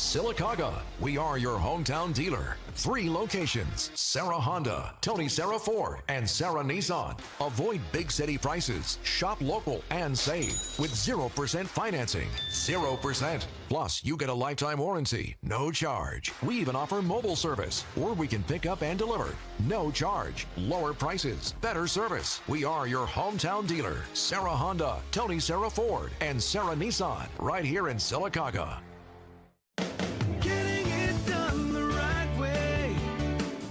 Sylacauga, we are your hometown dealer. 3 locations: Sarah Honda, Tony Sarah Ford, and Sarah Nissan. Avoid big city prices. Shop local and save with 0% financing. 0%. Plus, you get a lifetime warranty, no charge. We even offer mobile service, or we can pick up and deliver. No charge. Lower prices. Better service. We are your hometown dealer. Sarah Honda, Tony Sarah Ford, and Sarah Nissan. Right here in Sylacauga.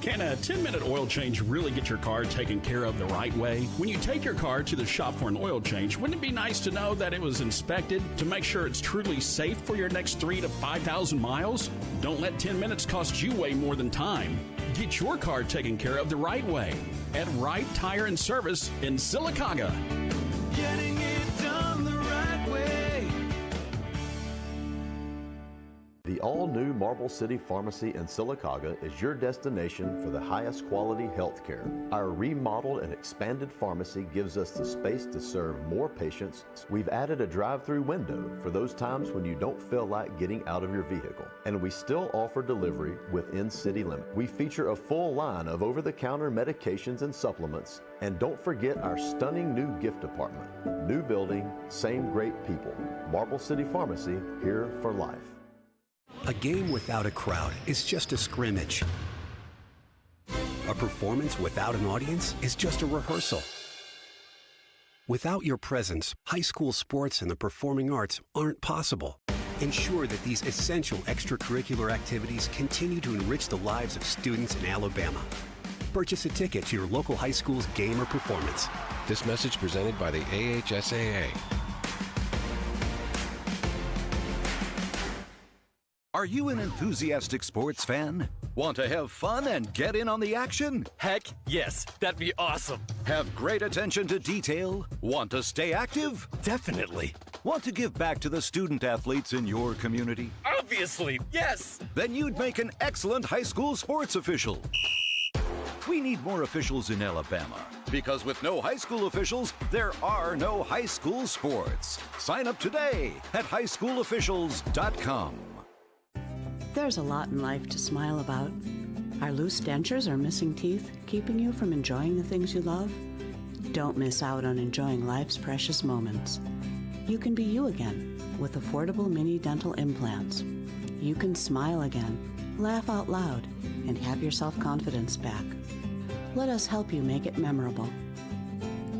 Can a 10-minute oil change really get your car taken care of the right way? When you take your car to the shop for an oil change, wouldn't it be nice to know that it was inspected to make sure it's truly safe for your next 3,000 to 5,000 miles? Don't let 10 minutes cost you way more than time. Get your car taken care of the right way at Wright Tire and Service in Sylacauga. Getting it done the right way. The all-new Marble City Pharmacy in Sylacauga is your destination for the highest quality health care. Our remodeled and expanded pharmacy gives us the space to serve more patients. We've added a drive-through window for those times when you don't feel like getting out of your vehicle. And we still offer delivery within city limits. We feature a full line of over-the-counter medications and supplements. And don't forget our stunning new gift department. New building, same great people. Marble City Pharmacy, here for life. A game without a crowd is just a scrimmage. A performance without an audience is just a rehearsal. Without your presence, high school sports and the performing arts aren't possible. Ensure that these essential extracurricular activities continue to enrich the lives of students in Alabama. Purchase a ticket to your local high school's game or performance. This message presented by the AHSAA. Are you an enthusiastic sports fan? Want to have fun and get in on the action? Heck, yes. That'd be awesome. Have great attention to detail? Want to stay active? Definitely. Want to give back to the student athletes in your community? Obviously, yes. Then you'd make an excellent high school sports official. We need more officials in Alabama, because with no high school officials, there are no high school sports. Sign up today at highschoolofficials.com. There's a lot in life to smile about. Are loose dentures or missing teeth keeping you from enjoying the things you love? Don't miss out on enjoying life's precious moments. You can be you again with affordable mini dental implants. You can smile again, laugh out loud, and have your self-confidence back. Let us help you make it memorable.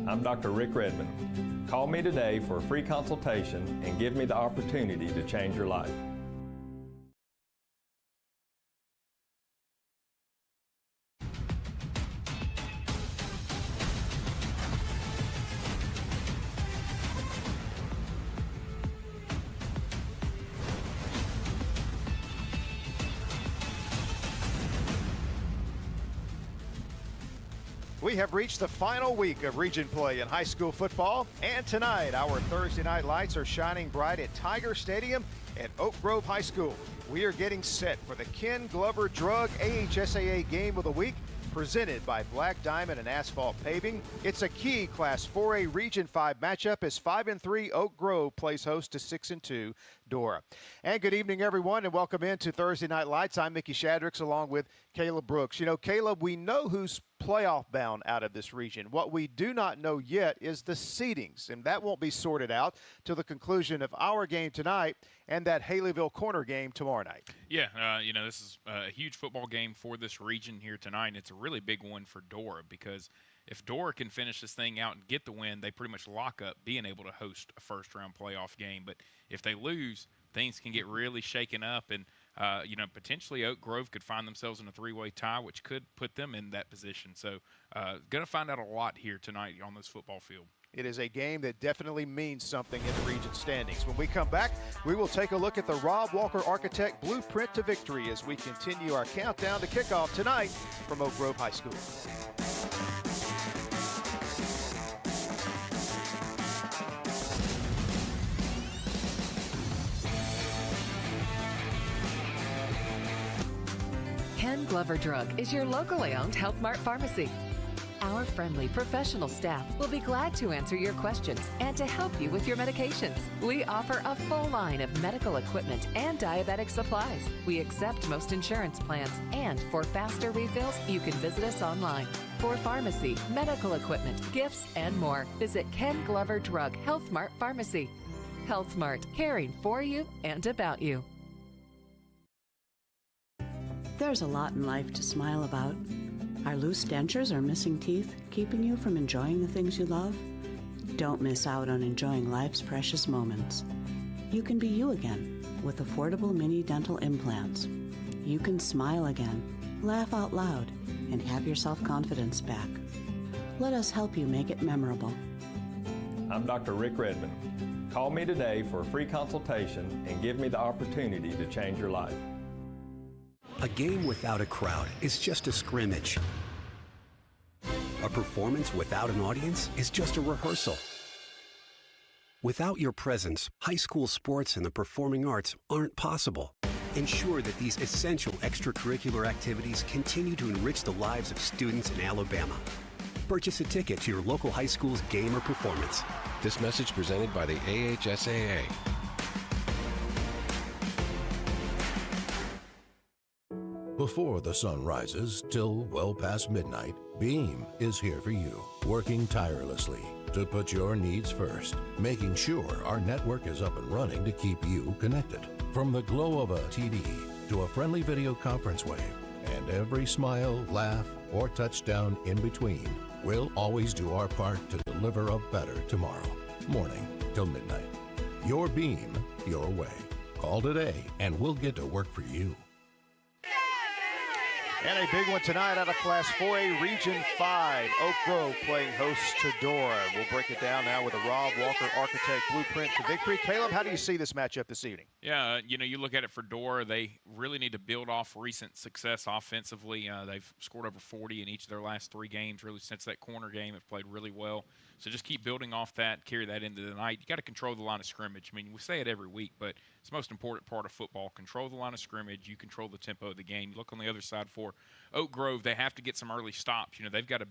I'm Dr. Rick Redmond. Call me today for a free consultation and give me the opportunity to change your life. We have reached the final week of region play in high school football, and tonight our Thursday night lights are shining bright at Tiger Stadium at Oak Grove High School. We are getting set for the Ken Glover Drug AHSAA Game of the Week, presented by Black Diamond and Asphalt Paving. It's a key Class 4A Region 5 matchup as 5-3 Oak Grove plays host to 6-2 Dora. And good evening, everyone, and welcome into Thursday Night Lights. I'm Mickey Shadricks along with Caleb Brooks. You know, Caleb, we know who's playoff bound out of this region. What we do not know yet is the seedings, and that won't be sorted out till the conclusion of our game tonight and that Haleyville Corner game tomorrow night. Yeah, you know, this is a huge football game for this region here tonight, and it's a really big one for Dora, because if Dora can finish this thing out and get the win, they pretty much lock up being able to host a first-round playoff game. But if they lose, things can get really shaken up, and you know, potentially Oak Grove could find themselves in a three-way tie, which could put them in that position. So going to find out a lot here tonight on this football field. It is a game that definitely means something in the region standings. When we come back, we will take a look at the Rob Walker Architect Blueprint to Victory as we continue our countdown to kickoff tonight from Oak Grove High School. Ken Glover Drug is your locally owned Health Mart pharmacy. Our friendly professional staff will be glad to answer your questions and to help you with your medications. We offer a full line of medical equipment and diabetic supplies. We accept most insurance plans, and for faster refills, you can visit us online. For pharmacy, medical equipment, gifts, and more, visit Ken Glover Drug Health Mart Pharmacy. Health Mart, caring for you and about you. There's a lot in life to smile about. Are loose dentures or missing teeth keeping you from enjoying the things you love? Don't miss out on enjoying life's precious moments. You can be you again with affordable mini dental implants. You can smile again, laugh out loud, and have your self-confidence back. Let us help you make it memorable. I'm Dr. Rick Redmond. Call me today for a free consultation and give me the opportunity to change your life. A game without a crowd is just a scrimmage. A performance without an audience is just a rehearsal. Without your presence, high school sports and the performing arts aren't possible. Ensure that these essential extracurricular activities continue to enrich the lives of students in Alabama. Purchase a ticket to your local high school's game or performance. This message presented by the AHSAA. Before the sun rises till well past midnight, Beam is here for you, working tirelessly to put your needs first, making sure our network is up and running to keep you connected. From the glow of a TV to a friendly video conference wave, and every smile, laugh, or touchdown in between, we'll always do our part to deliver a better tomorrow, morning till midnight. Your Beam, your way. Call today and we'll get to work for you. And a big one tonight out of Class 4A Region 5. Oak Grove playing host to Dora. We'll break it down now with a Rob Walker Architect Blueprint to Victory. Caleb, how do you see this matchup this evening? Yeah, you look at it for Dora, they really need to build off recent success offensively. They've scored over 40 in each of their last 3 games, really since that corner game. Have played really well. So just keep building off that, carry that into the night. You got to control the line of scrimmage. I mean, we say it every week, but it's the most important part of football. Control the line of scrimmage. You control the tempo of the game. You look on the other side for Oak Grove, they have to get some early stops. They've got to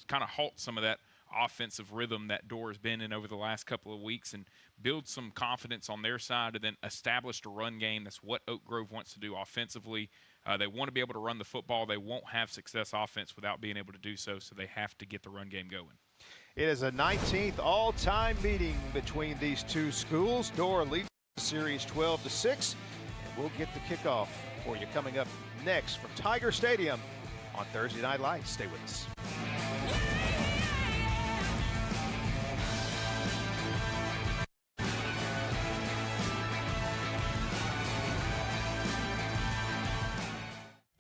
kind of halt some of that offensive rhythm that Dora's been in over the last couple of weeks and build some confidence on their side and then establish a run game. That's what Oak Grove wants to do offensively. They want to be able to run the football. They won't have success offense without being able to do so, so they have to get the run game going. It is a 19th all-time meeting between these two schools. Dora leads the series 12-6, and we'll get the kickoff for you coming up next from Tiger Stadium on Thursday Night Lights. Stay with us.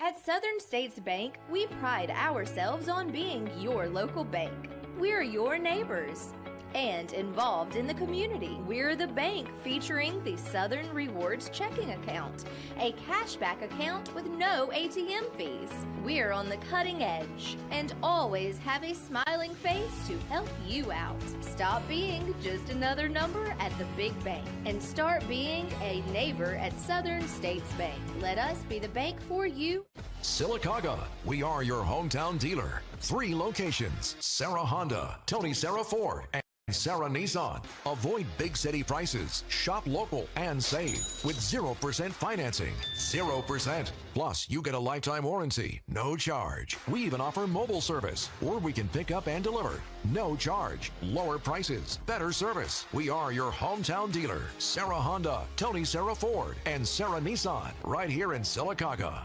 At Southern States Bank, we pride ourselves on being your local bank. We're your neighbors and involved in the community. We're the bank featuring the Southern Rewards checking account, a cashback account with no ATM fees. We're on the cutting edge and always have a smiling face to help you out. Stop being just another number at the big bank and start being a neighbor at Southern States Bank. Let us be the bank for you. Sylacauga, we are your hometown dealer. 3 locations, Sarah Honda, Tony Sarah Ford, and Sarah Nissan. Avoid big city prices. Shop local and save with 0% financing. 0%. Plus, you get a lifetime warranty. No charge. We even offer mobile service, or we can pick up and deliver. No charge. Lower prices. Better service. We are your hometown dealer. Sarah Honda, Tony Sarah Ford, and Sarah Nissan. Right here in Sylacauga.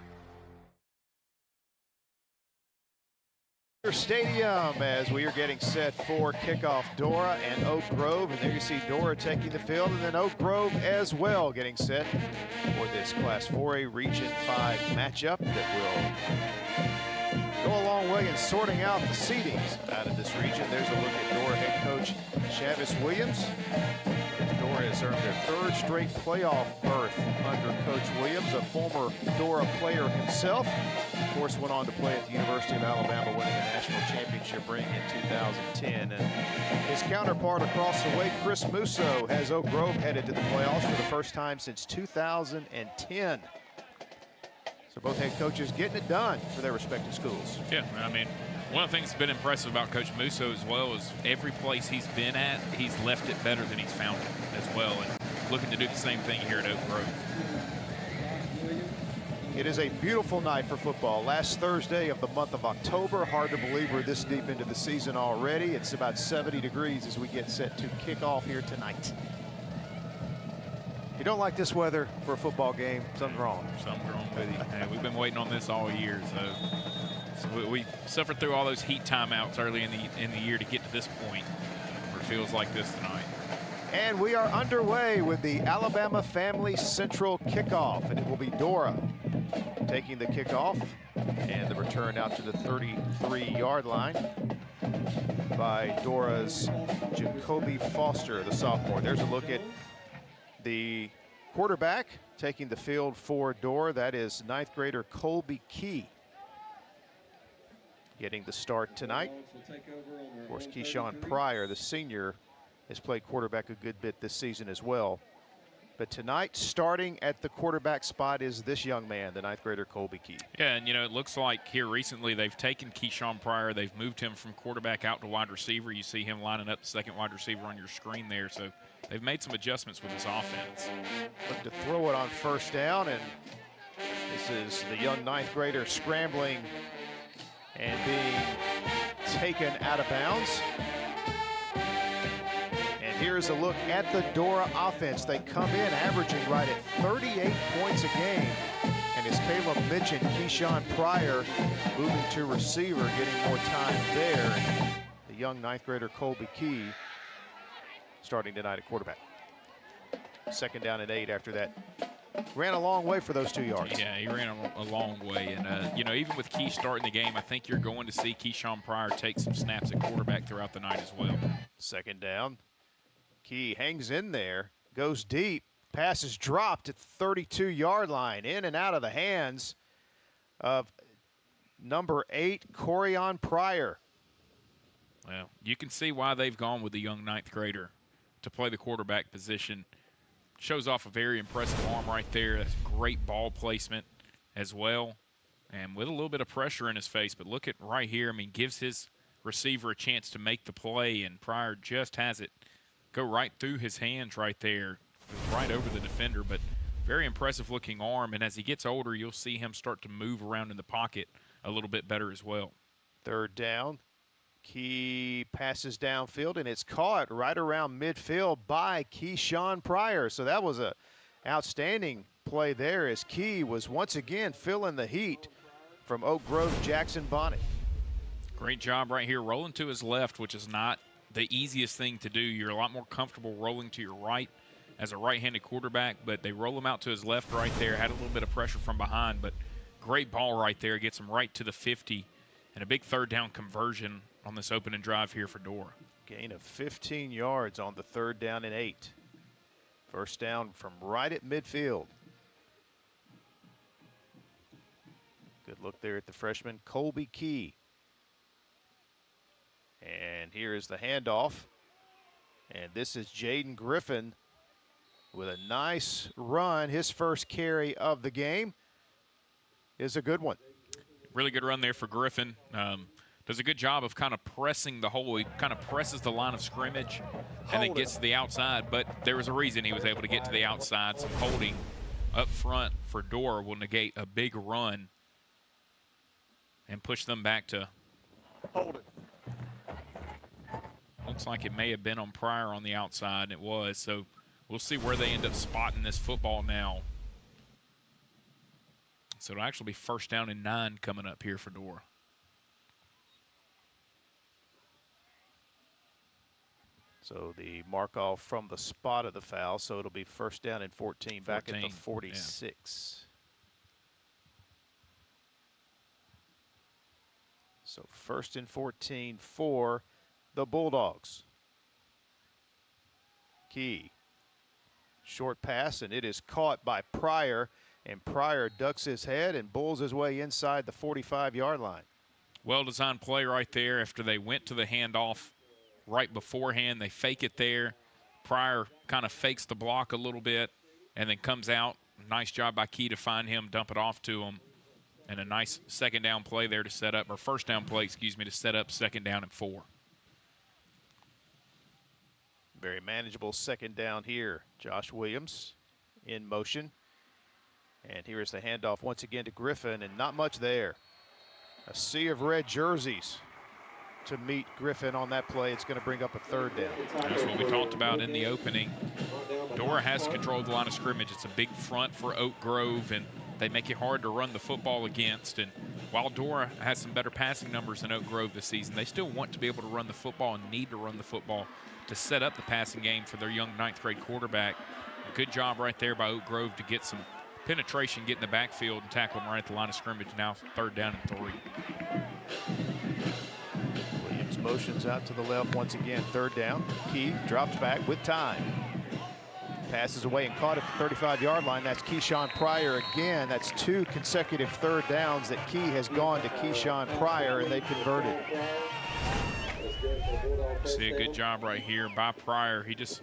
Stadium as we are getting set for kickoff. Dora and Oak Grove, and there you see Dora taking the field, and then Oak Grove as well getting set for this Class 4A Region 5 matchup that will go a long way in sorting out the seedings out of this region. There's a look at Dora head coach Chavis Williams. Dora has earned their 3rd straight playoff berth under Coach Williams, a former Dora player himself. Of course, went on to play at the University of Alabama, winning a national championship ring in 2010. And his counterpart across the way, Chris Musso, has Oak Grove headed to the playoffs for the first time since 2010. So both head coaches getting it done for their respective schools. Yeah, I mean, One of the things that's been impressive about Coach Musso as well is every place he's been at, he's left it better than he's found it as well, and looking to do the same thing here at Oak Grove. It is a beautiful night for football. Last Thursday of the month of October. Hard to believe we're this deep into the season already. It's about 70 degrees as we get set to kick off here tonight. If you don't like this weather for a football game, something's wrong. Something's wrong with you. Hey, we've been waiting on this all year, so we suffered through all those heat timeouts early in the year to get to this point where it feels like this tonight. And we are underway with the Alabama Family Central kickoff, and it will be Dora taking the kickoff, and the return out to the 33-yard line by Dora's Jacoby Foster, the sophomore. There's a look at the quarterback taking the field for Dora. That is ninth grader Colby Key getting the start tonight. Of course, Keyshawn Pryor, the senior, has played quarterback a good bit this season as well. But tonight, starting at the quarterback spot is this young man, the ninth grader Colby Key. Yeah, and it looks like here recently they've taken Keyshawn Pryor, they've moved him from quarterback out to wide receiver. You see him lining up the second wide receiver on your screen there. So they've made some adjustments with this offense. Look to throw it on first down, and this is the young ninth grader scrambling and being taken out of bounds. Here's a look at the Dora offense. They come in averaging right at 38 points a game. And as Caleb mentioned, Keyshawn Pryor moving to receiver, getting more time there. And the young ninth grader Colby Key starting tonight at quarterback. Second down and 8 after that. Ran a long way for those 2 yards. Yeah, he ran a long way. And, even with Key starting the game, I think you're going to see Keyshawn Pryor take some snaps at quarterback throughout the night as well. Second down. Key hangs in there, goes deep, pass is dropped at the 32-yard line, in and out of the hands of number 8, Corion Pryor. Well, you can see why they've gone with the young ninth grader to play the quarterback position. Shows off a very impressive arm right there. That's great ball placement as well, and with a little bit of pressure in his face. But look at right here. I mean, gives his receiver a chance to make the play, and Pryor just has it go right through his hands right there, right over the defender. But very impressive looking arm, and as he gets older, you'll see him start to move around in the pocket a little bit better as well. Third down. Key passes downfield, and it's caught right around midfield by Keyshawn Pryor. So that was a outstanding play there, as Key was once again feeling the heat from Oak Grove Jackson Bonnet. Great job right here, rolling to his left, which is not the easiest thing to do. You're a lot more comfortable rolling to your right as a right-handed quarterback, but they roll him out to his left right there. Had a little bit of pressure from behind, but great ball right there. Gets him right to the 50, and a big third down conversion on this opening drive here for Dora. Gain of 15 yards on the third down and 8. First down from right at midfield. Good look there at the freshman, Colby Key. And here is the handoff. And this is Jaden Griffin with a nice run. His first carry of the game is a good one. Really good run there for Griffin. Does a good job of kind of pressing the hole. He kind of presses the line of scrimmage and then gets to the outside. But there was a reason he was able to get to the outside. Some holding up front for Dora will negate a big run and push them back to hold it. Looks like it may have been on Pryor on the outside, and it was. So we'll see where they end up spotting this football now. So it'll actually be first down and 9 coming up here for Dora. So the mark off from the spot of the foul, so it'll be first down and 14 back at the 46. Yeah. So first and 14 for the Bulldogs. Key. Short pass, and it is caught by Pryor, and Pryor ducks his head and bulls his way inside the 45-yard line. Well-designed play right there after they went to the handoff right beforehand. They fake it there. Pryor kind of fakes the block a little bit and then comes out. Nice job by Key to find him, dump it off to him. And a nice second down play there to set up, or first down play, excuse me, to set up second down and 4. Very manageable second down here. Josh Williams in motion. And here is the handoff once again to Griffin, and not much there. A sea of red jerseys to meet Griffin on that play. It's going to bring up a third down. That's what we talked about in the opening. Dora has control of the line of scrimmage. It's a big front for Oak Grove, and they make it hard to run the football against. And while Dora has some better passing numbers than Oak Grove this season, they still want to be able to run the football and need to run the football to set up the passing game for their young 9th grade quarterback. A good job right there by Oak Grove to get some penetration, get in the backfield, and tackle him right at the line of scrimmage. Now third down and 3. Williams motions out to the left once again. Third down. Key drops back with time. Passes away and caught at the 35-yard line. That's Keyshawn Pryor again. That's 2 consecutive third downs that Key has gone to Keyshawn Pryor, and they converted. See a good job right here by Pryor. He just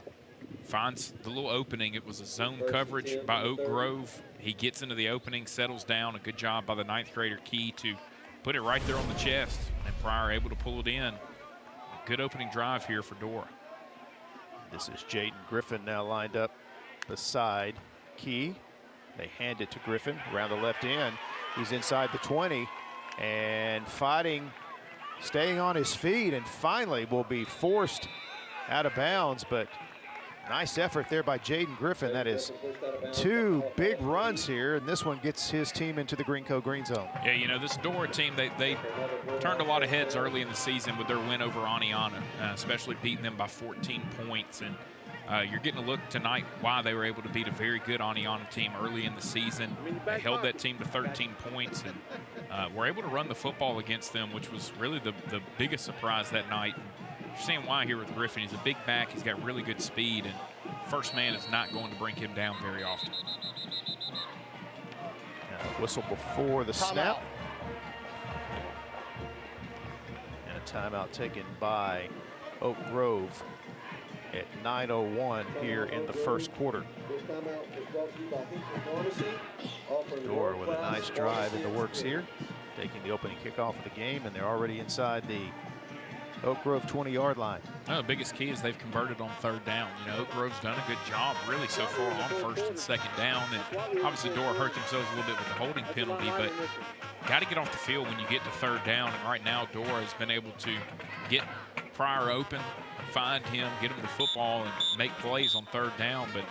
finds the little opening. It was a zone coverage by Oak Grove. He gets into the opening, settles down. A good job by the 9th grader Key to put it right there on the chest, and Pryor able to pull it in. A good opening drive here for Dora. This is Jaden Griffin now lined up beside Key. They hand it to Griffin around the left end. He's inside the 20 and fighting, staying on his feet, and finally will be forced out of bounds. But nice effort there by Jaden Griffin. That is 2 big runs here, and this one gets his team into the Greenco green zone. Yeah, you know, this Dora team, they turned a lot of heads early in the season with their win over Aniana, especially beating them by 14 points. And you're getting a look tonight why they were able to beat a very good Aniana team early in the season. They held that team to 13 points and were able to run the football against them, which was really the biggest surprise that night. You're seeing why here with Griffin. He's a big back. He's got really good speed, and first man is not going to bring him down very often. Whistle before the snap. And a timeout taken by Oak Grove at 9:01 here in the first quarter. Dora with a nice drive in the works here, taking the opening kickoff of the game, and they're already inside the Oak Grove 20-yard line. The biggest key is they've converted on third down. You know, Oak Grove's done a good job really so far on first and second down. And obviously Dora hurt themselves a little bit with the holding penalty, but got to get off the field when you get to third down. And right now Dora has been able to get Pryor open, find him, get him the football, and make plays on third down. But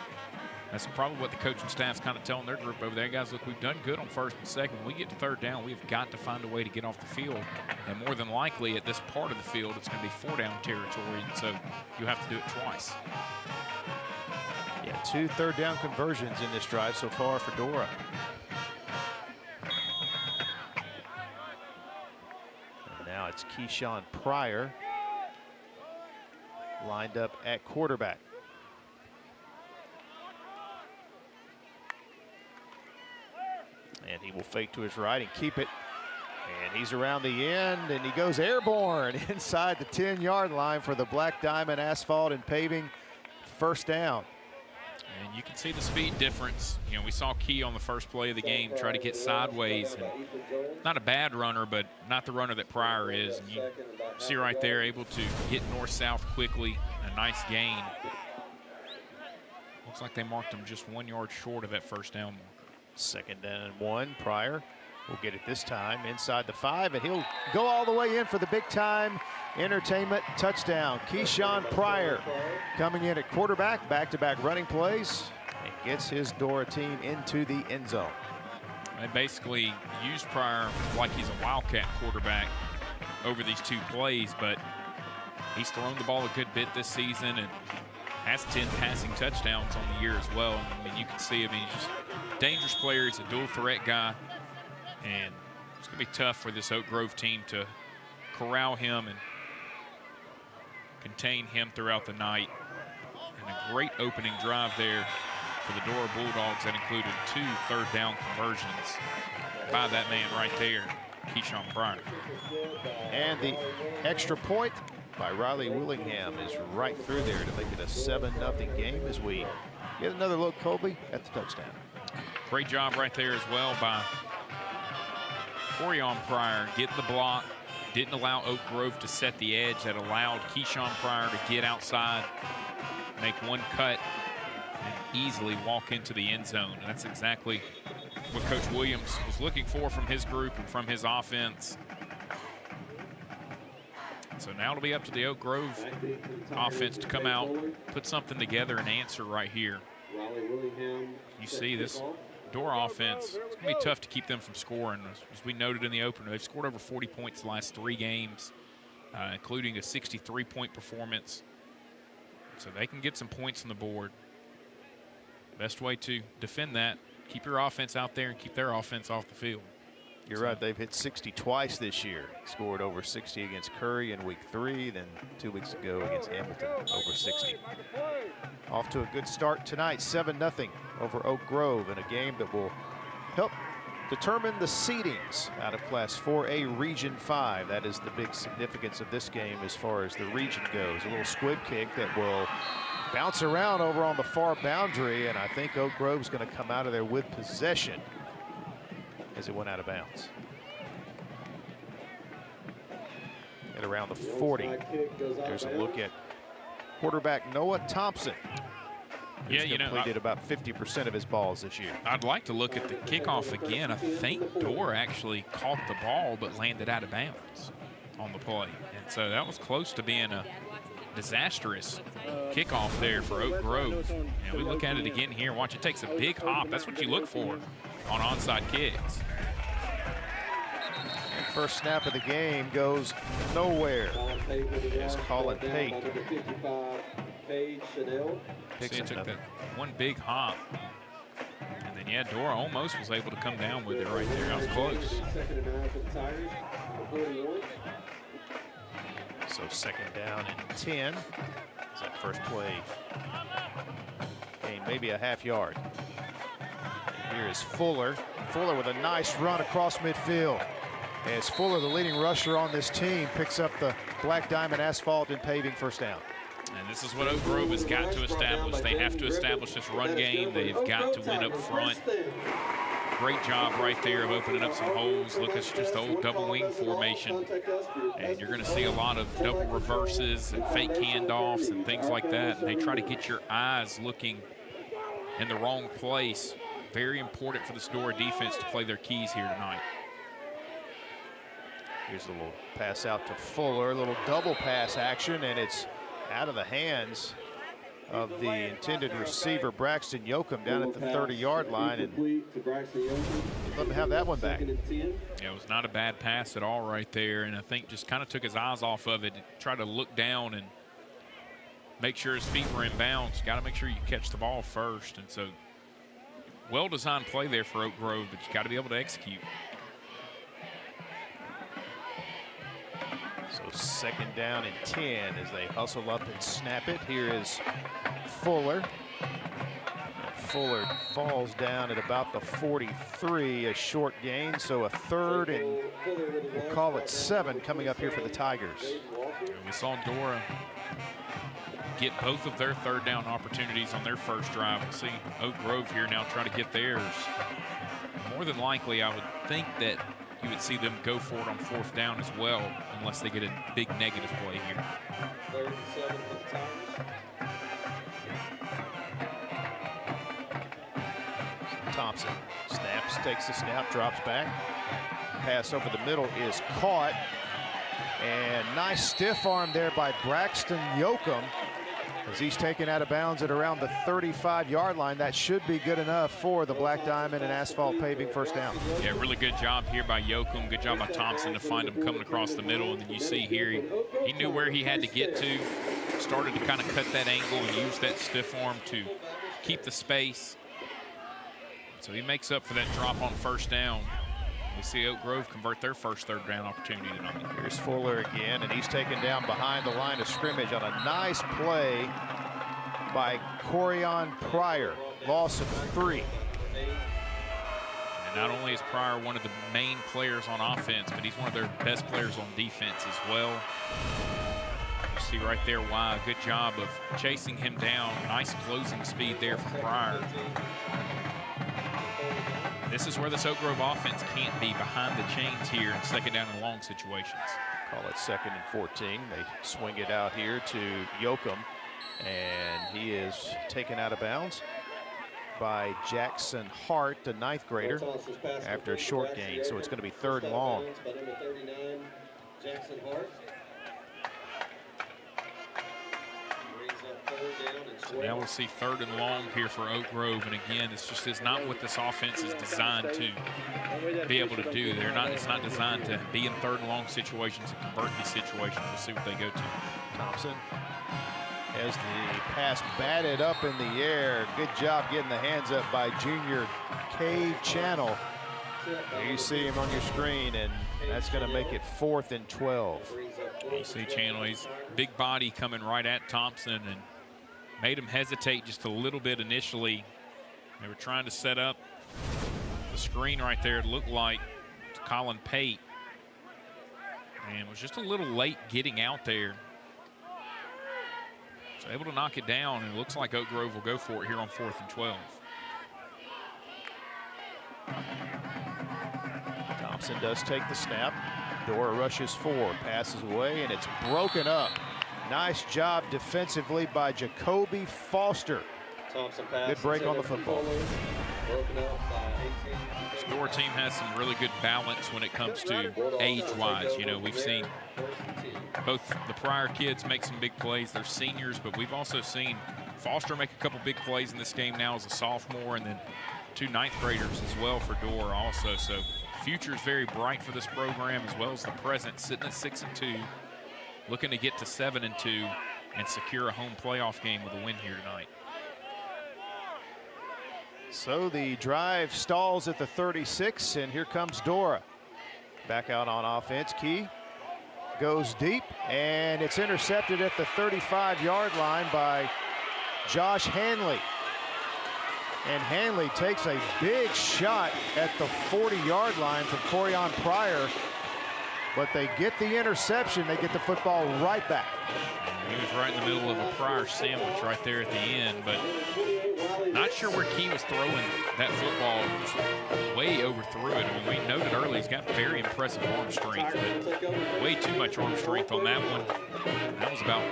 that's probably what the coaching staff's kind of telling their group over there. Guys, look, we've done good on first and second. When we get to third down, we've got to find a way to get off the field. And more than likely, at this part of the field, it's going to be 4-down territory. So you have to do it twice. Yeah, 2 third down conversions in this drive so far for Dora. And now it's Keyshawn Pryor lined up at quarterback. And he will fake to his right and keep it. And he's around the end, and he goes airborne inside the 10-yard line for the Black Diamond Asphalt and Paving first down. And you can see the speed difference. You know, we saw Key on the first play of the game try to get sideways. And not a bad runner, but not the runner that Pryor is. And you see right there, able to get north-south quickly. A nice gain. Looks like they marked him just 1 yard short of that first down marker. Second down and 1. Pryor will get it this time inside the 5, and he'll go all the way in for the big-time entertainment touchdown. Keyshawn Pryor coming in at quarterback, back-to-back running plays, and gets his Dora team into the end zone. They basically used Pryor like he's a Wildcat quarterback over these 2 plays, but he's thrown the ball a good bit this season and has 10 passing touchdowns on the year as well. I mean, you can see, he's just a dangerous player. He's a dual threat guy. And it's going to be tough for this Oak Grove team to corral him and contain him throughout the night. And a great opening drive there for the Dora Bulldogs that included 2 third down conversions by that man right there, Keyshawn Pryor. And the extra point by Riley Willingham is right through there to make it a 7-0 game as we get another look, Colby, at the touchdown. Great job right there as well by Corian Pryor getting the block, didn't allow Oak Grove to set the edge. That allowed Keyshawn Pryor to get outside, make one cut, and easily walk into the end zone. And that's exactly what Coach Williams was looking for from his group and from his offense. So now it'll be up to the Oak Grove offense to come out, put something together, and answer right here. You see this Door offense, it's going to be tough to keep them from scoring. As we noted in the opener, they've scored over 40 points the last 3 games, including a 63-point performance. So they can get some points on the board. Best way to defend that, keep your offense out there and keep their offense off the field. You're right. They've hit 60 twice this year. Scored over 60 against Curry in week 3, then 2 weeks ago against Hamilton, over 60. Off to a good start tonight, 7-0 over Oak Grove in a game that will help determine the seedings out of Class 4A Region 5. That is the big significance of this game as far as the region goes. A little squib kick that will bounce around over on the far boundary, and I think Oak Grove's going to come out of there with possession as it went out of bounds. At around the 40, there's a look at quarterback Noah Thompson. Yeah, you know, completed about 50% of his balls this year. I'd like to look at the kickoff again. I think Dorr actually caught the ball but landed out of bounds on the play. And so that was close to being a disastrous kickoff there for Oak Grove. And we look at it again here. Watch, it takes a big hop. That's what you look for on onside kicks. First snap of the game goes nowhere. It's Colin Pate. See, it took that one big hop. And then, yeah, Dora almost was able to come down with it right there. That was close. So second down and 10. It's that first play. Gain maybe a half yard. And here is Fuller. Fuller with a nice run across midfield. As Fuller, the leading rusher on this team, picks up the Black Diamond Asphalt and Paving first down. And this is what Oak Grove has got to establish. They have to establish this run game. They've got to win up front. Great job right there of opening up some holes. Look, it's just the old double wing formation. And you're going to see a lot of double reverses and fake handoffs and things like that. And they try to get your eyes looking in the wrong place. Very important for the Dora defense to play their keys here tonight. Here's a little pass out to Fuller, a little double pass action, and it's out of the hands of the intended receiver, Braxton Yoakum, down at the 30-yard line, and let him have that one back. Yeah, it was not a bad pass at all right there, and I think just kind of took his eyes off of it, tried to look down and make sure his feet were in bounds. Got to make sure you catch the ball first, and so well-designed play there for Oak Grove, but you got to be able to execute. So second down and 10 as they hustle up and snap it. Here is Fuller. Fuller falls down at about the 43, a short gain, so a third and we'll call it 7 coming up here for the Tigers. We saw Dora get both of their third down opportunities on their first drive. We'll see Oak Grove here now try to get theirs. More than likely, I would think that you would see them go for it on fourth down as well, unless they get a big negative play here. Thompson snaps, takes the snap, drops back. Pass over the middle is caught. And nice stiff arm there by Braxton Yoakum as he's taken out of bounds at around the 35-yard line. That should be good enough for the Black Diamond and Asphalt Paving first down. Yeah, really good job here by Yoakum. Good job by Thompson to find him coming across the middle. And then you see here, he knew where he had to get to, started to kind of cut that angle and use that stiff arm to keep the space. So he makes up for that drop on first down. We see Oak Grove convert their first third down opportunity tonight. Here's Fuller again, and he's taken down behind the line of scrimmage on a nice play by Corian Pryor. Loss of 3. And not only is Pryor one of the main players on offense, but he's one of their best players on defense as well. You see right there why. Good job of chasing him down. Nice closing speed there from Pryor. This is where this Oak Grove offense can't be behind the chains here in second down and long situations. Call it 2nd and 14. They swing it out here to Yoakum, and he is taken out of bounds by Jackson Hart, the 9th grader, after a short gain. So it's going to be 3rd and long. So now we'll see 3rd and long here for Oak Grove, and again, this just is not what this offense is designed to be able to do. It's not designed to be in 3rd and long situations and convert these situations. We'll see what they go to. Thompson has the pass batted up in the air. Good job getting the hands up by junior Cade Channel. There you see him on your screen, and that's going to make it 4th and 12. You see Channel, he's big body coming right at Thompson and made him hesitate just a little bit initially. They were trying to set up the screen right there, it looked like, to Colin Pate, and was just a little late getting out there. So able to knock it down, and it looks like Oak Grove will go for it here on 4th and 12. Thompson does take the snap. Dora rushes 4, passes away, and it's broken up. Nice job defensively by Jacoby Foster. Good break on the football. This Dora team has some really good balance when it comes to age-wise. You know, we've seen both the prior kids make some big plays. They're seniors, but we've also seen Foster make a couple big plays in this game now as a sophomore, and then 2 9th graders as well for Dora also. So future is very bright for this program, as well as the present, sitting at 6 and 2, looking to get to 7 and 2 and secure a home playoff game with a win here tonight. So the drive stalls at the 36, and here comes Dora. Back out on offense. Key goes deep, and it's intercepted at the 35-yard line by Josh Hanley. And Hanley takes a big shot at the 40-yard line from Corian Pryor, but they get the interception. They get the football right back. He was right in the middle of a Pryor sandwich right there at the end, but not sure where Key was throwing that football. Just way overthrew it. I mean, we noted earlier he's got very impressive arm strength, but way too much arm strength on that one. That was about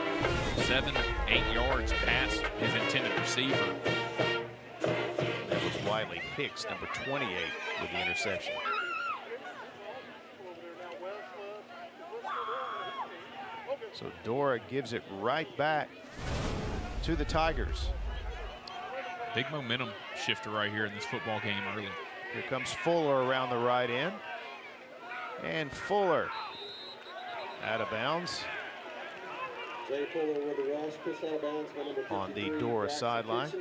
7 8 yards past his intended receiver. That was Wiley Hicks, number 28, with the interception. So Dora gives it right back to the Tigers. Big momentum shifter right here in this football game early. Here comes Fuller around the right end. And Fuller out of bounds. On the Dora sideline.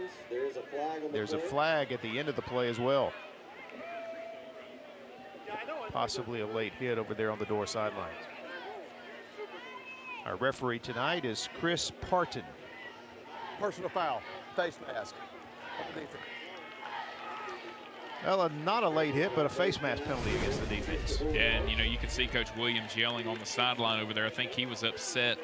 There's a flag at the end of the play as well. Possibly a late hit over there on the Dora sidelines. Our referee tonight is Chris Parton. Personal foul, face mask. Well, not a late hit, but a face mask penalty against the defense. Yeah, and you know, you can see Coach Williams yelling on the sideline over there. I think he was upset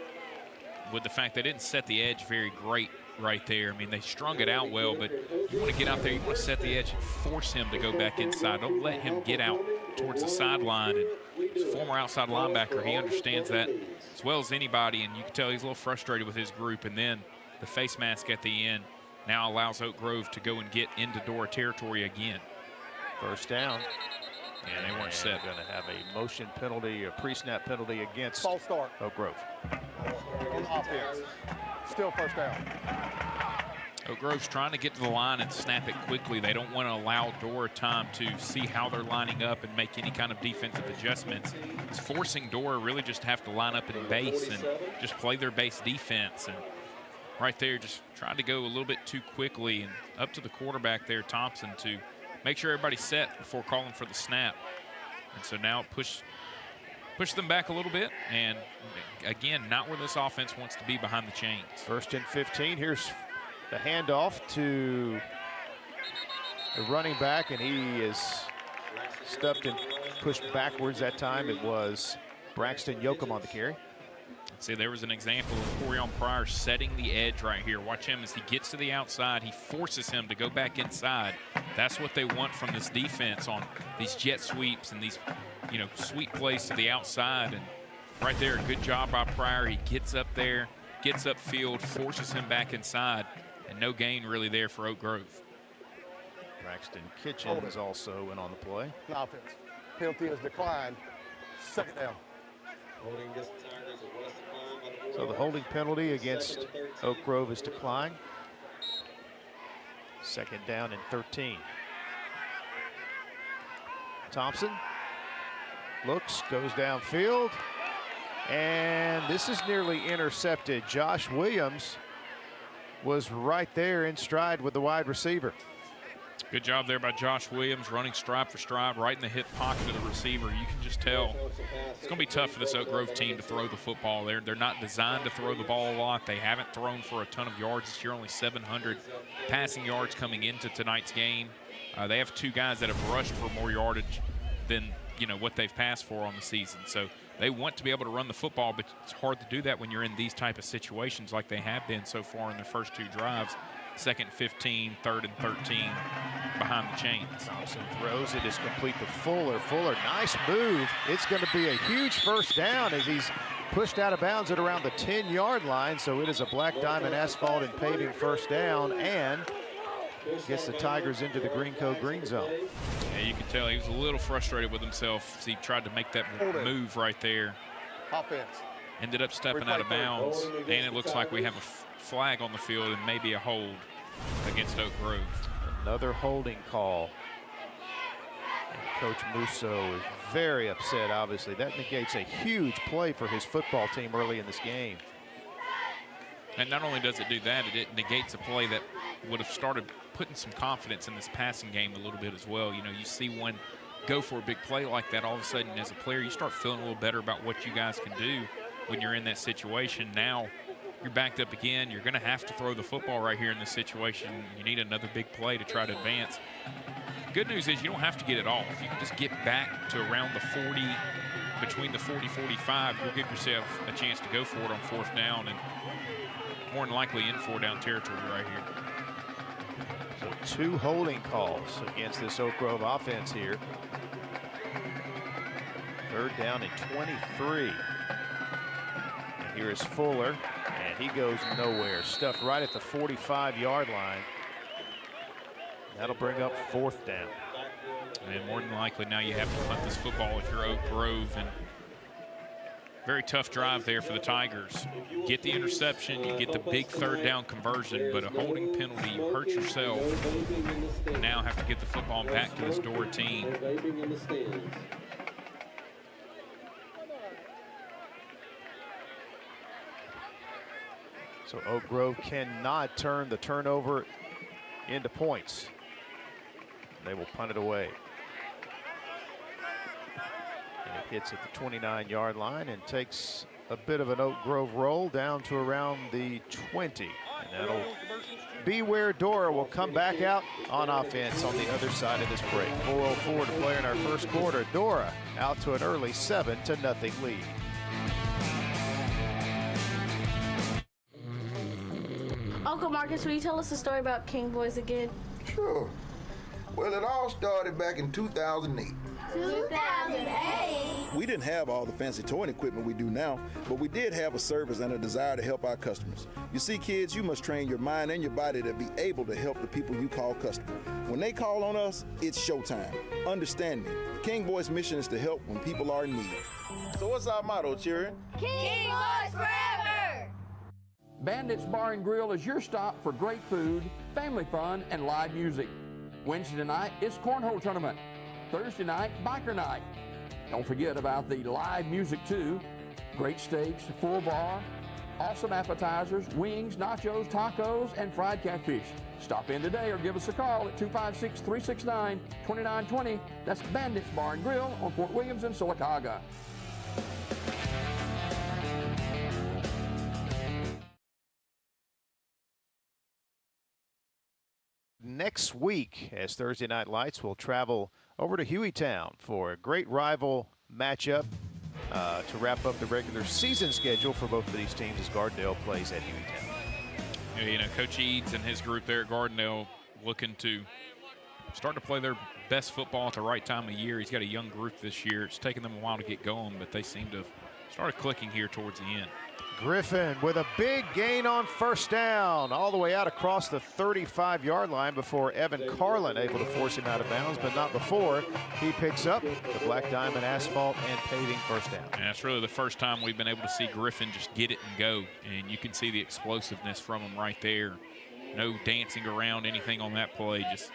with the fact they didn't set the edge very great right there. I mean, they strung it out well, but you want to get out there, you want to set the edge and force him to go back inside. Don't let him get out towards the sideline. And as a former outside linebacker, he understands that as well as anybody, and you can tell he's a little frustrated with his group. And then the face mask at the end now allows Oak Grove to go and get into Dora territory again. First down. And they weren't set. Going to have a motion penalty, a pre-snap penalty against false start. Oak Grove. On offense. Still first down. Oak Grove's trying to get to the line and snap it quickly. They don't want to allow Dora time to see how they're lining up and make any kind of defensive adjustments. It's forcing Dora really just to have to line up in base and just play their base defense. And right there, just tried to go a little bit too quickly, and up to the quarterback there, Thompson, to make sure everybody's set before calling for the snap. And so now push them back a little bit, and again, not where this offense wants to be behind the chains. 1st and 15. Here's the handoff to the running back, and he is stuffed and pushed backwards. That time it was Braxton Yoakum on the carry. See, there was an example of Corion Pryor setting the edge right here. Watch him as he gets to the outside. He forces him to go back inside. That's what they want from this defense on these jet sweeps and these, sweep plays to the outside. And right there, good job by Pryor. He gets up there, gets upfield, forces him back inside, and no gain really there for Oak Grove. Braxton Kitchens also in on the play. Offense. Penalty is declined. Second down. So the holding penalty against Oak Grove is declined. Second down and 13. Thompson looks, goes downfield, and this is nearly intercepted. Josh Williams was right there in stride with the wide receiver. Good job there by Josh Williams, running stride for stride right in the hip pocket of the receiver. You can just tell it's going to be tough for this Oak Grove team to throw the football. They're not designed to throw the ball a lot. They haven't thrown for a ton of yards this year, only 700 passing yards coming into tonight's game. They have two guys that have rushed for more yardage than what they've passed for on the season. So they want to be able to run the football, but it's hard to do that when you're in these type of situations like they have been so far in their first two drives. Second 15, third and 13 behind the chains. Thompson throws it, is complete to Fuller. Fuller, nice move. It's going to be a huge first down as he's pushed out of bounds at around the 10-yard line. So it is a black diamond asphalt and paving first down, and gets the Tigers into the green zone. Yeah, you can tell he was a little frustrated with himself as he tried to make that move right there. Offense. Ended up stepping out of bounds, and it looks like we have a flag on the field and maybe a hold against Oak Grove. Another holding call. And Coach Musso is very upset, obviously. That negates a huge play for his football team early in this game. And not only does it do that, it negates a play that would have started putting some confidence in this passing game a little bit as well. You see one go for a big play like that, all of a sudden as a player, you start feeling a little better about what you guys can do when you're in that situation. Now you're backed up again. You're going to have to throw the football right here in this situation. You need another big play to try to advance. Good news is you don't have to get it off. You can just get back to around the 40, between the 40-45. You'll give yourself a chance to go for it on fourth down and more than likely in four-down territory right here. So two holding calls against this Oak Grove offense here. Third down and 23. And here is Fuller, and he goes nowhere. Stuffed right at the 45-yard line. That'll bring up fourth down. And more than likely now you have to punt this football if you're Oak Grove. And very tough drive there for the Tigers. Get the interception, you get the big third down conversion, but a holding penalty, you hurt yourself. And now have to get the football back to this Dora team. So Oak Grove cannot turn the turnover into points. They will punt it away. And it hits at the 29-yard line and takes a bit of an Oak Grove roll down to around the 20. And that'll be where Dora will come back out on offense on the other side of this break. 4:04 to play in our first quarter. Dora out to an early 7-0 lead. Uncle Marcus, will you tell us a story about King Boys again? Sure. Well, it all started back in 2008. 2008? We didn't have all the fancy toy and equipment we do now, but we did have a service and a desire to help our customers. You see, kids, you must train your mind and your body to be able to help the people you call customer. When they call on us, it's showtime. Understand me. King Boys' mission is to help when people are in need. So what's our motto, children? King Boys forever! Bandits Bar and Grill is your stop for great food, family fun, and live music. Wednesday night is Cornhole Tournament. Thursday night, Biker Night. Don't forget about the live music too. Great steaks, full bar, awesome appetizers, wings, nachos, tacos, and fried catfish. Stop in today or give us a call at 256-369-2920. That's Bandits Bar and Grill on Fort Williams and Sylacauga. Next week, as Thursday Night Lights will travel over to Hueytown for a great rival matchup to wrap up the regular season schedule for both of these teams as Gardendale plays at Hueytown. You know, Coach Eads and his group there at Gardendale looking to start to play their best football at the right time of year. He's got a young group this year. It's taken them a while to get going, but they seem to have started clicking here towards the end. Griffin with a big gain on first down, all the way out across the 35-yard line before Evan Carlin able to force him out of bounds, but not before he picks up the Black Diamond asphalt and paving first down. And that's really the first time we've been able to see Griffin just get it and go, and you can see the explosiveness from him right there. No dancing around anything on that play, just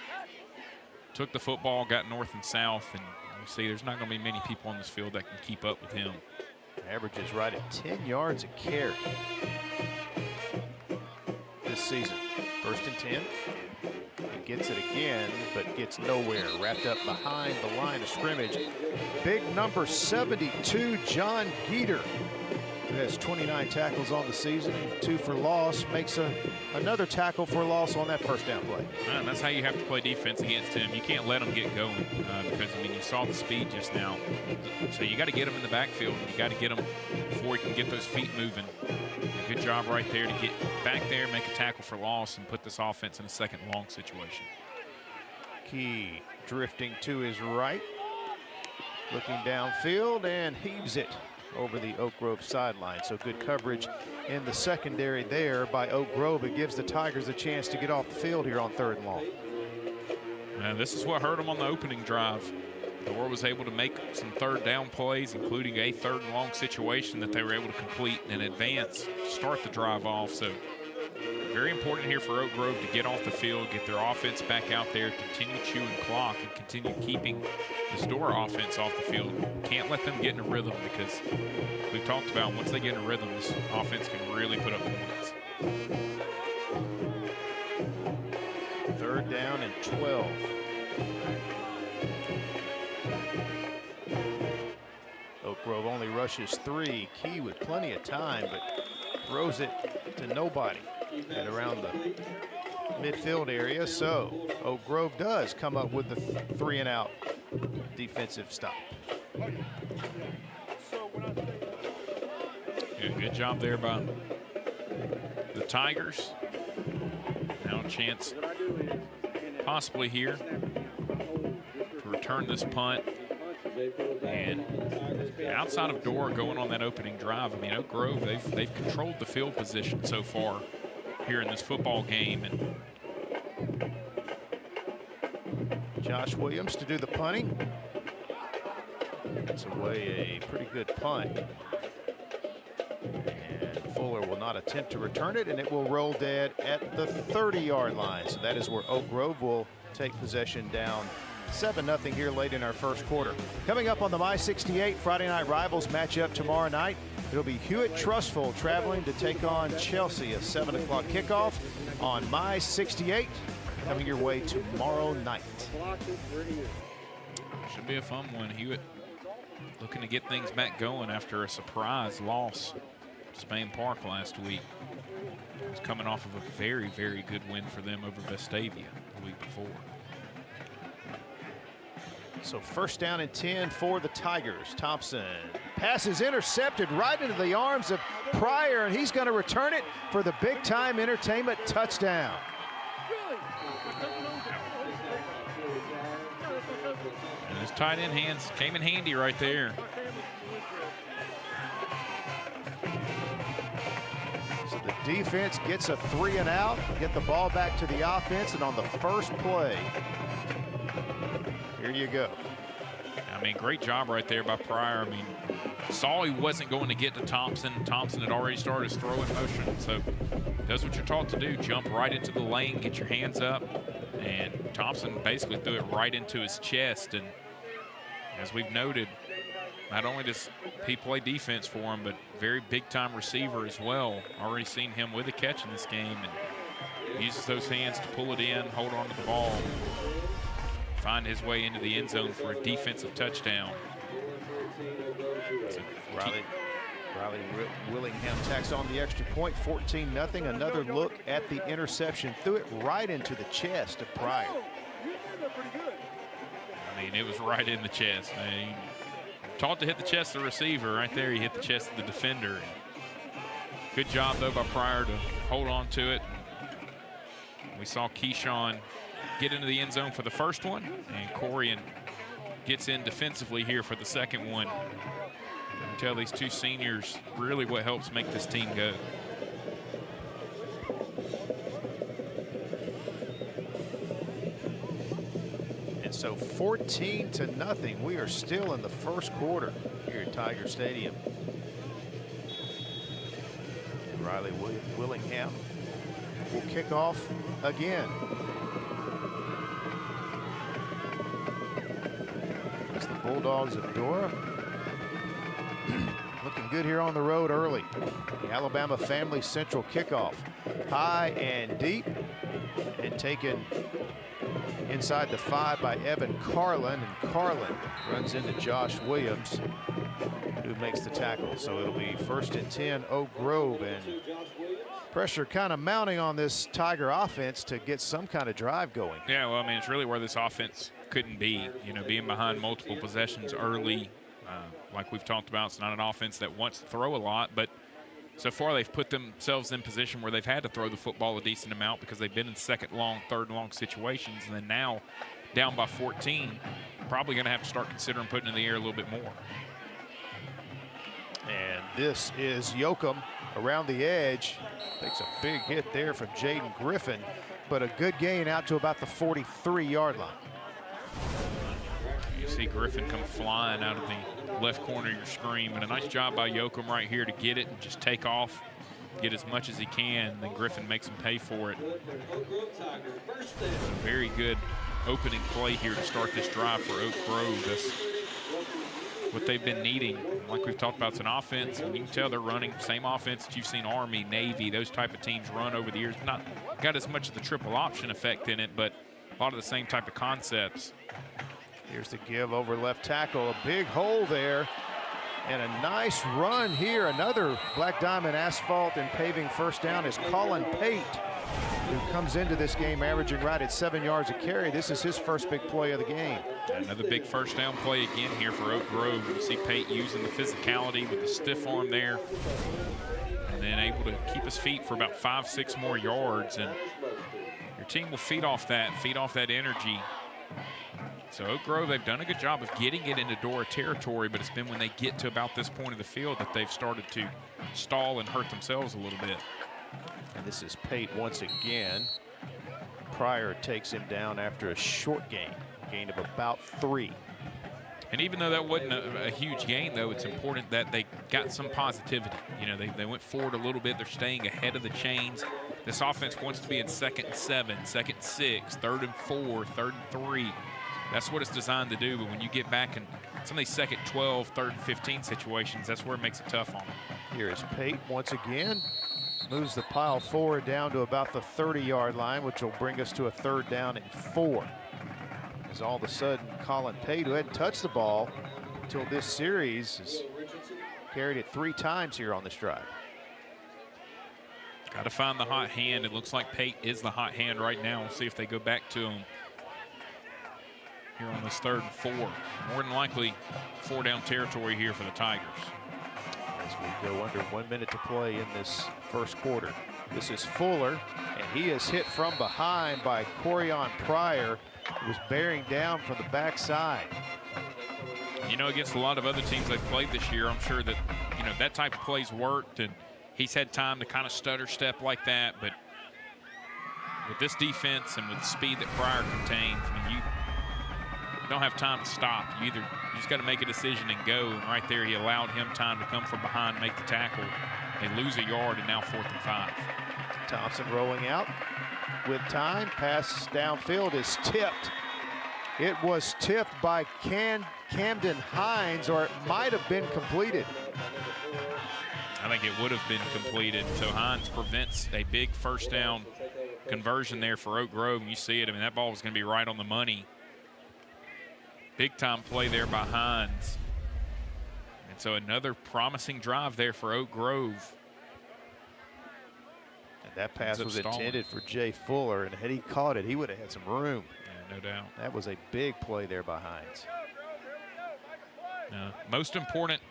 took the football, got north and south, and you see there's not going to be many people on this field that can keep up with him. Averages right at 10 yards a carry this season. 1st and 10. He gets it again, but gets nowhere. Wrapped up behind the line of scrimmage. Big number 72, John Geeter, who has 29 tackles on the season, 2 for loss, makes another tackle for loss on that first down play. And that's how you have to play defense against him. You can't let him get going because, I mean, you saw the speed just now. So you got to get him in the backfield. You got to get him before he can get those feet moving. A good job right there to get back there, make a tackle for loss, and put this offense in a second long situation. Key drifting to his right, looking downfield, and heaves it over the Oak Grove sideline. So good coverage in the secondary there by Oak Grove. It gives the Tigers a chance to get off the field here on 3rd and long. And this is what hurt them on the opening drive. Dorr was able to make some 3rd down plays, including a 3rd and long situation that they were able to complete in advance, start the drive off. So very important here for Oak Grove to get off the field, get their offense back out there, continue chewing clock, and continue keeping this Dorr offense off the field. Can't let them get in a rhythm because we've talked about once they get in a rhythm, this offense can really put up points. 3rd down and 12. Oak Grove only rushes 3. Key with plenty of time, but throws it to nobody at around the midfield area. So Oak Grove does come up with the 3-and-out defensive stop. Yeah, good job there by the Tigers. Now a chance possibly here to return this punt. And outside of Dorr going on that opening drive, I mean, Oak Grove, they've controlled the field position so far here in this football game. And Josh Williams to do the punting. It's away a pretty good punt. And Fuller will not attempt to return it, and it will roll dead at the 30-yard line. So that is where Oak Grove will take possession down 7-0 here late in our first quarter. Coming up on the My 68 Friday Night Rivals matchup tomorrow night, it'll be Hewitt Trustful traveling to take on Chelsea. A 7 o'clock kickoff on My 68 coming your way tomorrow night. should be a fun one. Hewitt looking to get things back going after a surprise loss to Spain Park last week. He's coming off of a very, very good win for them over Vestavia the week before. So 1st down and 10 for the Tigers. Thompson. Pass is intercepted right into the arms of Pryor, and he's going to return it for the big-time entertainment touchdown. And his tight end hands came in handy right there. So the defense gets a 3-and-out, get the ball back to the offense, and on the first play, here you go. I mean, great job right there by Pryor. I mean, saw he wasn't going to get to Thompson. Thompson had already started his throw in motion. So does what you're taught to do. Jump right into the lane, get your hands up. And Thompson basically threw it right into his chest. And as we've noted, not only does he play defense for him, but very big-time receiver as well. Already seen him with a catch in this game. And uses those hands to pull it in, hold on to the ball, find his way into the end zone for a defensive touchdown. Riley Willingham tacks on the extra point, 14-0. Another look at the interception. Threw it right into the chest of Pryor. I mean, it was right in the chest. I mean, taught to hit the chest of the receiver. Right there, he hit the chest of the defender. Good job, though, by Pryor to hold on to it. We saw Keyshawn get into the end zone for the first one, and Corian gets in defensively here for the second one. You can tell these two seniors really what helps make this team go. And so 14-0. We are still in the first quarter here at Tiger Stadium. And Riley Willingham will kick off again. It's the Bulldogs of Dora. Looking good here on the road early. The Alabama Family Central kickoff. High and deep, and taken inside the 5 by Evan Carlin, and Carlin runs into Josh Williams, who makes the tackle. So it'll be 1st and 10, Oak Grove, and pressure kind of mounting on this Tiger offense to get some kind of drive going. Yeah, well, I mean, it's really where this offense couldn't be. You know, being behind multiple possessions early, like we've talked about, it's not an offense that wants to throw a lot, but so far they've put themselves in position where they've had to throw the football a decent amount because they've been in second long, third long situations, and then now down by 14, probably going to have to start considering putting in the air a little bit more. And this is Yoakum around the edge. Takes a big hit there from Jaden Griffin, but a good gain out to about the 43-yard line. You see Griffin come flying out of the left corner of your screen, and a nice job by Yoakum right here to get it and just take off, get as much as he can. Then Griffin makes him pay for it. A very good opening play here to start this drive for Oak Grove. That's what they've been needing. Like we've talked about, it's an offense, and you can tell they're running the same offense that you've seen Army, Navy, those type of teams run over the years. Not got as much of the triple option effect in it, but a lot of the same type of concepts. Here's the give over left tackle, a big hole there, and a nice run here. Another Black Diamond Asphalt and Paving first down is Colin Pate, who comes into this game averaging right at 7 yards a carry. This is his first big play of the game. Another big first down play again here for Oak Grove. You see Pate using the physicality with the stiff arm there, and then able to keep his feet for about 5-6 more yards, and your team will feed off that energy. So Oak Grove, they've done a good job of getting it into Dora territory, but it's been when they get to about this point of the field that they've started to stall and hurt themselves a little bit. And this is Pate once again. Pryor takes him down after a short gain of about 3. And even though that wasn't a huge gain, though, it's important that they got some positivity. You know, they went forward a little bit. They're staying ahead of the chains. This offense wants to be in 2nd and 7, 2nd and 6, 3rd and 4, 3rd and 3. That's what it's designed to do, but when you get back in some of these 2nd 12, 3rd and 15 situations, that's where it makes it tough on them. Here is Pate once again. Moves the pile forward down to about the 30-yard line, which will bring us to a 3rd down and 4. As all of a sudden, Colin Pate, who hadn't touched the ball until this series, has carried it 3 times here on this drive. Got to find the hot hand. It looks like Pate is the hot hand right now. We'll see if they go back to him here on this 3rd and 4. More than likely 4-down territory here for the Tigers. As we go under 1 minute to play in this first quarter. This is Fuller, and he is hit from behind by Corian Pryor, who was bearing down from the backside. You know, against a lot of other teams they've played this year, I'm sure that, you know, that type of play's worked, and he's had time to kind of stutter step like that. But with this defense and with the speed that Pryor contains, I mean, you don't have time to stop. You just got to make a decision and go. And right there, he allowed him time to come from behind, make the tackle. They lose a yard, and now 4th and 5. Thompson rolling out with time. Pass downfield is tipped. It was tipped by Camden Hines, or it might have been completed. I think it would have been completed. So Hines prevents a big first down conversion there for Oak Grove. And you see it. I mean, that ball was going to be right on the money. Big time play there by Hines. And so another promising drive there for Oak Grove. And that pass was intended for Jay Fuller, and had he caught it, he would have had some room. Yeah, no doubt. That was a big play there by Hines. Now, most important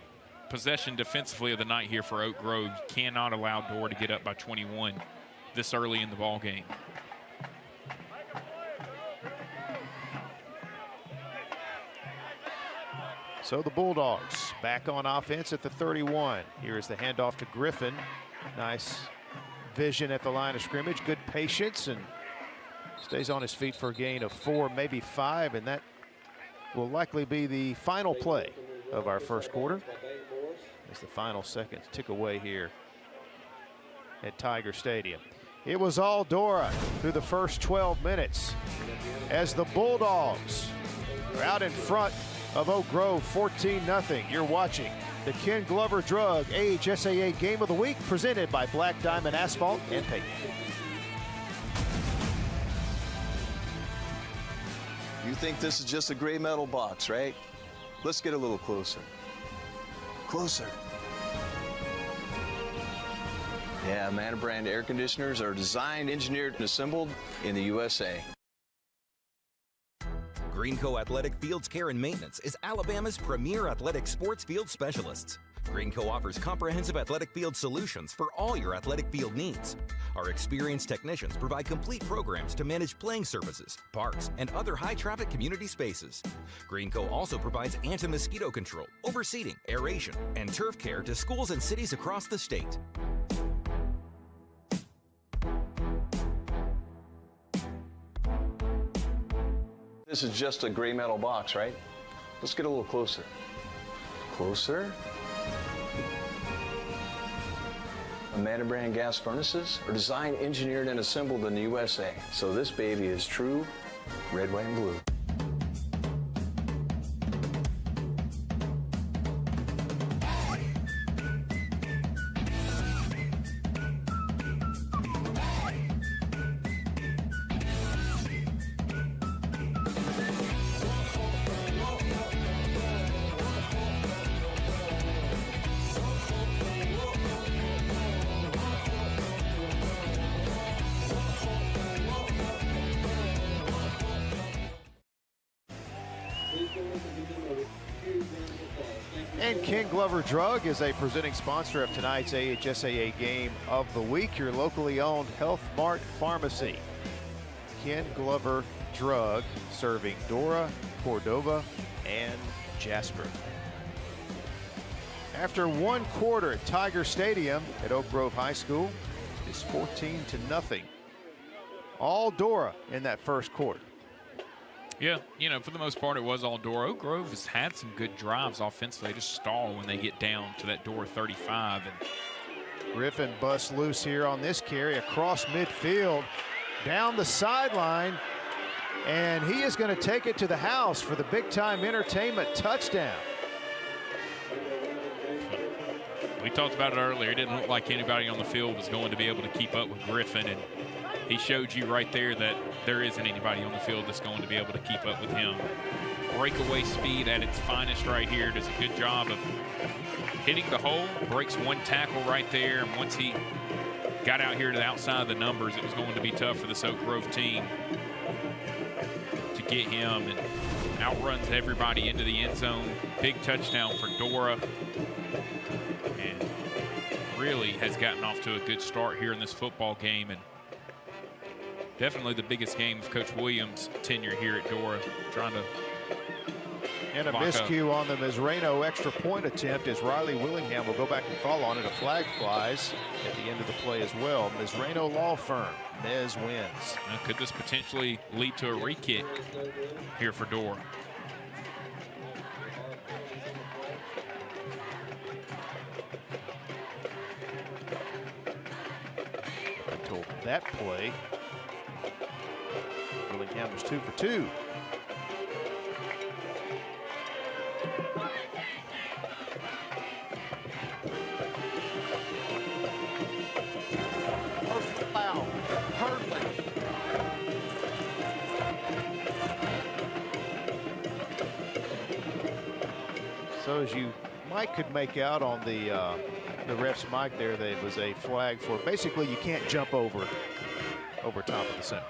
possession defensively of the night here for Oak Grove. You cannot allow Dora to get up by 21 this early in the ball game. So the Bulldogs back on offense at the 31. Here is the handoff to Griffin. Nice vision at the line of scrimmage, good patience, and stays on his feet for a gain of 4, maybe 5, and that will likely be the final play of our first quarter as the final seconds tick away here at Tiger Stadium. It was all Dora through the first 12 minutes as the Bulldogs are out in front of Oak Grove 14-0. You're watching the Ken Glover Drug AHSAA Game of the Week presented by Black Diamond Asphalt and Paint. You think this is just a gray metal box, right? Let's get a little closer. Closer. Yeah, Manor brand air conditioners are designed, engineered, and assembled in the USA. Greenco Athletic Fields Care and Maintenance is Alabama's premier athletic sports field specialists. Greenco offers comprehensive athletic field solutions for all your athletic field needs. Our experienced technicians provide complete programs to manage playing surfaces, parks, and other high-traffic community spaces. Greenco also provides anti-mosquito control, overseeding, aeration, and turf care to schools and cities across the state. This is just a gray metal box, right? Let's get a little closer. Closer. Manor brand gas furnaces are designed, engineered, and assembled in the USA. So this baby is true red, white, and blue. And Ken Glover Drug is a presenting sponsor of tonight's AHSAA Game of the Week, your locally owned Health Mart Pharmacy. Ken Glover Drug serving Dora, Cordova, and Jasper. After one quarter at Tiger Stadium at Oak Grove High School, it's 14-0. All Dora in that first quarter. Yeah, you know, for the most part, it was all Dora. Oak Grove has had some good drives offensively. They just stall when they get down to that Dora 35. And Griffin busts loose here on this carry across midfield, down the sideline, and he is going to take it to the house for the big-time entertainment touchdown. We talked about it earlier. It didn't look like anybody on the field was going to be able to keep up with Griffin, and he showed you right there that there isn't anybody on the field that's going to be able to keep up with him. Breakaway speed at its finest right here. Does a good job of hitting the hole, breaks one tackle right there, and once he got out here to the outside of the numbers, it was going to be tough for this Oak Grove team to get him, and outruns everybody into the end zone. Big touchdown for Dora, and really has gotten off to a good start here in this football game, and definitely the biggest game of Coach Williams' tenure here at Dora, trying to and a miscue on the Mizrano extra point attempt as Riley Willingham will go back and fall on it. A flag flies at the end of the play as well. Mizrano Law Firm, Miz wins. Now, could this potentially lead to a re-kick here for Dora? Until that play, Willingham was 2 for 2. Foul. Hurley. So as you could make out on the ref's mic there, there was a flag for basically you can't jump over top of the center.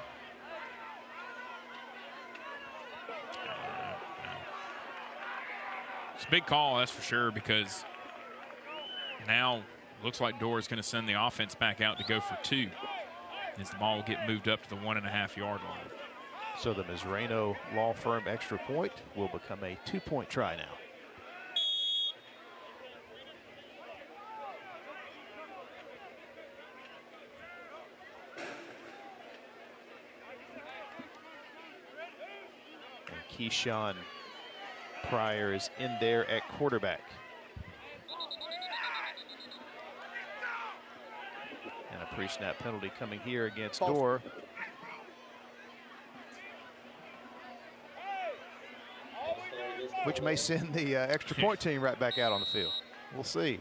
It's a big call, that's for sure, because now looks like Dorr is going to send the offense back out to go for 2 as the ball will get moved up to the 1.5-yard line. So the Mizrano Law Firm extra point will become a 2-point try now. And Keyshawn Pryor is in there at quarterback. And a pre-snap penalty coming here against Dorr. Which may send the extra point team right back out on the field. We'll see.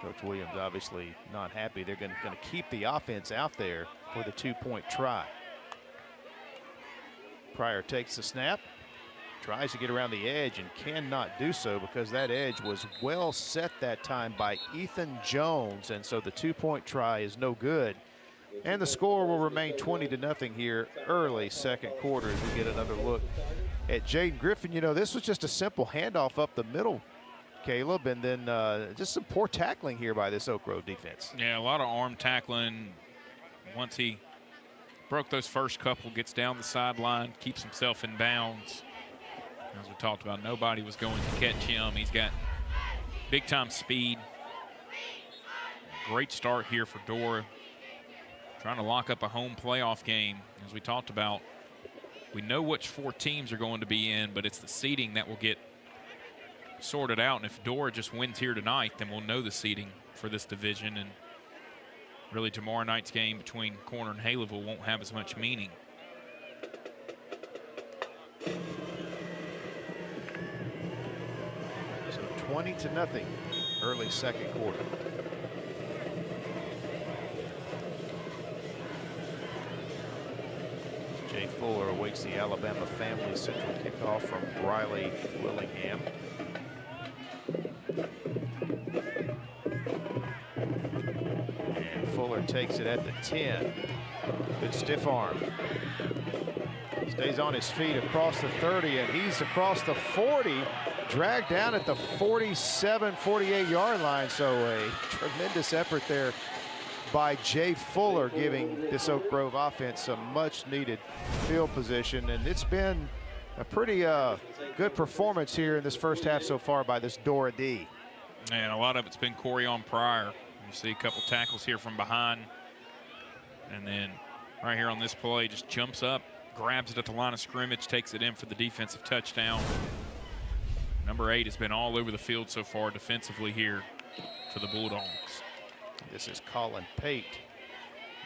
Coach Williams obviously not happy. They're going to keep the offense out there for the 2-point try. Pryor takes the snap, tries to get around the edge and cannot do so because that edge was well set that time by Ethan Jones, and so the 2-point try is no good. And the score will remain 20-0 here early second quarter as we get another look at Jaden Griffin. You know, this was just a simple handoff up the middle, Caleb, and then just some poor tackling here by this Oak Grove defense. Yeah, a lot of arm tackling. Once he broke those first couple, gets down the sideline, keeps himself in bounds. As we talked about, nobody was going to catch him. He's got big-time speed. Great start here for Dorr. Trying to lock up a home playoff game. As we talked about, we know which 4 teams are going to be in, but it's the seeding that will get sorted out. And if Dorr just wins here tonight, then we'll know the seeding for this division. And really tomorrow night's game between Corner and Haleyville won't have as much meaning. So 20-0 early second quarter. Jay Fuller awaits the Alabama Family Central kickoff from Riley Willingham. And Fuller takes it at the 10. Good stiff arm. Stays on his feet across the 30, and he's across the 40, dragged down at the 47, 48-yard line. So a tremendous effort there by Jay Fuller, giving this Oak Grove offense some much-needed field position. And it's been a pretty good performance here in this first half so far by this Dora D. And a lot of it's been Corion Pryor. You see a couple tackles here from behind. And then right here on this play, just jumps up, grabs it at the line of scrimmage, takes it in for the defensive touchdown. Number 8 has been all over the field so far defensively here for the Bulldogs. This is Colin Pate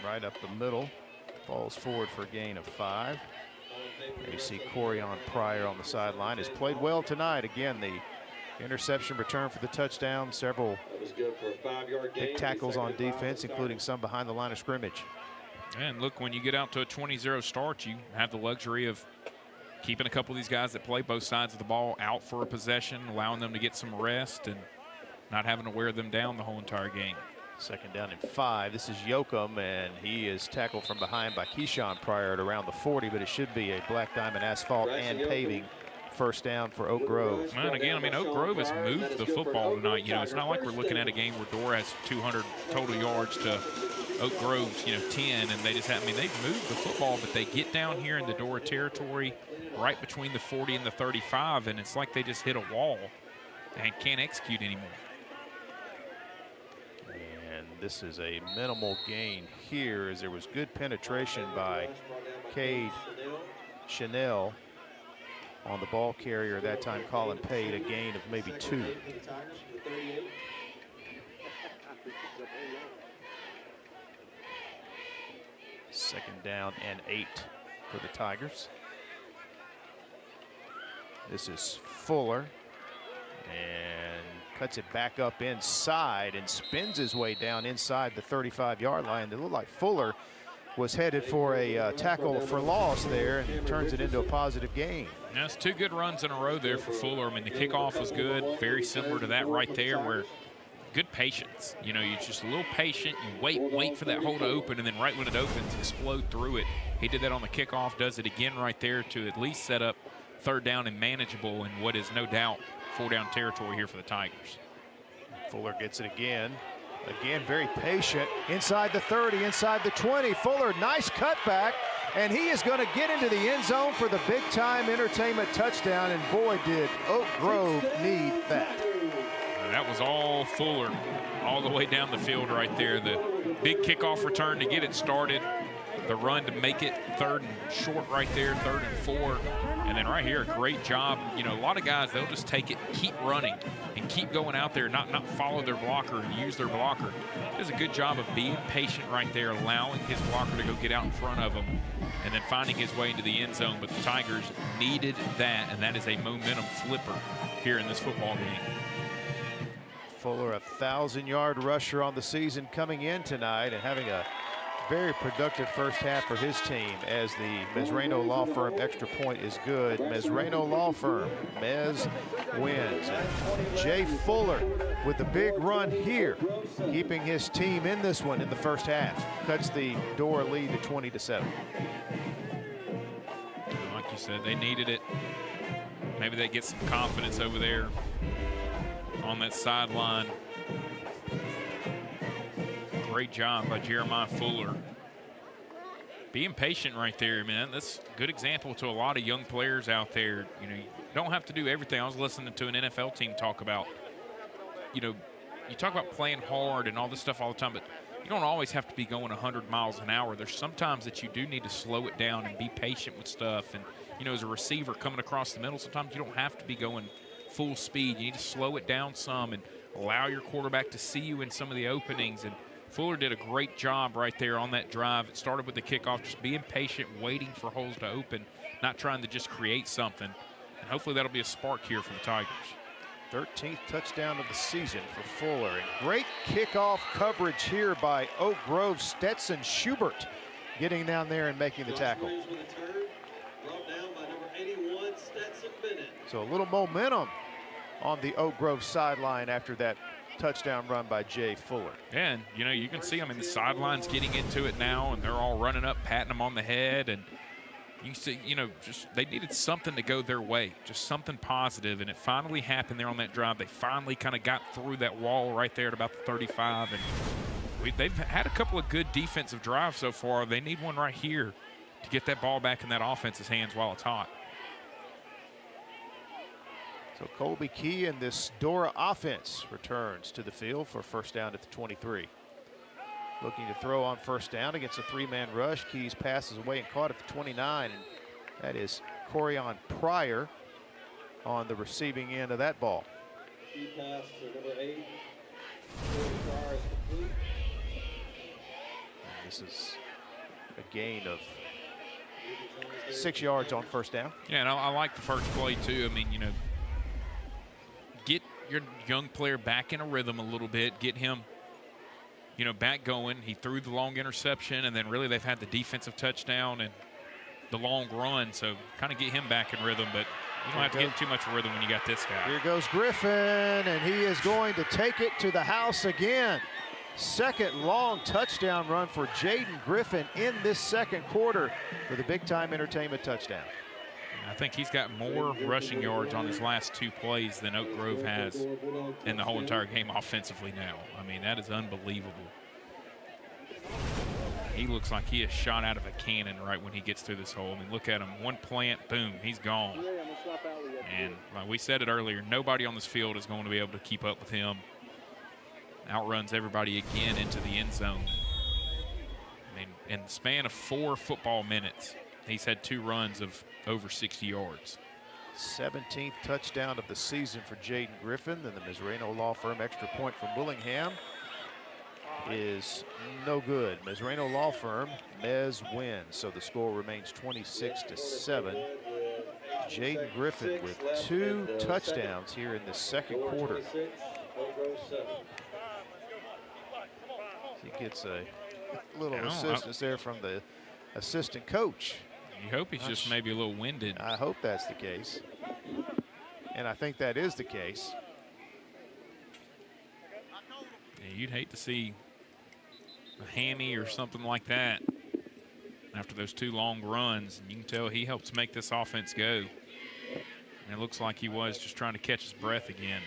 right up the middle. Falls forward for a gain of 5. There you see Corion Pryor on the sideline. Has played well tonight. Again, the interception return for the touchdown. Several big tackles on defense, including some behind the line of scrimmage. And look, when you get out to a 20-0 start, you have the luxury of keeping a couple of these guys that play both sides of the ball out for a possession, allowing them to get some rest and not having to wear them down the whole entire game. Second down and 5. This is Yoakum, and he is tackled from behind by Keyshawn Pryor at around the 40, but it should be a Black Diamond Asphalt and Paving first down for Oak Grove. And again, I mean, Oak Grove has moved the football tonight. You know, it's not like we're looking at a game where Dorr has 200 total yards to Oak Grove's, 10, and they just have, I mean, they've moved the football, but they get down here in the Dorr territory right between the 40 and the 35, and it's like they just hit a wall and can't execute anymore. And this is a minimal gain here, as there was good penetration by Cade Chanel on the ball carrier at that time. Colin Pate, a gain of maybe 2. Second down and 8 for the Tigers. This is Fuller, and cuts it back up inside and spins his way down inside the 35-yard line. It looked like Fuller was headed for a tackle for loss there, and turns it into a positive gain. That's 2 good runs in a row there for Fuller. I mean, the kickoff was good, very similar to that right there, where good patience. You know, you're just a little patient. You wait for that hole to open, and then right when it opens, explode through it. He did that on the kickoff, does it again right there to at least set up 3rd down and manageable in what is no doubt 4-down territory here for the Tigers. Fuller gets it again. Again, very patient. Inside the 30, inside the 20. Fuller, nice cutback. And he is going to get into the end zone for the big-time entertainment touchdown. And boy, did Oak Grove need that. That was all Fuller, all the way down the field right there. The big kickoff return to get it started. The run to make it 3rd and short right there, 3rd and 4. And then right here, great job. You know, a lot of guys, they'll just take it, keep running, and keep going out there, not follow their blocker and use their blocker. Does a good job of being patient right there, allowing his blocker to go get out in front of him, and then finding his way into the end zone. But the Tigers needed that, and that is a momentum flipper here in this football game. Fuller, a 1,000-yard rusher on the season coming in tonight and having a very productive first half for his team as the Mezrano Law Firm extra point is good. Mezrano Law Firm, Mez wins. And Jay Fuller with the big run here, keeping his team in this one in the first half. Cuts the Dora lead to 20-7. Like you said, they needed it. Maybe they get some confidence over there on that sideline. Great job by Jeremiah Fuller. Being patient right there, man. That's a good example to a lot of young players out there. You know, you don't have to do everything. I was listening to an NFL team talk about, you know, you talk about playing hard and all this stuff all the time, but you don't always have to be going 100 miles an hour. There's sometimes that you do need to slow it down and be patient with stuff. And, you know, as a receiver coming across the middle, sometimes you don't have to be going full speed. You need to slow it down some and allow your quarterback to see you in some of the openings. And Fuller did a great job right there on that drive. It started with the kickoff, just being patient, waiting for holes to open, not trying to just create something. And hopefully that'll be a spark here for the Tigers. 13th touchdown of the season for Fuller. And great kickoff coverage here by Oak Grove Stetson Schubert, getting down there and making the tackle. So a little momentum on the Oak Grove sideline after that touchdown run by Jay Fuller. And, you know, you can see them in the sidelines getting into it now, and they're all running up, patting them on the head. And you can see, you know, just they needed something to go their way, just something positive, and it finally happened there on that drive. They finally kind of got through that wall right there at about the 35. And they've had a couple of good defensive drives so far. They need one right here to get that ball back in that offense's hands while it's hot. So Colby Key and this Dora offense returns to the field for first down at the 23. Looking to throw on first down against a 3-man rush. Keys passes away and caught at the 29, and that is Corian Pryor on the receiving end of that ball. Pass to number 8. This is a gain of 6 yards on first down. Yeah, and I like the first play too. I mean, you know, get your young player back in a rhythm a little bit, get him, you know, back going. He threw the long interception, and then really they've had the defensive touchdown and the long run, so kind of get him back in rhythm, but you don't have to get too much rhythm when you got this guy. Here goes Griffin, and he is going to take it to the house again. Second long touchdown run for Jaden Griffin in this second quarter for the big-time entertainment touchdown. I think he's got more rushing yards on his last 2 plays than Oak Grove has in the whole entire game offensively now. I mean, that is unbelievable. He looks like he is shot out of a cannon right when he gets through this hole. I mean, look at him. One plant, boom, he's gone. And like we said it earlier, nobody on this field is going to be able to keep up with him. Outruns everybody again into the end zone. I mean, in the span of 4 football minutes, he's had 2 runs of over 60 yards. 17th touchdown of the season for Jaden Griffin. And the Mezrano Law Firm extra point from Willingham is no good. Mezrano Law Firm, Mez wins. So the score remains 26-7. Jaden Griffin with 2 touchdowns here in the second quarter. He gets a little assistance there from the assistant coach. You hope he's just maybe a little winded. I hope that's the case. And I think that is the case. Yeah, you'd hate to see a hammy or something like that after those 2 long runs. And you can tell he helps make this offense go. And it looks like he was just trying to catch his breath again.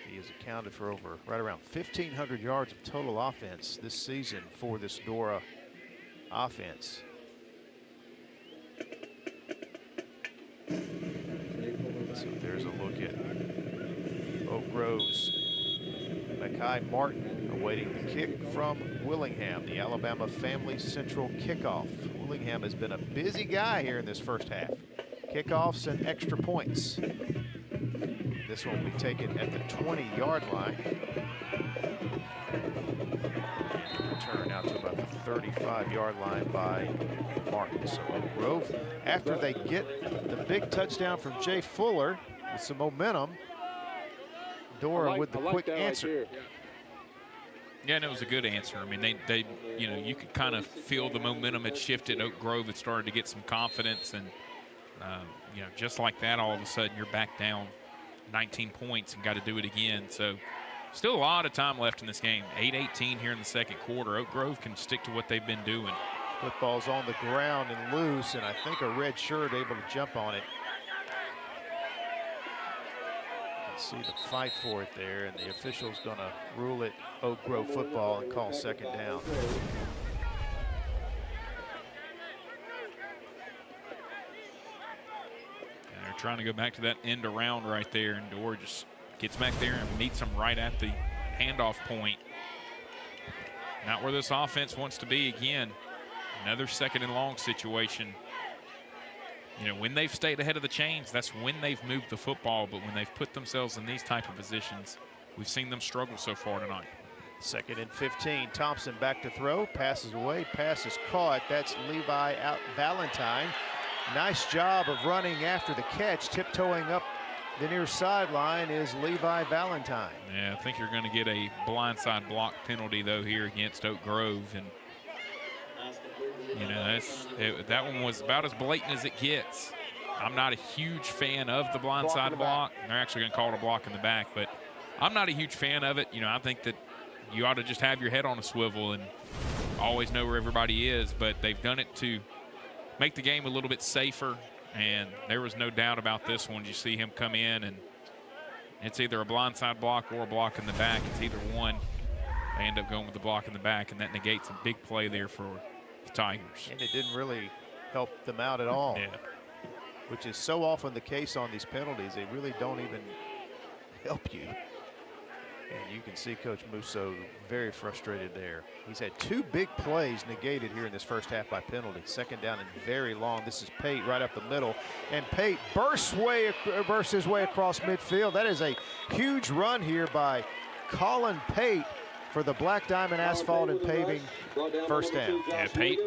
He has accounted for right around 1,500 yards of total offense this season for this Dora offense. So there's a look at Oak Grove's Mackay Martin awaiting the kick from Willingham, the Alabama Family Central kickoff. Willingham has been a busy guy here in this first half. Kickoffs and extra points. This one will be taken at the 20-yard line. Return out to about the 35-yard line by Martin. So Oak Grove, after they get the big touchdown from Jay Fuller with some momentum, Dora with the quick answer. Yeah, and it was a good answer. I mean, they you know, you could kind of feel the momentum had shifted. Oak Grove had started to get some confidence, and you know, just like that, all of a sudden you're back down 19 points and got to do it again. So still a lot of time left in this game. 8:18 here in the second quarter. Oak Grove can stick to what they've been doing. Football's on the ground and loose, and I think a red shirt able to jump on it. See the fight for it there, and the official's going to rule it Oak Grove football and call second down. And they're trying to go back to that end around right there, and Dora just gets back there and meets them right at the handoff point. Not where this offense wants to be again. Another second and long situation. You know, when they've stayed ahead of the chains, that's when they've moved the football. But when they've put themselves in these type of positions, we've seen them struggle so far tonight. 2nd and 15. Thompson back to throw. Passes away. Pass is caught. That's Levi out Valentine. Nice job of running after the catch. Tiptoeing up the near sideline is Levi Valentine. Yeah, I think you're going to get a blindside block penalty, though, here against Oak Grove. And you know, that one was about as blatant as it gets. I'm not a huge fan of the blindside block. They're actually going to call it a block in the back, but I'm not a huge fan of it. You know, I think that you ought to just have your head on a swivel and always know where everybody is, but they've done it to make the game a little bit safer, and there was no doubt about this one. You see him come in, and it's either a blindside block or a block in the back. It's either one. They end up going with the block in the back, and that negates a big play there for the Tigers. And it didn't really help them out at all. Yeah. Which is so often the case on these penalties. They really don't even help you. And you can see Coach Musso very frustrated there. He's had 2 big plays negated here in this first half by penalty. 2nd down and very long. This is Pate right up the middle. And Pate bursts his way across midfield. That is a huge run here by Colin Pate for the Black Diamond Asphalt and Paving first down. Yeah, Pate,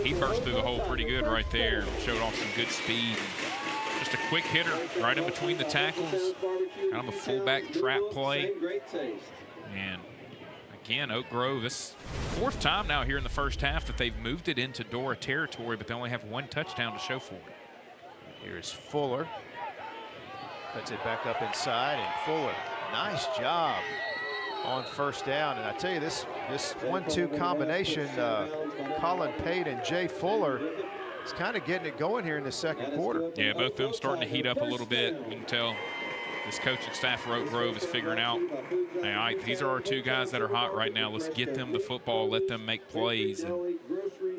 he burst through the hole pretty good right there. Showed off some good speed. Just a quick hitter right in between the tackles. Kind of a fullback trap play. And again, Oak Grove, this 4th time now here in the first half that they've moved it into Dora territory, but they only have 1 touchdown to show for it. Here's Fuller. Cuts it back up inside, and Fuller, nice job on first down. And I tell you, this 1-2 combination, Colin Pate and Jay Fuller, is kind of getting it going here in the second quarter. Yeah, both of them starting to heat up a little bit. You can tell this coaching staff for Oak Grove is figuring out, hey, these are our 2 guys that are hot right now. Let's get them the football, let them make plays. And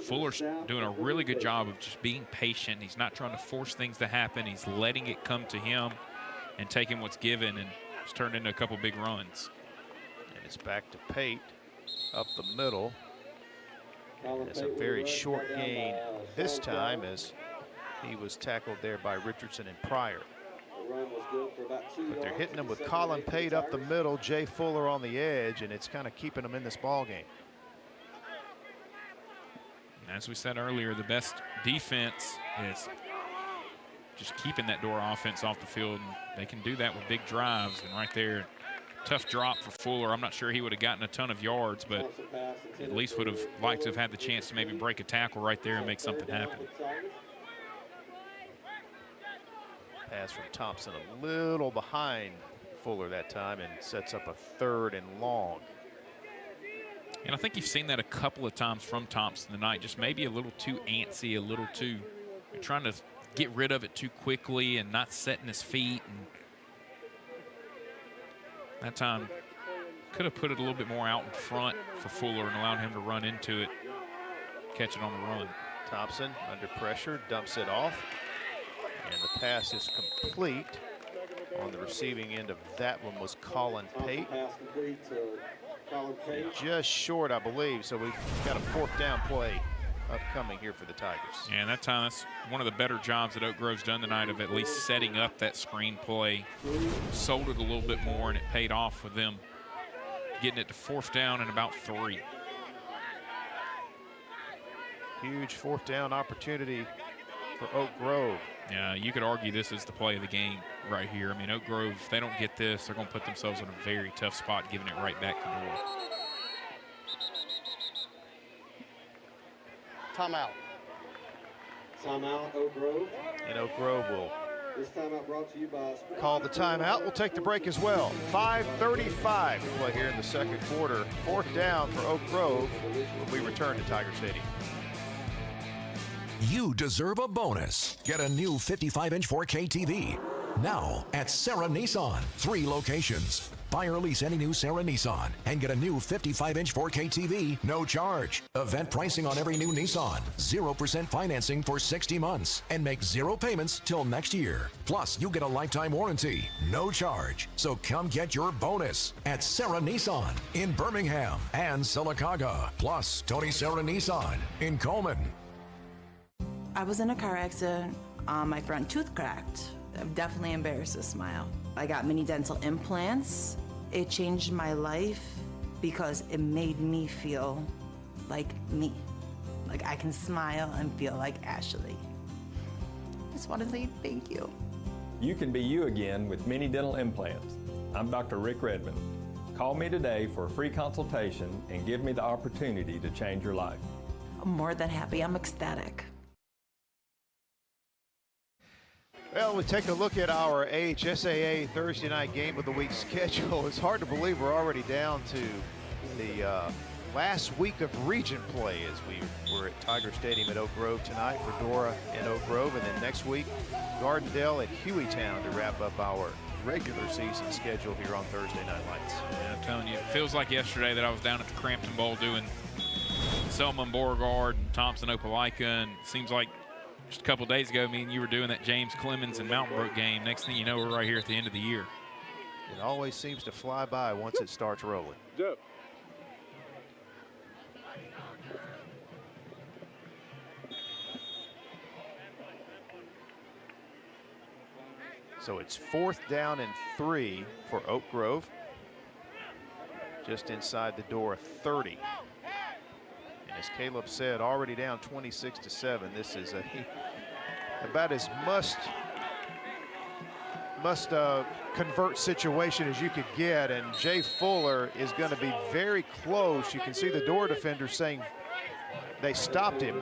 Fuller's doing a really good job of just being patient. He's not trying to force things to happen. He's letting it come to him and taking what's given, and it's turned into a couple big runs. It's back to Pate up the middle. It's a very short gain this time, as he was tackled there by Richardson and Pryor. But they're hitting him with Colin Pate up the middle, Jay Fuller on the edge, and it's kind of keeping them in this ball game. As we said earlier, the best defense is just keeping that Dora offense off the field, and they can do that with big drives. And right there, Tough drop for Fuller. I'm not sure he would have gotten a ton of yards, but at least would have liked to have had the chance to maybe break a tackle right there and make something happen. Pass from Thompson a little behind Fuller that time and sets up a 3rd and long. And I think you've seen that a couple of times from Thompson tonight, just maybe a little too antsy, a little too trying to get rid of it too quickly and not setting his feet. And that time could have put it a little bit more out in front for Fuller and allowed him to run into it, catch it on the run. Thompson under pressure, dumps it off, and the pass is complete. On the receiving end of that one was Colin Pate. Just short, I believe, so we've got a 4th down play upcoming here for the Tigers. And that time, that's one of the better jobs that Oak Grove's done tonight of at least setting up that screen play. Sold it a little bit more, and it paid off with them getting it to 4th down and about 3. Huge 4th down opportunity for Oak Grove. Yeah, you could argue this is the play of the game right here. I mean, Oak Grove, if they don't get this, they're going to put themselves in a very tough spot, giving it right back to Dorr. Timeout. Timeout, Oak Grove. And Oak Grove will This timeout brought to you by call the timeout. We'll take the break as well. 5:35 to play here in the 2nd quarter. 4th down for Oak Grove when we return to Tiger Stadium. You deserve a bonus. Get a new 55-inch 4K TV. Now at Sarah Nissan. 3 locations. Buy or lease any new Sarah Nissan and get a new 55-inch 4K TV, no charge. Event pricing on every new Nissan. 0% financing for 60 months and make 0 payments till next year. Plus, you get a lifetime warranty, no charge. So come get your bonus at Sarah Nissan in Birmingham and Sylacauga. Plus, Tony Sarah Nissan in Coleman. I was in a car accident. My front tooth cracked. I'm definitely embarrassed to smile. I got mini dental implants. It changed my life because it made me feel like me. Like I can smile and feel like Ashley. I just want to say thank you. You can be you again with mini dental implants. I'm Dr. Rick Redmond. Call me today for a free consultation and give me the opportunity to change your life. I'm more than happy. I'm ecstatic. Well, we take a look at our AHSAA Thursday night game of the week schedule. It's hard to believe we're already down to the last week of region play as we're at Tiger Stadium at Oak Grove tonight for Dora and Oak Grove. And then next week, Gardendale at Hueytown to wrap up our regular season schedule here on Thursday Night Lights. Yeah, I'm telling you, it feels like yesterday that I was down at the Crampton Bowl doing Selma and Beauregard and Thompson Opelika, and it seems like just a couple days ago, me and you were doing that James Clemens and Mountain Brook game. Next thing you know, we're right here at the end of the year. It always seems to fly by once it starts rolling. Go. So it's 4th down and 3 for Oak Grove. Just inside the door, 30. And as Caleb said, already down 26-7. This is about as must convert situation as you could get. And Jay Fuller is going to be very close. You can see the door defender saying they stopped him.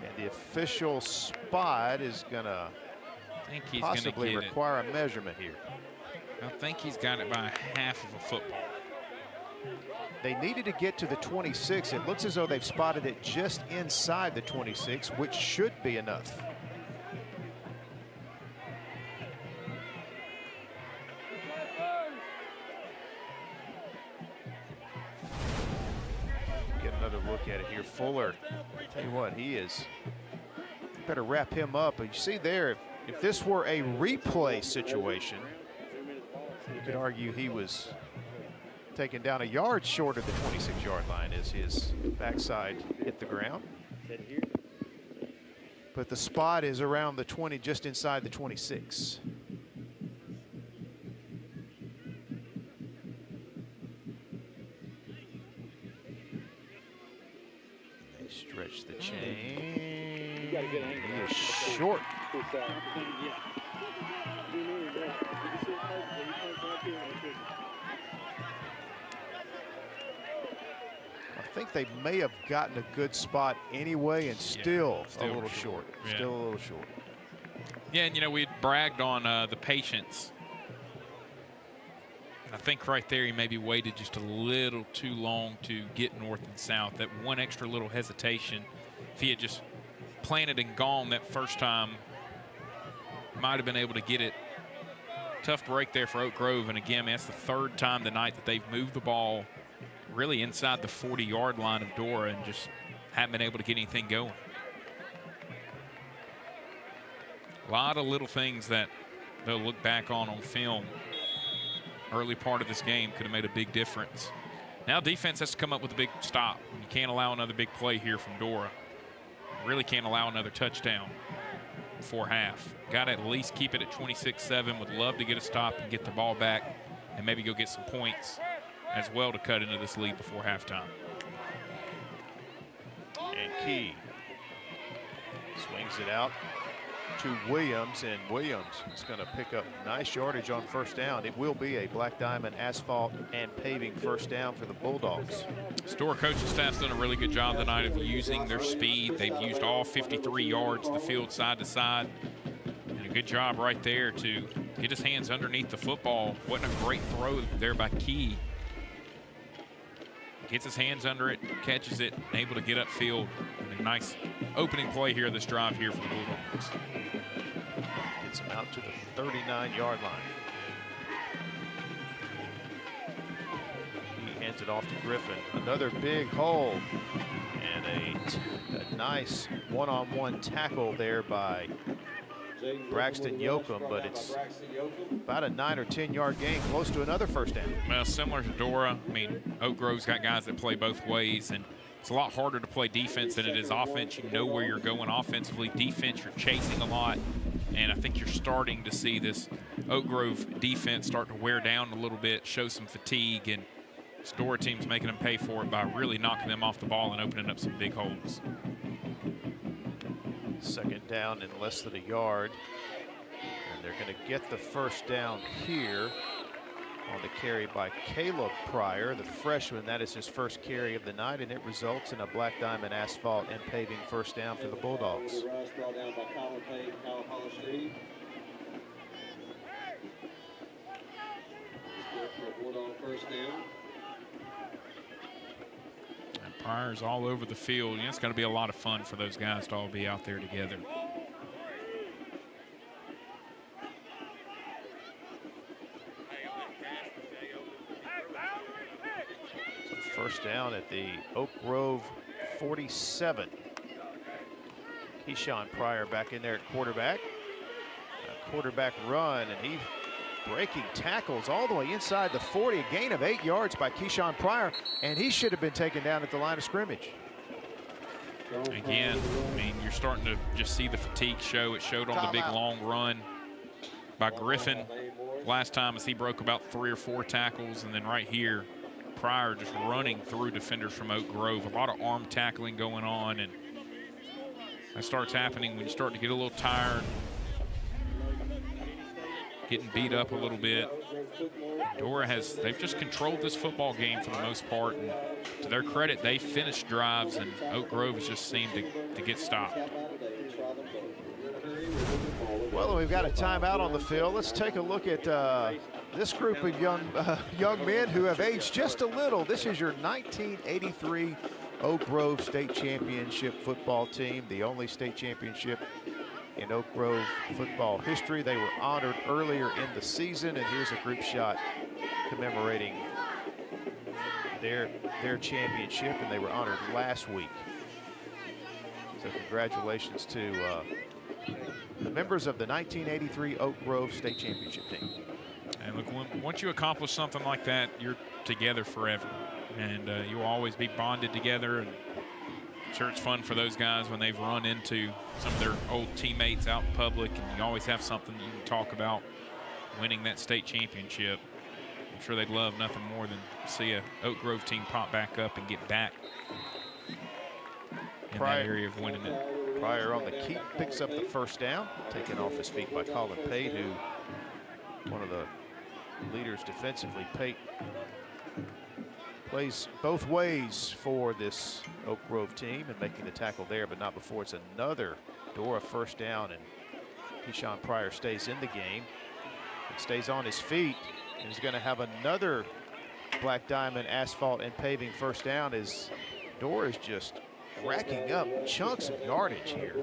And the official spot is going to possibly require a measurement here. I think he's got it by half of a football. They needed to get to the 26. It looks as though they've spotted it just inside the 26, which should be enough. Get another look at it here. Fuller, tell you what, he is, you better wrap him up. But you see there, if this were a replay situation, you could argue he was taken down a yard short of the 26-yard line as his backside hit the ground. But the spot is around the 20, just inside the 26. They stretch the chain. He is short. I think they may have gotten a good spot anyway, and still a little short. Yeah. Still a little short. Yeah, and you know, we had bragged on the patience. I think right there he maybe waited just a little too long to get north and south. That one extra little hesitation, if he had just planted and gone that first time, might have been able to get it. Tough break there for Oak Grove, and again, man, that's the third time tonight that they've moved the ball really inside the 40-yard line of Dora and just haven't been able to get anything going. A lot of little things that they'll look back on film. Early part of this game could have made a big difference. Now defense has to come up with a big stop. You can't allow another big play here from Dora. Really can't allow another touchdown before half. Got to at least keep it at 26-7. Would love to get a stop and get the ball back and maybe go get some points as well to cut into this lead before halftime. And Key swings it out to Williams, and Williams is going to pick up nice yardage on first down. It will be a Black Diamond asphalt and paving first down for the Bulldogs. Store coaching staff's done a really good job tonight of using their speed. They've used all 53 yards of the field side to side. And a good job right there to get his hands underneath the football. Wasn't a great throw there by Key. Gets his hands under it, catches it, and able to get upfield. And a nice opening play here, this drive here for the Bulldogs. Gets him out to the 39-yard line. He hands it off to Griffin. Another big hole. And a nice one-on-one tackle there by Braxton Yoakum, but it's about a 9 or 10 yard gain, close to another first down. Well, similar to Dora, I mean, Oak Grove's got guys that play both ways, and it's a lot harder to play defense than it is offense. You know where you're going offensively. Defense, you're chasing a lot, and I think you're starting to see this Oak Grove defense start to wear down a little bit, show some fatigue, and this Dora team's making them pay for it by really knocking them off the ball and opening up some big holes. Second down in less than a yard. And they're going to get the first down here on the carry by Caleb Pryor, the freshman. That is his first carry of the night, and it results in a Black Diamond asphalt and paving first down for the Bulldogs. First down. Pryor's all over the field. It's going to be a lot of fun for those guys to all be out there together. So first down at the Oak Grove 47. Keyshawn Pryor back in there at quarterback. A quarterback run, and he breaking tackles all the way inside the 40, a gain of 8 yards by Keyshawn Pryor, and he should have been taken down at the line of scrimmage. Again, I mean, you're starting to just see the fatigue show. It showed on the big long run by Griffin last time as he broke about 3 or 4 tackles, and then right here, Pryor just running through defenders from Oak Grove. A lot of arm tackling going on, and that starts happening when you start to get a little tired, getting beat up a little bit. Dora they've just controlled this football game for the most part, and to their credit, they finished drives, and Oak Grove has just seemed to get stopped. Well, we've got a timeout on the field. Let's take a look at this group of young men who have aged just a little. This is your 1983 Oak Grove State Championship football team, the only state championship in Oak Grove football history. They were honored earlier in the season, and here's a group shot commemorating their championship, and they were honored last week. So congratulations to the members of the 1983 Oak Grove State Championship team. And look, once you accomplish something like that, you're together forever, and you'll always be bonded together. And I'm sure it's fun for those guys when they've run into some of their old teammates out in public, and you always have something you can talk about winning that state championship. I'm sure they'd love nothing more than see a Oak Grove team pop back up and get back in that area of winning it. Pryor on the keep, picks up the first down, taken off his feet by Colin Pate, who one of the leaders defensively. Pate plays both ways for this Oak Grove team and making the tackle there, but not before it's another Dora first down, and Keyshawn Pryor stays in the game. It stays on his feet and is going to have another Black Diamond asphalt and paving first down as Dora is just racking up chunks of yardage here.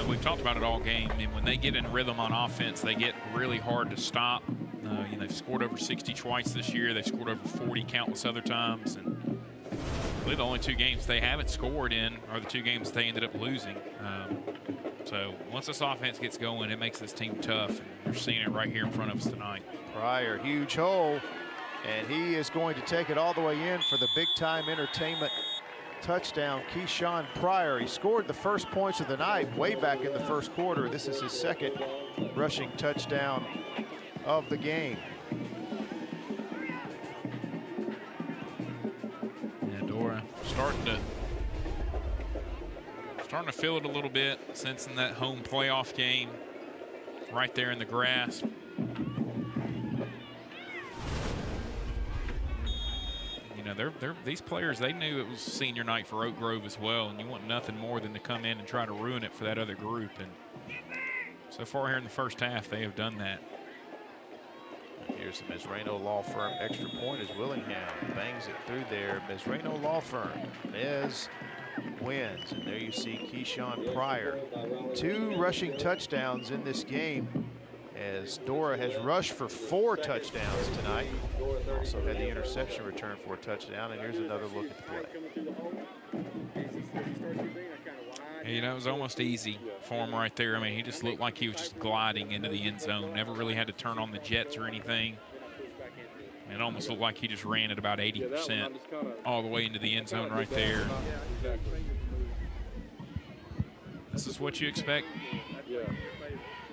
We've talked about it all game. I mean, when they get in rhythm on offense, they get really hard to stop. They've scored over 60 twice this year. They've scored over 40 countless other times. And really the only two games they haven't scored in are the two games they ended up losing. So once this offense gets going, it makes this team tough. And you're seeing it right here in front of us tonight. Pryor, huge hole, and he is going to take it all the way in for the big time entertainment touchdown. Keyshawn Pryor, he scored the first points of the night way back in the first quarter. This is his second rushing touchdown of the game. Yeah, Dora starting to feel it a little bit, sensing that home playoff game right there in the grasp. These players, they knew it was senior night for Oak Grove as well, and you want nothing more than to come in and try to ruin it for that other group. And so far here in the first half, they have done that. Here's the Mizraino Law Firm extra point as Willingham bangs it through there. Mizraino Law Firm, Miz wins, and there you see Keyshawn Pryor. 2 rushing touchdowns in this game, as Dora has rushed for 4 touchdowns tonight. Also had the interception return for a touchdown, and here's another look at the play. It was almost easy for him right there. I mean, he just looked like he was just gliding into the end zone. Never really had to turn on the jets or anything. It almost looked like he just ran at about 80% all the way into the end zone right there. This is what you expect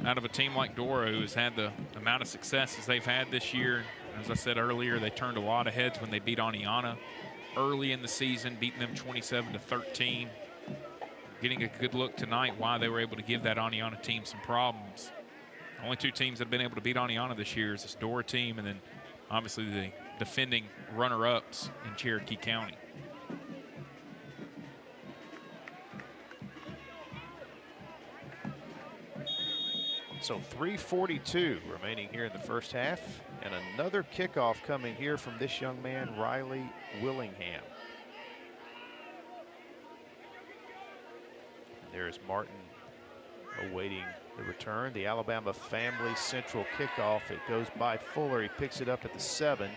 out of a team like Dora, who has had the amount of successes they've had this year. As I said earlier, they turned a lot of heads when they beat Aniana early in the season, beating them 27-13. Getting a good look tonight why they were able to give that Aniana team some problems. The only 2 teams that have been able to beat Aniana this year is this Dora team, and then obviously the defending runner-ups in Cherokee County. So 3:42 remaining here in the first half, and another kickoff coming here from this young man, Riley Willingham. There's Martin awaiting the return. The Alabama Family Central kickoff. It goes by Fuller. He picks it up at the 7.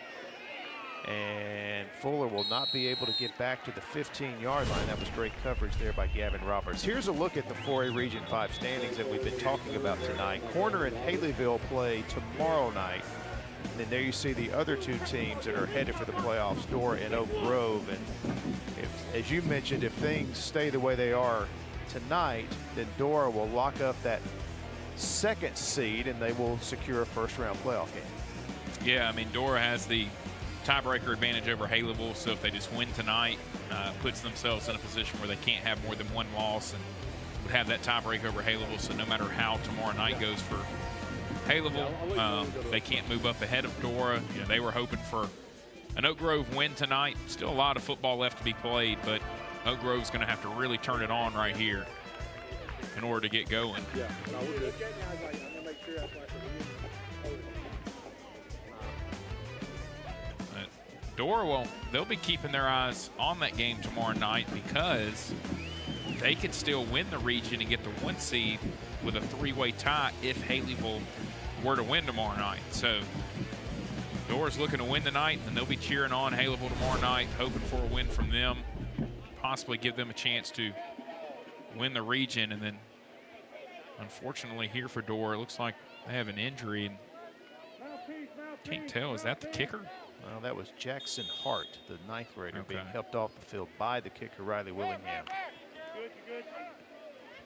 And Fuller will not be able to get back to the 15-yard line. That was great coverage there by Gavin Roberts. Here's a look at the 4A Region 5 standings that we've been talking about tonight. Corner and Haleyville play tomorrow night. And then there you see the other 2 teams that are headed for the playoffs, Dora and Oak Grove. And as you mentioned, if things stay the way they are tonight, then Dora will lock up that 2nd seed and they will secure a first-round playoff game. Yeah, I mean, Dora has the tiebreaker advantage over Haleyville, so if they just win tonight, puts themselves in a position where they can't have more than 1 loss and would have that tiebreak over Haleyville. So no matter how tomorrow night goes for Haleyville, they can't move up ahead of Dora. They were hoping for an Oak Grove win tonight. Still a lot of football left to be played, but Oak Grove's going to have to really turn it on right here in order to get going. Dora, well, they'll be keeping their eyes on that game tomorrow night because they could still win the region and get the 1 seed with a 3-way tie if Haleyville were to win tomorrow night. So Dora's looking to win tonight, and they'll be cheering on Haleyville tomorrow night, hoping for a win from them, possibly give them a chance to win the region. And then, unfortunately, here for Dora, it looks like they have an injury. And can't tell, is that the kicker? Well, that was Jackson Hart, the 9th grader, being helped off the field by the kicker, Riley Willingham.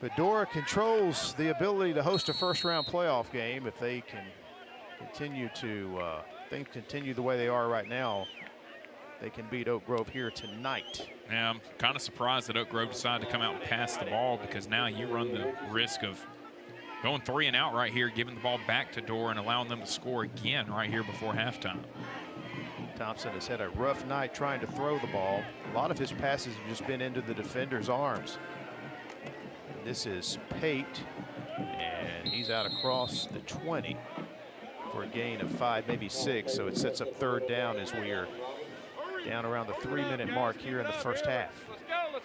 But Dora controls the ability to host a first-round playoff game if they can continue to things continue the way they are right now. they can beat Oak Grove here tonight. Yeah, I'm kind of surprised that Oak Grove decided to come out and pass the ball, because now you run the risk of going 3 and out right here, giving the ball back to Dora and allowing them to score again right here before halftime. Thompson has had a rough night trying to throw the ball. A lot of his passes have just been into the defender's arms. This is Pate, and he's out across the 20 for a gain of 5, maybe 6. So it sets up 3rd down as we are down around the 3-minute mark here in the first half.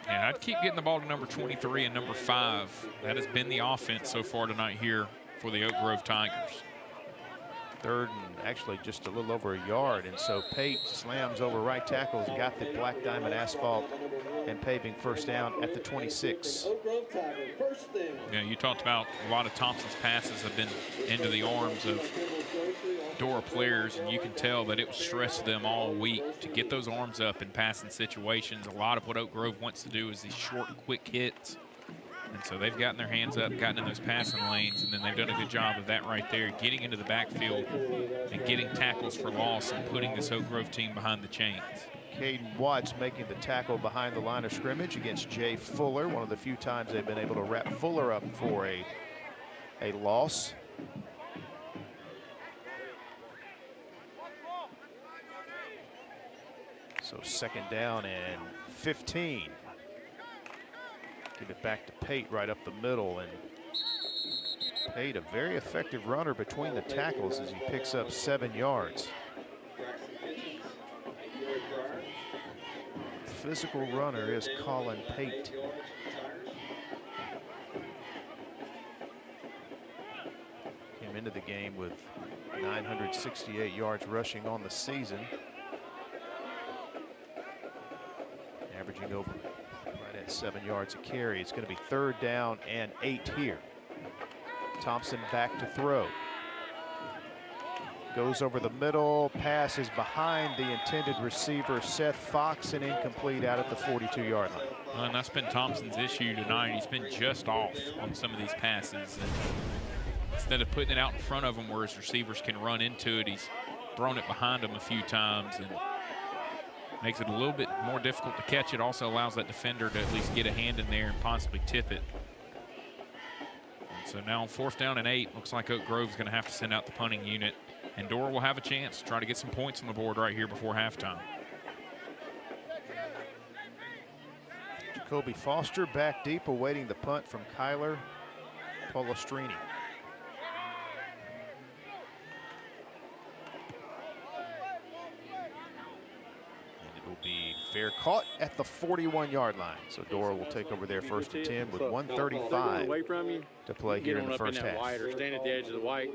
Yeah, I'd keep getting the ball to number 23 and number 5. That has been the offense so far tonight here for the Oak Grove Tigers. 3rd and actually just a little over a yard, and so Pate slams over right tackles, got the black diamond asphalt and paving first down at the 26. Yeah, you talked about a lot of Thompson's passes have been into the arms of Dora players, and you can tell that it was stressed them all week to get those arms up in passing situations. A lot of what Oak Grove wants to do is these short, quick hits. And so they've gotten their hands up, gotten in those passing lanes, and then they've done a good job of that right there, getting into the backfield and getting tackles for loss and putting this Oak Grove team behind the chains. Caden Watts making the tackle behind the line of scrimmage against Jay Fuller. One of the few times they've been able to wrap Fuller up for a loss. So 2nd down and 15. Give it back to Pate right up the middle, and Pate, a very effective runner between the tackles as he picks up 7 yards. Physical runner is Colin Pate. Came into the game with 968 yards rushing on the season, averaging over right at 7 yards a carry. It's going to be 3rd down and 8 here. Thompson back to throw. Goes over the middle, pass is behind the intended receiver, Seth Fox, and incomplete out at the 42-yard line. Well, and that's been Thompson's issue tonight. He's been just off on some of these passes. And instead of putting it out in front of him where his receivers can run into it, he's thrown it behind him a few times and makes it a little bit more difficult to catch. It also allows that defender to at least get a hand in there and possibly tip it. And so now on 4th down and 8, looks like Oak Grove's going to have to send out the punting unit. And Dora will have a chance to try to get some points on the board right here before halftime. Jacoby Foster back deep, awaiting the punt from Kyler Polistrini. And it will be fair caught at the 41-yard line. So Dora will take over there 1st and 10 with 1:35 to play here in the first half. Or stand at the edge of the white.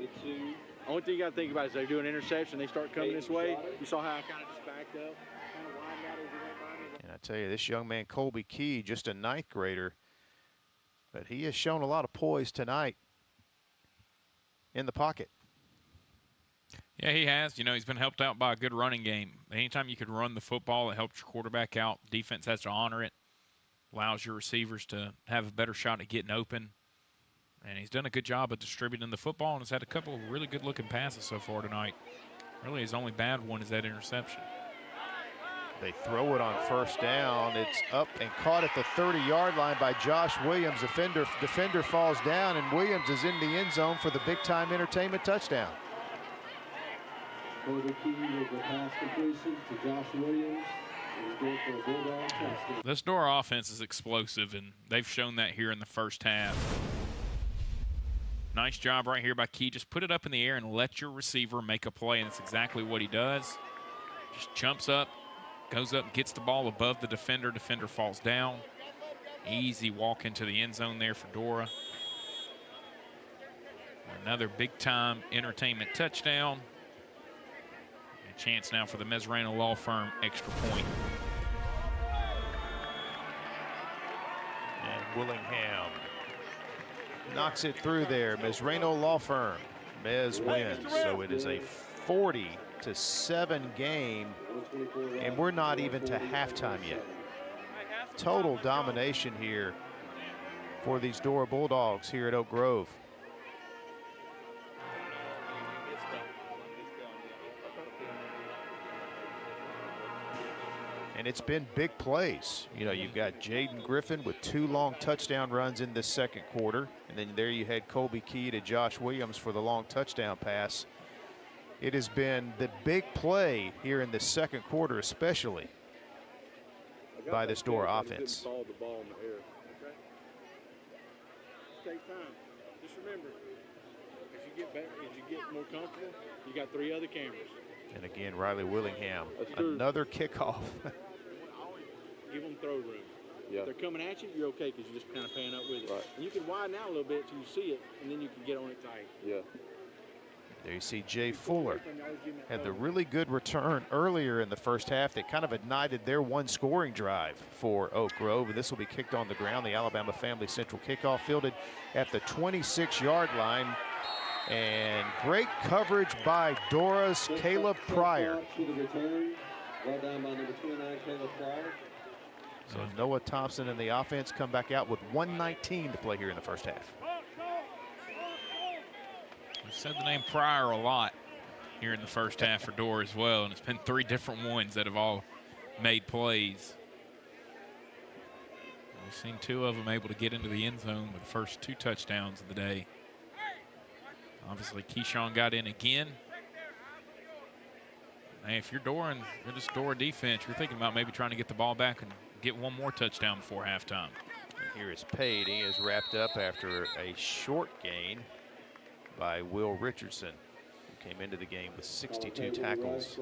Only thing you got to think about is they do an interception, they start coming this way. You saw how I kind of just backed up, kind of widened out as you went by me. And I tell you, this young man, Colby Key, just a 9th grader, but he has shown a lot of poise tonight in the pocket. Yeah, he has. You know, he's been helped out by a good running game. Anytime you can run the football, it helps your quarterback out. Defense has to honor it, allows your receivers to have a better shot at getting open. And he's done a good job of distributing the football and has had a couple of really good-looking passes so far tonight. Really, his only bad one is that interception. They throw it on 1st down. It's up and caught at the 30-yard line by Josh Williams. Defender falls down, and Williams is in the end zone for the big-time entertainment touchdown. Colby Key with the pass completion to Josh Williams. This Dora offense is explosive, and they've shown that here in the first half. Nice job right here by Key. Just put it up in the air and let your receiver make a play, and it's exactly what he does. Just jumps up, goes up, gets the ball above the defender. Defender falls down. Easy walk into the end zone there for Dora. Another big-time entertainment touchdown. A chance now for the Meserano Law Firm extra point. And Willingham knocks it through there. Meserano Law Firm. Mez wins. So it is a 40-7 game, and we're not even to halftime yet. Total domination here for these Dora Bulldogs here at Oak Grove. And it's been big plays. You know, you've got Jaden Griffin with 2 long touchdown runs in this second quarter. And then there you had Colby Key to Josh Williams for the long touchdown pass. It has been the big play here in the second quarter, especially by this Dora offense. Ball the ball in the air. Okay? Take time. Just remember, as you get better, as you get more comfortable, you got 3 other cameras. And again, Riley Willingham, another kickoff. Give them throw room. Yeah. If they're coming at you, you're okay because you're just kind of paying up with it. Right. And you can widen out a little bit till you see it, and then you can get on it tight. Yeah. There you see Jay Fuller had the really good return earlier in the first half that kind of ignited their 1 scoring drive for Oak Grove. And this will be kicked on the ground. The Alabama Family Central kickoff fielded at the 26-yard line. And great coverage by Dora's Caleb Pryor. Well done by number 29, Caleb Pryor. So Noah Thompson and the offense come back out with 1:19 to play here in the first half. We've said the name Pryor a lot here in the first half for Dora as well, and it's been 3 different ones that have all made plays. We've seen 2 of them able to get into the end zone with the first 2 touchdowns of the day. Obviously, Keyshawn got in again. Hey, if you're Dora and you're this Dora defense, you're thinking about maybe trying to get the ball back and get 1 more touchdown before halftime. And here is Pate. He is wrapped up after a short gain by Will Richardson, who came into the game with 62 tackles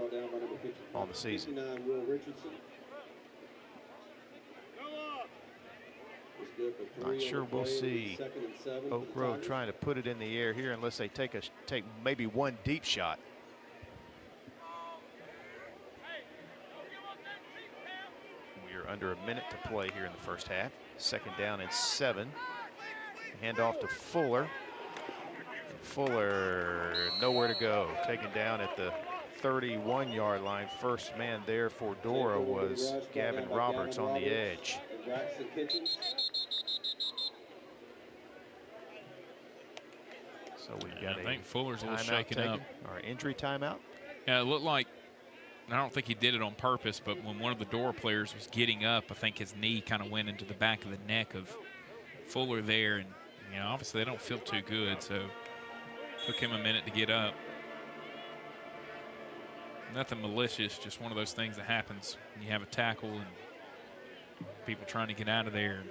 on the season. Will Richardson. Not sure we'll see Oak Grove trying to put it in the air here unless they take maybe 1 deep shot. We are under a minute to play here in the first half. 2nd down and 7. Hand off to Fuller. Fuller nowhere to go. Taken down at the 31-yard line. First man there for Dora was Gavin Roberts on the edge. So we've got I think Fuller's a little shaken up. Or injury timeout. Yeah, it looked like, I don't think he did it on purpose, but when one of the Dora players was getting up, I think his knee kind of went into the back of the neck of Fuller there. And, you know, obviously they don't feel too good, so took him a minute to get up. Nothing malicious, just one of those things that happens when you have a tackle and people trying to get out of there.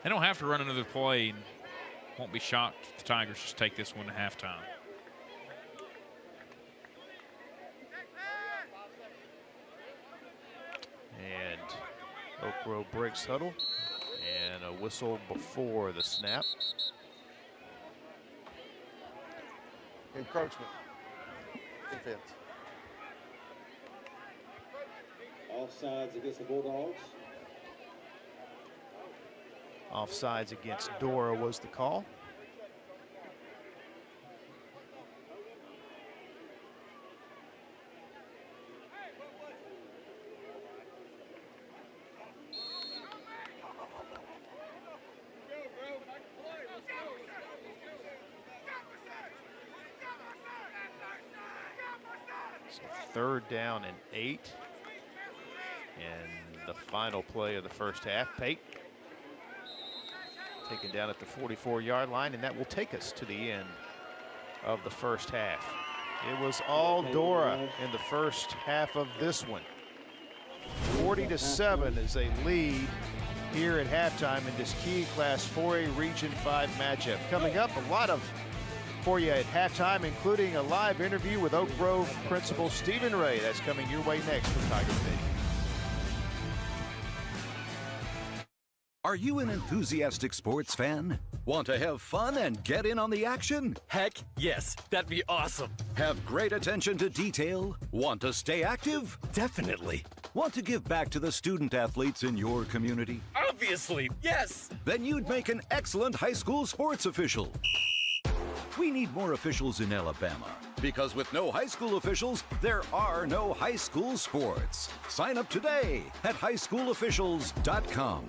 They don't have to run another play, and won't be shocked if the Tigers just take this one to halftime. And Oak Grove breaks huddle, and a whistle before the snap. Encroachment. Defense. Offsides against the Bulldogs. Offsides against Dora was the call. So 3rd down and 8. And the final play of the first half. Pate taken down at the 44-yard line, and that will take us to the end of the first half. It was all Dora in the first half of this one. 40-7 is a lead here at halftime in this key Class 4A Region 5 matchup. Coming up, a lot of for you at halftime, including a live interview with Oak Grove Principal Stephen Ray. That's coming your way next from Tiger Stadium. Are you an enthusiastic sports fan? Want to have fun and get in on the action? Heck, yes. That'd be awesome. Have great attention to detail? Want to stay active? Definitely. Want to give back to the student athletes in your community? Obviously, yes. Then you'd make an excellent high school sports official. We need more officials in Alabama, because with no high school officials, there are no high school sports. Sign up today at highschoolofficials.com.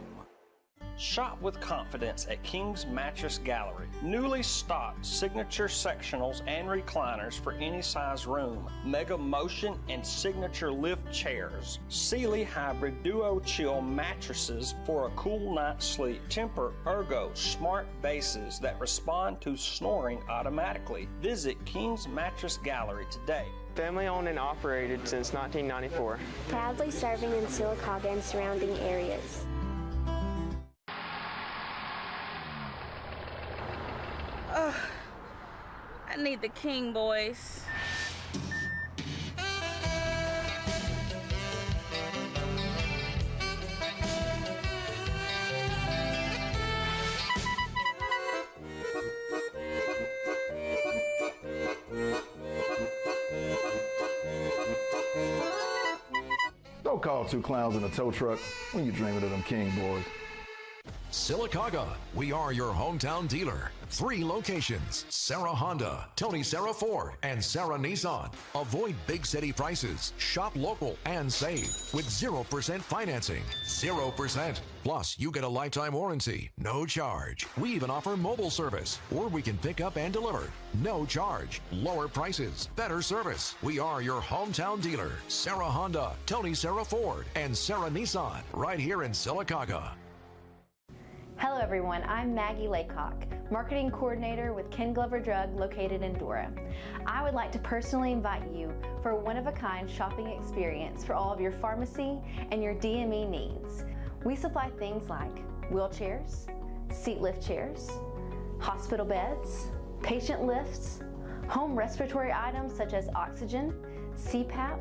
Shop with confidence at King's Mattress Gallery. Newly stocked signature sectionals and recliners for any size room. Mega Motion and signature lift chairs. Sealy Hybrid Duo Chill mattresses for a cool night's sleep. Temper Ergo smart bases that respond to snoring automatically. Visit King's Mattress Gallery today. Family owned and operated since 1994. Proudly serving in Sylacauga and surrounding areas. Ugh, I need the King boys. Don't call two clowns in a tow truck when you're dreaming of them King boys. Sylacauga, we are your hometown dealer. 3 locations, Sarah Honda, Tony Sarah Ford, and Sarah Nissan. Avoid big city prices, shop local, and save with 0% financing. 0%. Plus, you get a lifetime warranty, no charge. We even offer mobile service, or we can pick up and deliver. No charge, lower prices, better service. We are your hometown dealer. Sarah Honda, Tony Sarah Ford, and Sarah Nissan, right here in Sylacauga. Hello everyone, I'm Maggie Laycock, Marketing Coordinator with Ken Glover Drug located in Dora. I would like to personally invite you for a one-of-a-kind shopping experience for all of your pharmacy and your DME needs. We supply things like wheelchairs, seat lift chairs, hospital beds, patient lifts, home respiratory items such as oxygen, CPAP,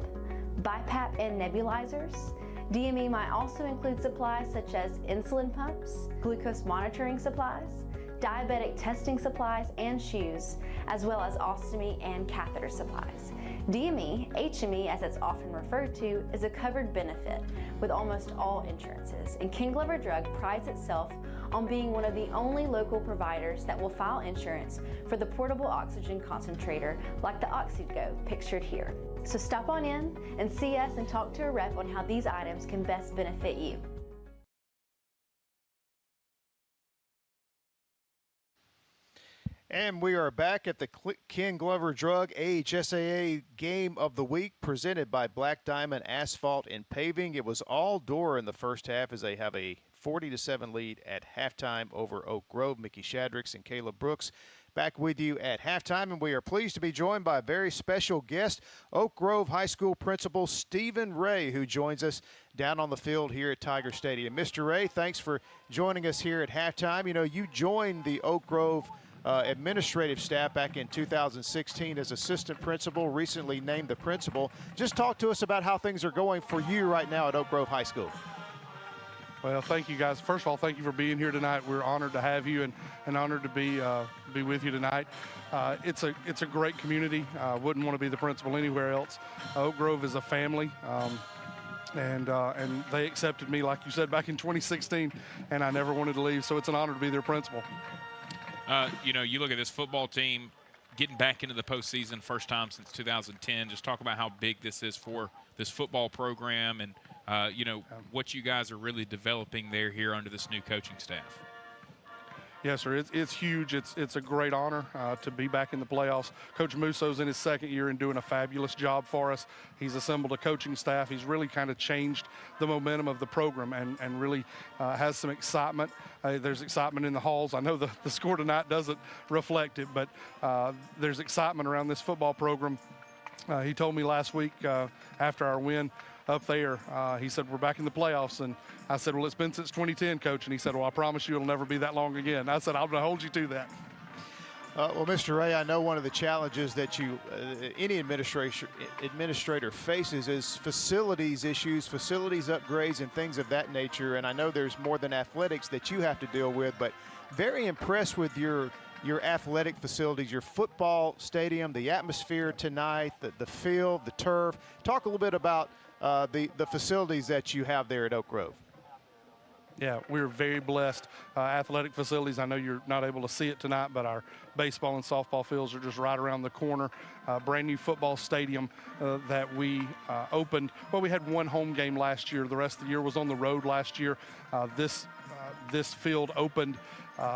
BiPAP and nebulizers. DME might also include supplies such as insulin pumps, glucose monitoring supplies, diabetic testing supplies and shoes, as well as ostomy and catheter supplies. DME, HME as it's often referred to, is a covered benefit with almost all insurances, and Ken Glover Drug prides itself on being one of the only local providers that will file insurance for the portable oxygen concentrator like the OxyGo pictured here. So stop on in and see us and talk to a rep on how these items can best benefit you. And we are back at the Ken Glover Drug AHSAA Game of the Week presented by Black Diamond Asphalt and Paving. It was all door in the first half as they have a 40-7 lead at halftime over Oak Grove. Mickey Shadricks and Caleb Brooks back with you at halftime, and we are pleased to be joined by a very special guest, Oak Grove High School Principal Stephen Ray, who joins us down on the field here at Tiger Stadium. Mr. Ray, thanks for joining us here at halftime. You know, you joined the Oak Grove administrative staff back in 2016 as assistant principal, recently named the principal. Just talk to us about how things are going for you right now at Oak Grove High School. Well, thank you guys. First of all, thank you for being here tonight. We're honored to have you and honored to be with you tonight. It's a great community. Wouldn't want to be the principal anywhere else. Oak Grove is a family. And they accepted me, like you said, back in 2016, and I never wanted to leave, so it's an honor to be their principal. You know, you look at this football team getting back into the postseason, first time since 2010. Just talk about how big this is for this football program and, you know, what you guys are really developing there here under this new coaching staff. Yes, sir. It's huge. It's a great honor to be back in the playoffs. Coach Musso's in his second year and doing a fabulous job for us. He's assembled a coaching staff. He's really kind of changed the momentum of the program and really has some excitement. There's excitement in the halls. I know the score tonight doesn't reflect it, but there's excitement around this football program. He told me last week after our win up there, he said, we're back in the playoffs. And I said, well, it's been since 2010, Coach. And he said, well, I promise you it'll never be that long again. I said, I'm going to hold you to that. Well, Mr. Ray, I know one of the challenges that any administrator faces is facilities issues, facilities upgrades, and things of that nature. And I know there's more than athletics that you have to deal with, but very impressed with your athletic facilities, your football stadium, the atmosphere tonight, the field, the turf. Talk a little bit about the facilities that you have there at Oak Grove. Yeah, we're very blessed. Athletic facilities, I know you're not able to see it tonight, but our baseball and softball fields are just right around the corner. Brand new football stadium that we opened. Well, we had one home game last year. The rest of the year was on the road last year. This this field opened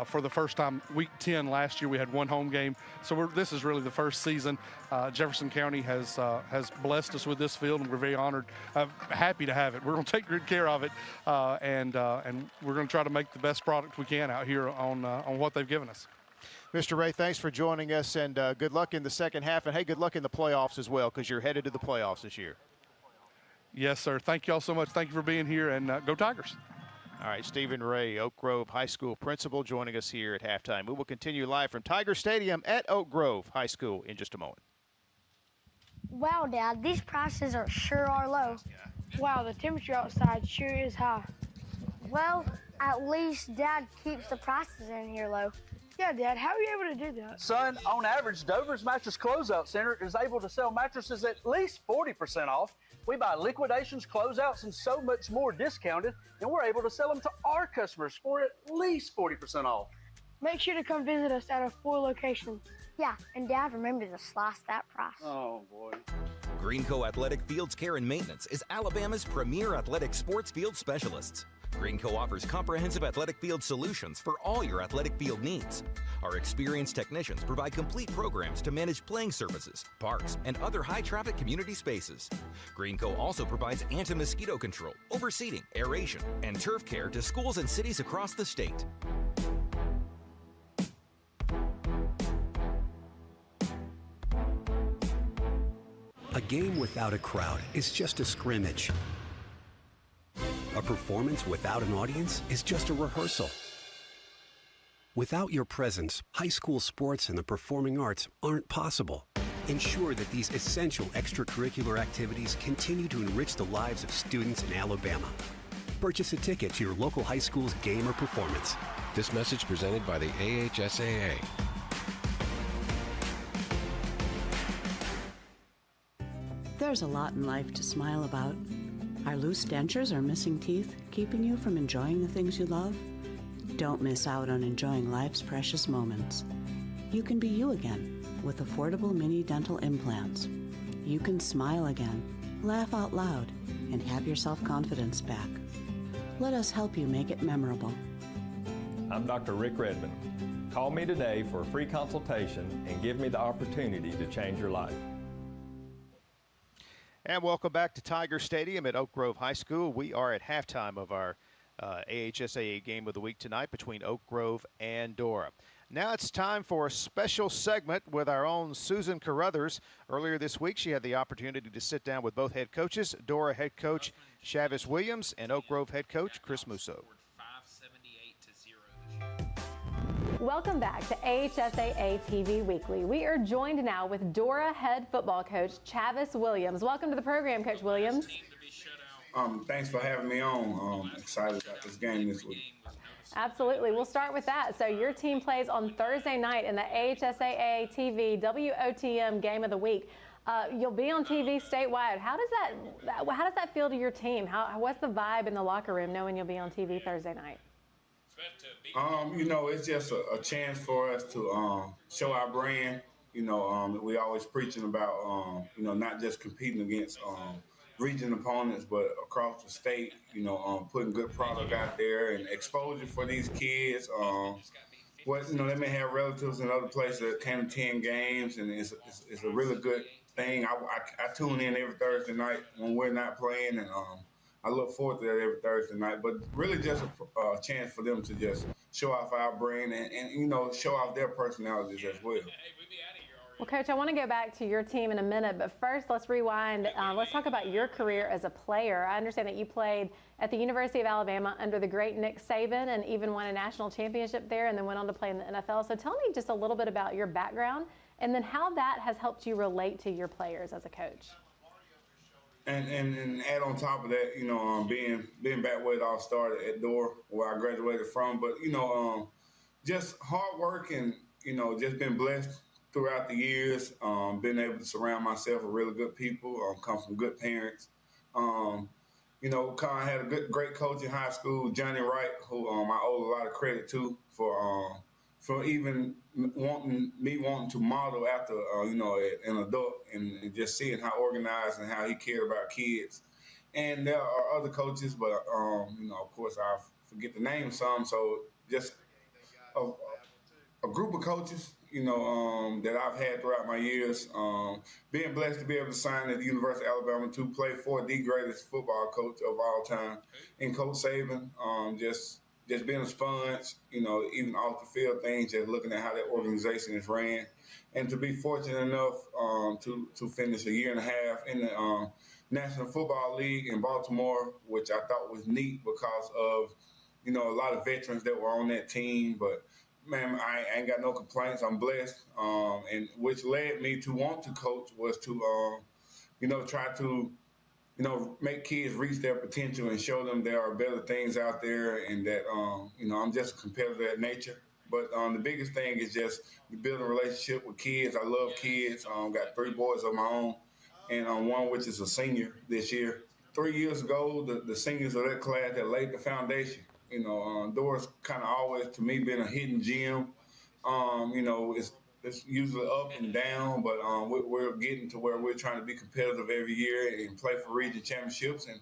for the first time. Week 10 last year, we had one home game. So this is really the first season. Jefferson County has blessed us with this field, and we're very honored, happy to have it. We're going to take good care of it, and we're going to try to make the best product we can out here on what they've given us. Mr. Ray, thanks for joining us, and good luck in the second half. And, hey, good luck in the playoffs as well, because you're headed to the playoffs this year. Yes, sir. Thank you all so much. Thank you for being here, and go Tigers. All right, Stephen Ray, Oak Grove High School principal, joining us here at halftime. We will continue live from Tiger Stadium at Oak Grove High School in just a moment. Wow, Dad, these prices sure are low. Wow, the temperature outside sure is high. Well, at least Dad keeps the prices in here low. Yeah, Dad, how are you able to do that? Son, on average, Dover's Mattress Closeout Center is able to sell mattresses at least 40% off. We buy liquidations, closeouts, and so much more discounted, and we're able to sell them to our customers for at least 40% off. Make sure to come visit us at our 4 locations. Yeah, and Dad, remember to slice that price. Oh, boy. Greenco Athletic Fields Care and Maintenance is Alabama's premier athletic sports field specialists. Greenco offers comprehensive athletic field solutions for all your athletic field needs. Our experienced technicians provide complete programs to manage playing surfaces, parks, and other high-traffic community spaces. Greenco also provides anti-mosquito control, overseeding, aeration, and turf care to schools and cities across the state. A game without a crowd is just a scrimmage. A performance without an audience is just a rehearsal. Without your presence, high school sports and the performing arts aren't possible. Ensure that these essential extracurricular activities continue to enrich the lives of students in Alabama. Purchase a ticket to your local high school's game or performance. This message presented by the AHSAA. There's a lot in life to smile about. Are loose dentures or missing teeth keeping you from enjoying the things you love? Don't miss out on enjoying life's precious moments. You can be you again with affordable mini dental implants. You can smile again, laugh out loud, and have your self-confidence back. Let us help you make it memorable. I'm Dr. Rick Redmond. Call me today for a free consultation and give me the opportunity to change your life. And welcome back to Tiger Stadium at Oak Grove High School. We are at halftime of our AHSAA game of the week tonight between Oak Grove and Dora. Now it's time for a special segment with our own Susan Carruthers. Earlier this week, she had the opportunity to sit down with both head coaches, Dora head coach Chavis Williams and Oak Grove head coach Chris Musso. Welcome back to AHSAA TV Weekly. We are joined now with Dora head football coach Chavis Williams. Welcome to the program, Coach Williams. Thanks for having me on. Excited about this game this week. Absolutely. We'll start with that. So your team plays on Thursday night in the AHSAA TV WOTM Game of the Week. You'll be on TV statewide. How does that feel to your team? What's the vibe in the locker room knowing you'll be on TV Thursday night? It's just a chance for us to show our brand. We always preaching about, not just competing against region opponents, but across the state, putting good product out there and exposure for these kids. They may have relatives in other places that can attend games, and it's a really good thing. I tune in every Thursday night when we're not playing, and I look forward to that every Thursday night. But really just a chance for them to just show off our brand and show off their personalities as well. Well, Coach, I want to go back to your team in a minute, but first let's rewind. Let's talk about your career as a player. I understand that you played at the University of Alabama under the great Nick Saban and even won a national championship there and then went on to play in the NFL. So tell me just a little bit about your background and then how that has helped you relate to your players as a coach. And add on top of that, being back where it all started at Dora, where I graduated from, but just hard work and just been blessed throughout the years, been able to surround myself with really good people, come from good parents. Kind of had a great coach in high school, Johnny Wright, who I owe a lot of credit to for even wanting to model after, an adult and just seeing how organized and how he cared about kids. And there are other coaches, but, of course, our forget the name some. So just a group of coaches, that I've had throughout my years. Being blessed to be able to sign at the University of Alabama to play for the greatest football coach of all time, in Coach Saban. Just being a sponge, even off the field things, just looking at how that organization is ran, and to be fortunate enough to finish a year and a half in the National Football League in Baltimore, which I thought was neat because of, a lot of veterans that were on that team. But man, I ain't got no complaints. I'm blessed, and which led me to want to coach was to, try to, make kids reach their potential and show them there are better things out there, and that, I'm just a competitor at nature. But the biggest thing is just building a relationship with kids. I love kids. Got 3 boys of my own, and one which is a senior this year. 3 years ago, the seniors of that class that laid the foundation. Doors kind of always, to me, been a hidden gem. It's usually up and down, but we're getting to where we're trying to be competitive every year and play for region championships. And,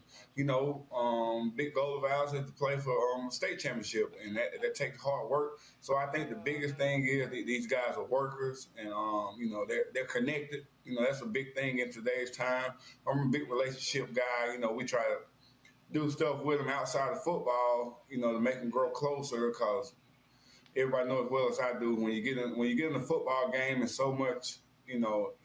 big goal of ours is to play for state championship, and that takes hard work. So I think the biggest thing is that these guys are workers, and, they're connected. That's a big thing in today's time. I'm a big relationship guy. We try to do stuff with them outside of football, to make them grow closer, because everybody knows as well as I do, when you get in a football game, it's so much,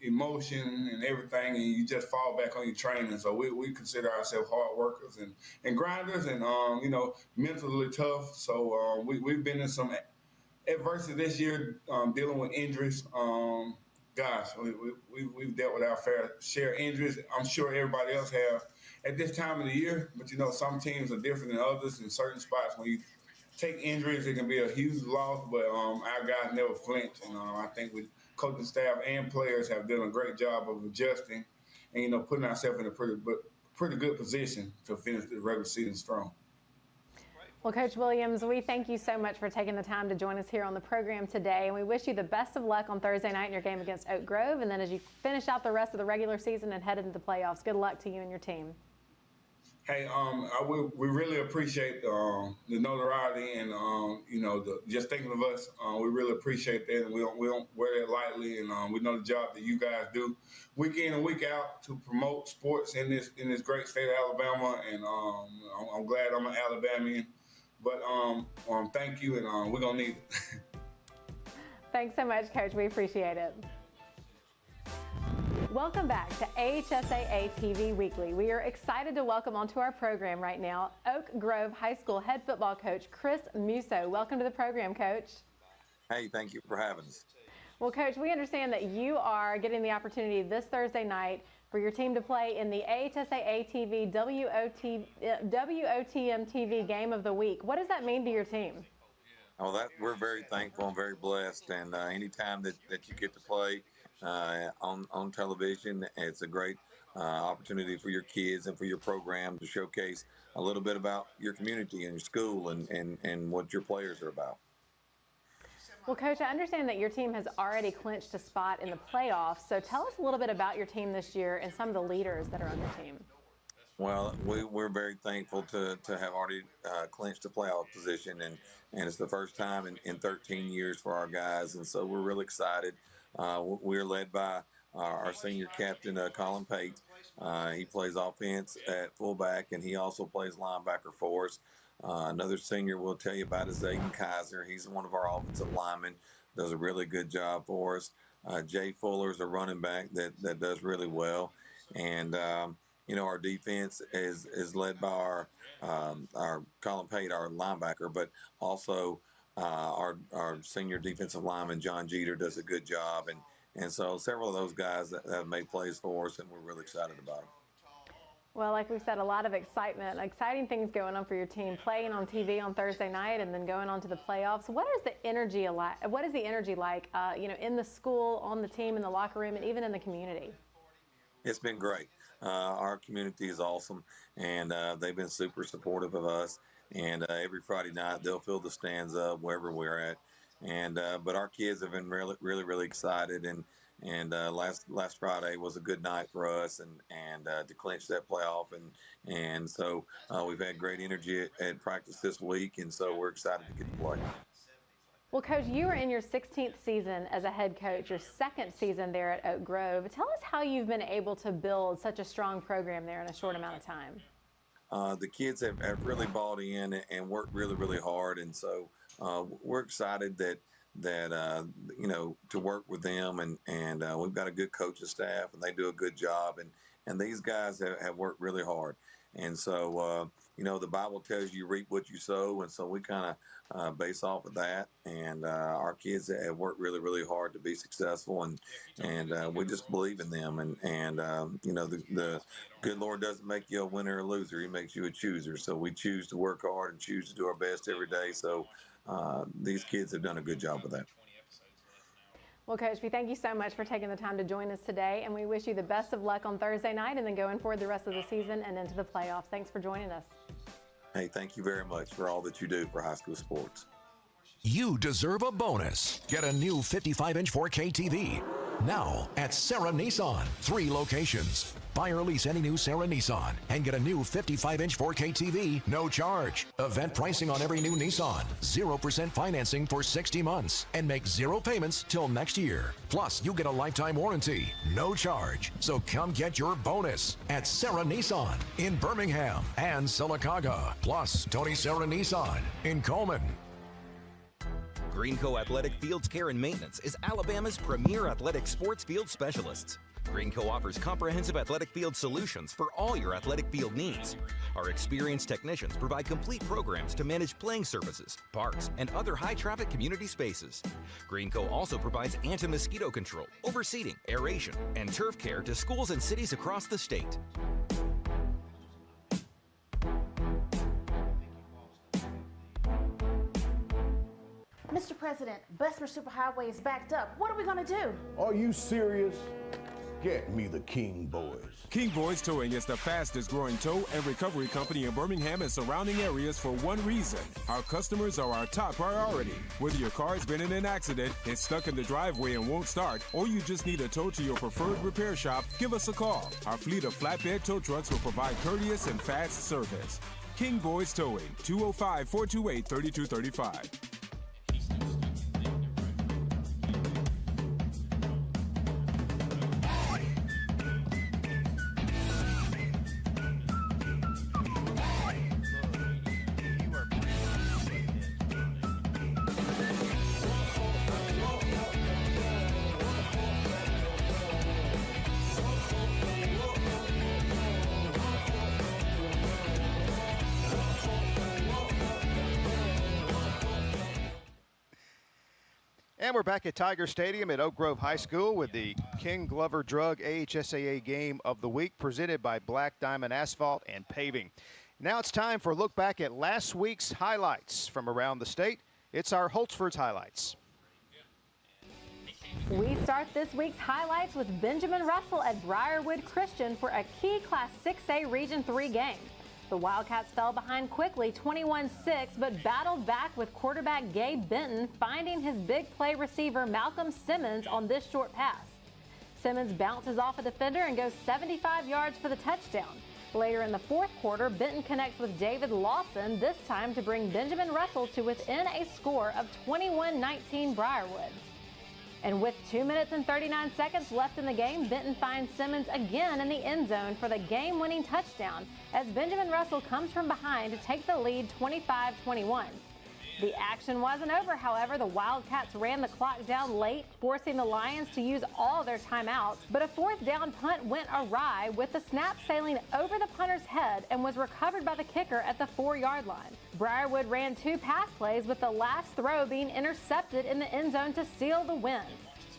emotion and everything, and you just fall back on your training. So we consider ourselves hard workers and grinders, and mentally tough. So we've been in some adversity this year, dealing with injuries. We've dealt with our fair share of injuries. I'm sure everybody else have at this time of the year, but some teams are different than others in certain spots. When you take injuries, it can be a huge loss, but our guys never flinch. And I think with coaching staff and players have done a great job of adjusting and, putting ourselves in a pretty good position to finish the regular season strong. Well, Coach Williams, we thank you so much for taking the time to join us here on the program today, and we wish you the best of luck on Thursday night in your game against Oak Grove, and then as you finish out the rest of the regular season and head into the playoffs. Good luck to you and your team. Hey, we really appreciate the notoriety and just thinking of us. We really appreciate that, and we don't wear that lightly. And we know the job that you guys do, week in and week out, to promote sports in this great state of Alabama. And I'm glad I'm an Alabamian. But thank you, and we're gonna need it. Thanks so much, Coach. We appreciate it. Welcome back to AHSAA TV Weekly. We are excited to welcome onto our program right now Oak Grove High School head football coach Chris Musso. Welcome to the program, Coach. Hey, thank you for having us. Well, Coach, we understand that you are getting the opportunity this Thursday night for your team to play in the AHSAA TV WOTM TV Game of the Week. What does that mean to your team? Well, we're very thankful and very blessed, and anytime that you get to play on television, it's a great opportunity for your kids and for your program to showcase a little bit about your community and your school and what your players are about. Well, Coach, I understand that your team has already clinched a spot in the playoffs, so tell us a little bit about your team this year and some of the leaders that are on your team. Well, we're very thankful to have already clinched a playoff position, and it's the first time in 13 years for our guys, and so we're really excited. We're led by our senior captain, Colin Pate. He plays offense at fullback, and he also plays linebacker for us. Another senior we'll tell you about is Aiden Kaiser. He's one of our offensive linemen, does a really good job for us. Jay Fuller is a running back that does really well. And, our defense is led by our Colin Pate, our linebacker, but also our senior defensive lineman, John Jeter, does a good job. And so several of those guys that have made plays for us, and we're really excited about them. Well, like we've said, a lot of exciting things going on for your team, playing on TV on Thursday night and then going on to the playoffs. What is the energy like? What is the energy like, in the school, on the team, in the locker room, and even in the community? It's been great. Our community is awesome, and they've been super supportive of us. And every Friday night, they'll fill the stands up wherever we're at. And but our kids have been really excited, and last Friday was a good night for us and to clinch that playoff. And so we've had great energy at practice this week, and so we're excited to get to play. Well, Coach, you are in your 16th season as a head coach, your second season there at Oak Grove. Tell us how you've been able to build such a strong program there in a short amount of time. The kids have really bought in and worked really, really hard, and so we're excited that to work with them, and we've got a good coaching staff, and they do a good job, and these guys have worked really hard. And so, the Bible tells you reap what you sow, and so we kind of base off of that. And our kids have worked really, really hard to be successful, and we just believe in them. And the good Lord doesn't make you a winner or a loser; He makes you a chooser. So we choose to work hard and choose to do our best every day. So these kids have done a good job with that. Well, Coach, we thank you so much for taking the time to join us today, and we wish you the best of luck on Thursday night and then going forward the rest of the season and into the playoffs. Thanks for joining us. Hey, thank you very much for all that you do for high school sports. You deserve a bonus. Get a new 55-inch 4K TV now at Sarah Nissan. 3 locations. Buy or lease any new Sarah Nissan and get a new 55-inch 4K TV, no charge. Event pricing on every new Nissan. 0% financing for 60 months and make 0 payments till next year. Plus, you get a lifetime warranty, no charge. So come get your bonus at Sarah Nissan in Birmingham and Sylacauga. Plus, Tony Sarah Nissan in Coleman. Greenco Athletic Fields Care and Maintenance is Alabama's premier athletic sports field specialists. Greenco offers comprehensive athletic field solutions for all your athletic field needs. Our experienced technicians provide complete programs to manage playing surfaces, parks, and other high-traffic community spaces. Greenco also provides anti-mosquito control, overseeding, aeration, and turf care to schools and cities across the state. Mr. President, Bessemer Superhighway is backed up. What are we going to do? Are you serious? Get me the King Boys. King Boys Towing is the fastest growing tow and recovery company in Birmingham and surrounding areas for one reason. Our customers are our top priority. Whether your car has been in an accident, is stuck in the driveway and won't start, or you just need a tow to your preferred repair shop, give us a call. Our fleet of flatbed tow trucks will provide courteous and fast service. King Boys Towing, 205-428-3235. And we're back at Tiger Stadium at Oak Grove High School with the King Glover Drug AHSAA Game of the Week presented by Black Diamond Asphalt and Paving. Now it's time for a look back at last week's highlights from around the state. It's our Holtzford's Highlights. We start this week's highlights with Benjamin Russell at Briarwood Christian for a key Class 6A Region 3 game. The Wildcats fell behind quickly 21-6, but battled back with quarterback Gabe Benton finding his big play receiver Malcolm Simmons on this short pass. Simmons bounces off a defender and goes 75 yards for the touchdown. Later in the fourth quarter, Benton connects with David Lawson, this time to bring Benjamin Russell to within a score of 21-19 Briarwood. And with 2 minutes and 39 seconds left in the game, Benton finds Simmons again in the end zone for the game-winning touchdown as Benjamin Russell comes from behind to take the lead 25-21. The action wasn't over, however. The Wildcats ran the clock down late, forcing the Lions to use all their timeouts. But a fourth down punt went awry with the snap sailing over the punter's head and was recovered by the kicker at the 4-yard line. Briarwood ran 2 pass plays, with the last throw being intercepted in the end zone to seal the win.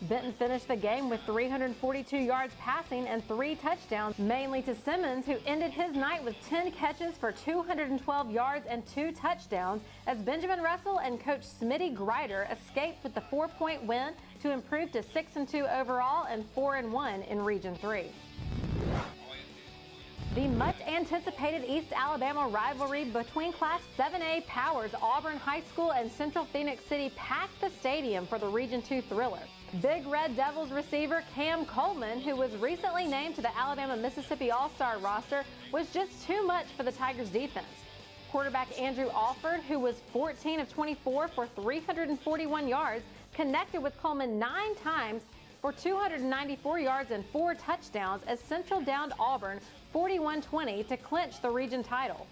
Benton finished the game with 342 yards passing and 3 touchdowns, mainly to Simmons, who ended his night with 10 catches for 212 yards and 2 touchdowns, as Benjamin Russell and Coach Smitty Greider escaped with the 4-point win to improve to 6-2 overall and 4-1 in Region 3. The much-anticipated East Alabama rivalry between Class 7A powers Auburn High School and Central Phoenix City packed the stadium for the Region 2 thriller. Big Red Devils receiver Cam Coleman, who was recently named to the Alabama-Mississippi All-Star roster, was just too much for the Tigers defense. Quarterback Andrew Alford, who was 14 of 24 for 341 yards, connected with Coleman 9 times for 294 yards and 4 touchdowns as Central downed Auburn 41-20 to clinch the region title.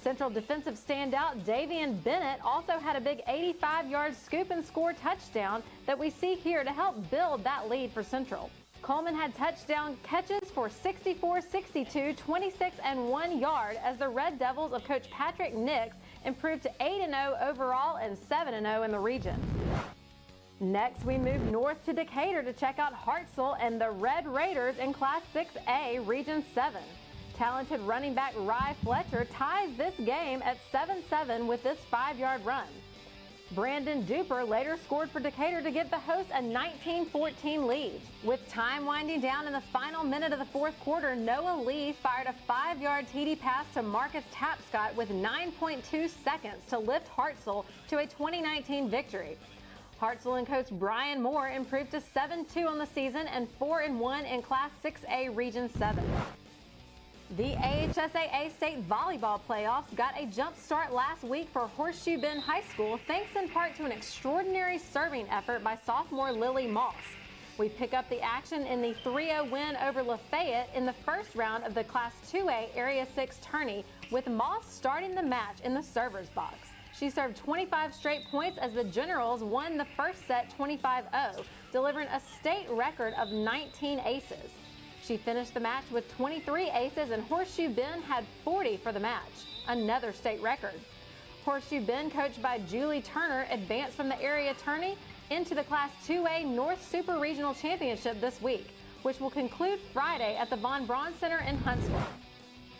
Central defensive standout Davian Bennett also had a big 85-yard scoop and score touchdown that we see here to help build that lead for Central. Coleman had touchdown catches for 64, 62, 26, and 1 yard as the Red Devils of Coach Patrick Nix improved to 8-0 overall and 7-0 in the region. Next, we move north to Decatur to check out Hartselle and the Red Raiders in Class 6A Region 7. Talented running back Rye Fletcher ties this game at 7-7 with this 5-yard run. Brandon Duper later scored for Decatur to give the hosts a 19-14 lead. With time winding down in the final minute of the fourth quarter, Noah Lee fired a 5-yard TD pass to Marcus Tapscott with 9.2 seconds to lift Hartselle to a 2019 victory. Hartselle and coach Brian Moore improved to 7-2 on the season and 4-1 in Class 6A Region 7. The AHSAA State Volleyball Playoffs got a jump start last week for Horseshoe Bend High School thanks in part to an extraordinary serving effort by sophomore Lily Moss. We pick up the action in the 3-0 win over Lafayette in the first round of the Class 2A Area 6 tourney, with Moss starting the match in the server's box. She served 25 straight points as the Generals won the first set 25-0, delivering a state record of 19 aces. She finished the match with 23 aces, and Horseshoe Bend had 40 for the match, another state record. Horseshoe Bend, coached by Julie Turner, advanced from the area tourney into the Class 2A North Super Regional Championship this week, which will conclude Friday at the Von Braun Center in Huntsville.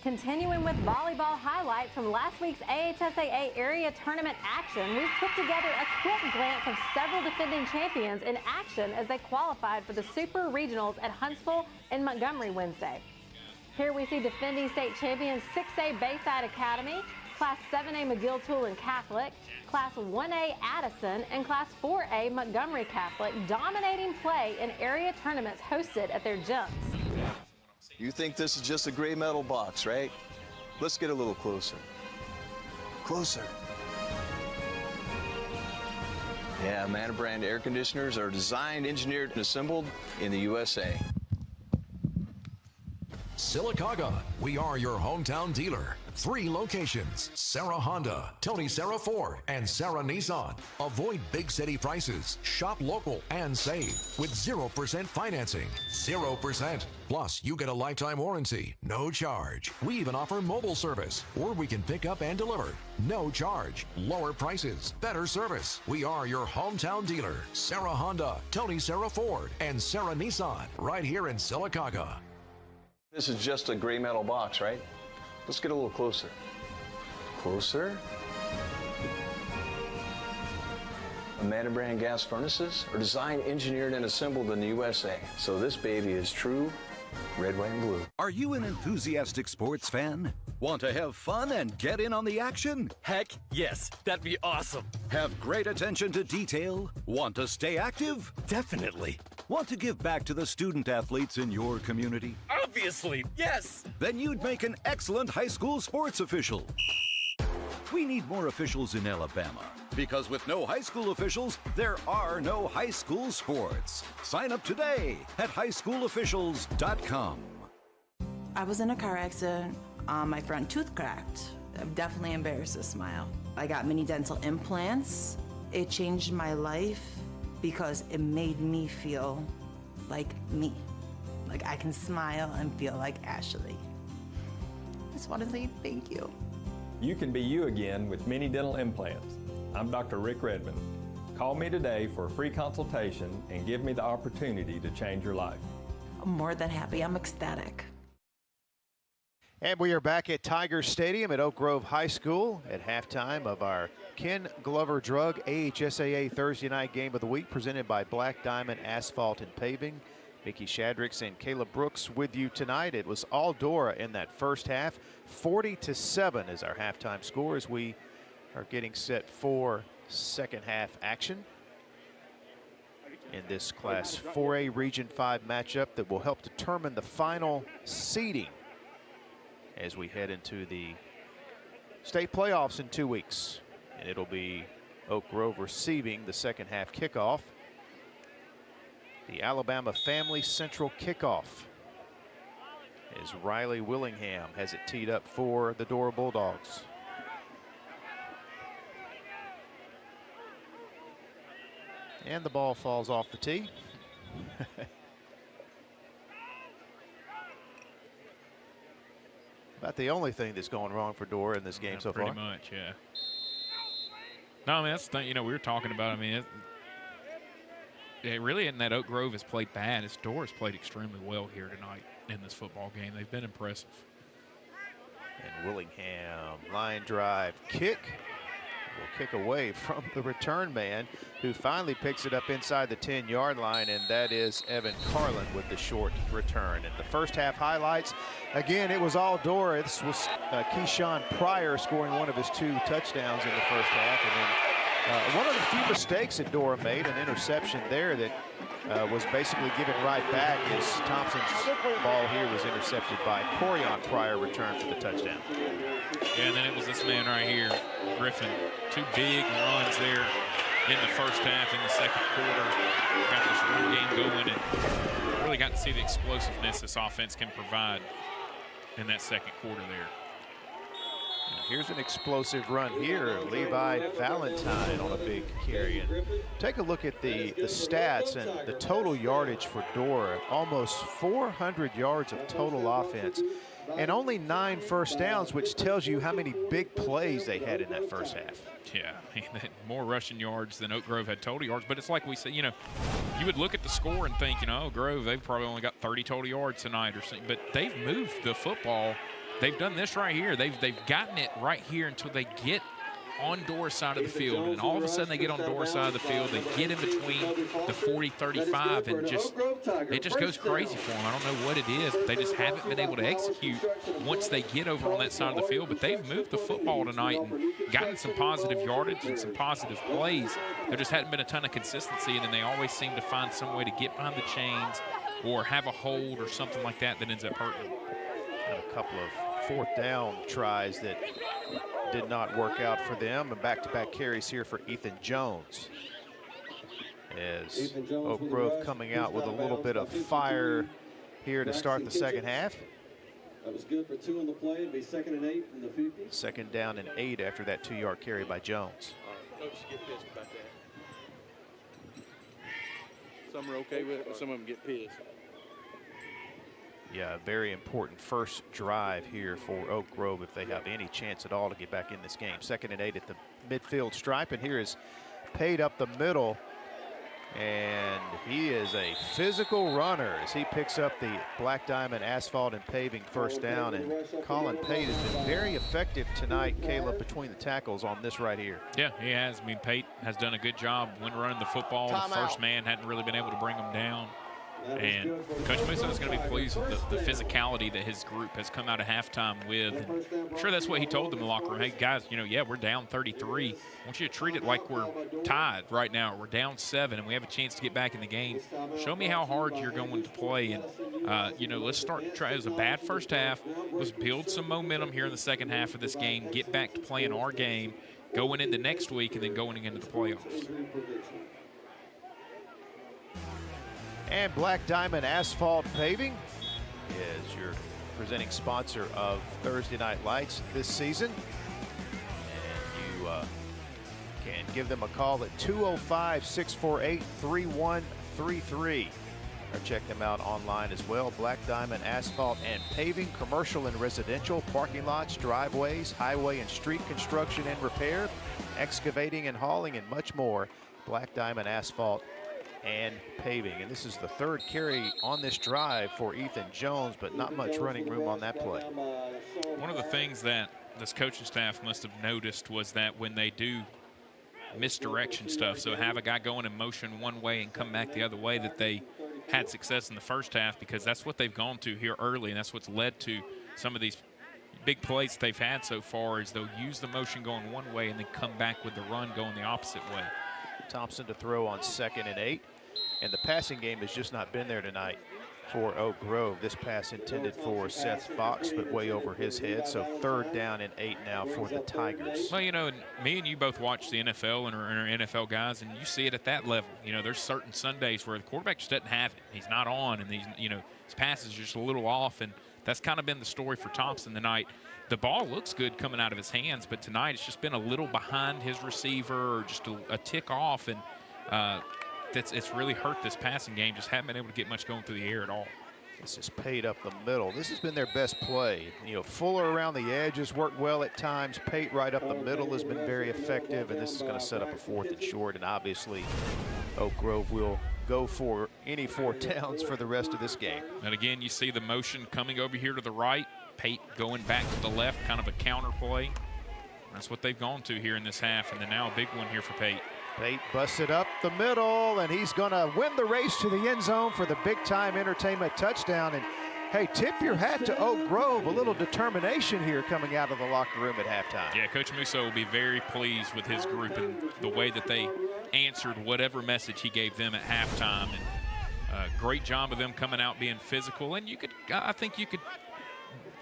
Continuing with volleyball highlights from last week's AHSAA area tournament action, we've put together a quick glance of several defending champions in action as they qualified for the Super Regionals at Huntsville and Montgomery Wednesday. Here we see defending state champions 6A Bayside Academy, Class 7A McGill-Tool and Catholic, Class 1A Addison, and Class 4A Montgomery Catholic dominating play in area tournaments hosted at their gyms. You think this is just a gray metal box, right? Let's get a little closer. Closer. Yeah, Amana brand air conditioners are designed, engineered, and assembled in the USA. Sylacauga, we are your hometown dealer. 3 locations: Sarah Honda, Tony Sarah Ford, and Sarah Nissan. Avoid big city prices. Shop local and save with 0% financing. 0%. Plus, you get a lifetime warranty, no charge. We even offer mobile service, or we can pick up and deliver. No charge. Lower prices. Better service. We are your hometown dealer. Sarah Honda, Tony Sarah Ford, and Sarah Nissan. Right here in Sylacauga. This is just a gray metal box, right? Let's get a little closer. Closer. Amana brand gas furnaces are designed, engineered, and assembled in the USA. So this baby is true red, white, and blue. Are you an enthusiastic sports fan? Want to have fun and get in on the action? Heck yes, that'd be awesome. Have great attention to detail? Want to stay active? Definitely. Want to give back to the student athletes in your community? Obviously, yes. Then you'd make an excellent high school sports official. We need more officials in Alabama, because with no high school officials, there are no high school sports. Sign up today at highschoolofficials.com. I was in a car accident. My front tooth cracked. I'm definitely embarrassed to smile. I got mini dental implants. It changed my life because it made me feel like me. Like I can smile and feel like Ashley. I just want to say thank you. You can be you again with mini dental implants. I'm Dr. Rick Redmond. Call me today for a free consultation and give me the opportunity to change your life. I'm more than happy. I'm ecstatic. And we are back at Tiger Stadium at Oak Grove High School at halftime of our Ken Glover Drug AHSAA Thursday night game of the week, presented by Black Diamond Asphalt and Paving. Mickey Shadricks and Caleb Brooks with you tonight. It was all Dora in that first half. 40-7 is our halftime score as we are getting set for second half action. in this Class 4A Region 5 matchup that will help determine the final seeding as we head into the state playoffs in 2 weeks. And it'll be Oak Grove receiving the second half kickoff. The Alabama Family Central kickoff as Riley Willingham has it teed up for the Dora Bulldogs. And the ball falls off the tee. About the only thing that's going wrong for Dora in this game so far. Pretty much, yeah. No, I mean, that's the thing, we were talking about, it really isn't that Oak Grove has played bad. It's Dora's played extremely well here tonight in this football game. They've been impressive. And Willingham, line drive, kick. Will kick away from the return man, who finally picks it up inside the 10-yard line, and that is Evan Carlin with the short return. And the first half highlights, again, it was all Dora. This was Keyshawn Pryor scoring one of his 2 touchdowns in the first half, and then one of the few mistakes that Dora made, an interception there that was basically given right back as Thompson's ball here was intercepted by Corian Pryor, return for the touchdown. Yeah, and then it was this man right here, Griffin. 2 big runs there in the first half. In the second quarter, got this run game going and really got to see the explosiveness this offense can provide in that second quarter there. Here's an explosive run here. Levi Valentine on a big carry. And take a look at the stats and the total yardage for Dora. Almost 400 yards of total offense and only 9 first downs, which tells you how many big plays they had in that first half. Yeah, more rushing yards than Oak Grove had total yards. But it's like we said, you would look at the score and think, Oak Grove, they've probably only got 30 total yards tonight or something. But they've moved the football. They've done this right here. They've gotten it right here until they get on Dora's side of the field. And all of a sudden they get on Dora's side of the field. They get in between the 40-35 and it just goes crazy for them. I don't know what it is, but they just haven't been able to execute once they get over on that side of the field. But they've moved the football tonight and gotten some positive yardage and some positive plays. There just hadn't been a ton of consistency, and then they always seem to find some way to get behind the chains or have a hold or something like that ends up hurting them. And a couple of 4th down tries that did not work out for them, and back-to-back carries here for Ethan Jones. As Oak Grove coming out with a little bit of fire here to start the second half. That was good for 2 on the play. It'd be 2nd and 8 from the 50. 2nd down and 8 after that 2-yard carry by Jones. Coaches get pissed about that. Some are okay with it, but some of them get pissed. Yeah, a very important first drive here for Oak Grove if they have any chance at all to get back in this game. 2nd and 8 at the midfield stripe, and here is Pate up the middle, and he is a physical runner as he picks up the Black Diamond Asphalt and Paving first down. And Colin Pate has been very effective tonight, Caleb, between the tackles on this right here. Yeah, he has. Pate has done a good job when running the football. The first man hadn't really been able to bring him down. And Coach Mason is going to be pleased with the physicality that his group has come out of halftime with. And I'm sure that's what he told them in the locker room. Hey, guys, yeah, we're down 33. I want you to treat it like we're tied right now. We're down 7, and we have a chance to get back in the game. Show me how hard you're going to play. And, let's start to try. It was a bad first half. Let's build some momentum here in the second half of this game, get back to playing our game, going into next week, and then going into the playoffs. And Black Diamond Asphalt Paving is your presenting sponsor of Thursday Night Lights this season. And you can give them a call at 205-648-3133. Or check them out online as well. Black Diamond Asphalt and Paving, commercial and residential, parking lots, driveways, highway and street construction and repair, excavating and hauling, and much more. Black Diamond Asphalt and Paving. And this is the 3rd carry on this drive for Ethan Jones, but not much running room on that play. One of the things that this coaching staff must have noticed was that when they do misdirection stuff, so have a guy going in motion one way and come back the other way, that they had success in the first half, because that's what they've gone to here early, and that's what's led to some of these big plays they've had so far, is they'll use the motion going one way and then come back with the run going the opposite way. Thompson to throw on 2nd and 8. And the passing game has just not been there tonight for Oak Grove. This pass intended for Seth Fox, but way over his head. So 3rd down and 8 now for the Tigers. Well, you know, me and you both watch the NFL and are NFL guys, and you see it at that level. You know, there's certain Sundays where the quarterback just doesn't have it. He's not on, and his passes are just a little off, and that's kind of been the story for Thompson tonight. The ball looks good coming out of his hands, but tonight it's just been a little behind his receiver or just a tick off, and it's really hurt this passing game. Just haven't been able to get much going through the air at all. This is Pate up the middle. This has been their best play. You know, Fuller around the edges worked well at times. Pate right up the middle has been very effective, and this is going to set up a 4th and short. And obviously, Oak Grove will go for any 4 downs for the rest of this game. And again, you see the motion coming over here to the right. Pate going back to the left, kind of a counter play. That's what they've gone to here in this half, and then now a big one here for Pate. Pate busted up the middle, and he's going to win the race to the end zone for the big-time entertainment touchdown. And, hey, tip your hat to Oak Grove. A little determination here coming out of the locker room at halftime. Yeah, Coach Musso will be very pleased with his group and the way that they answered whatever message he gave them at halftime. And great job of them coming out being physical. And I think you could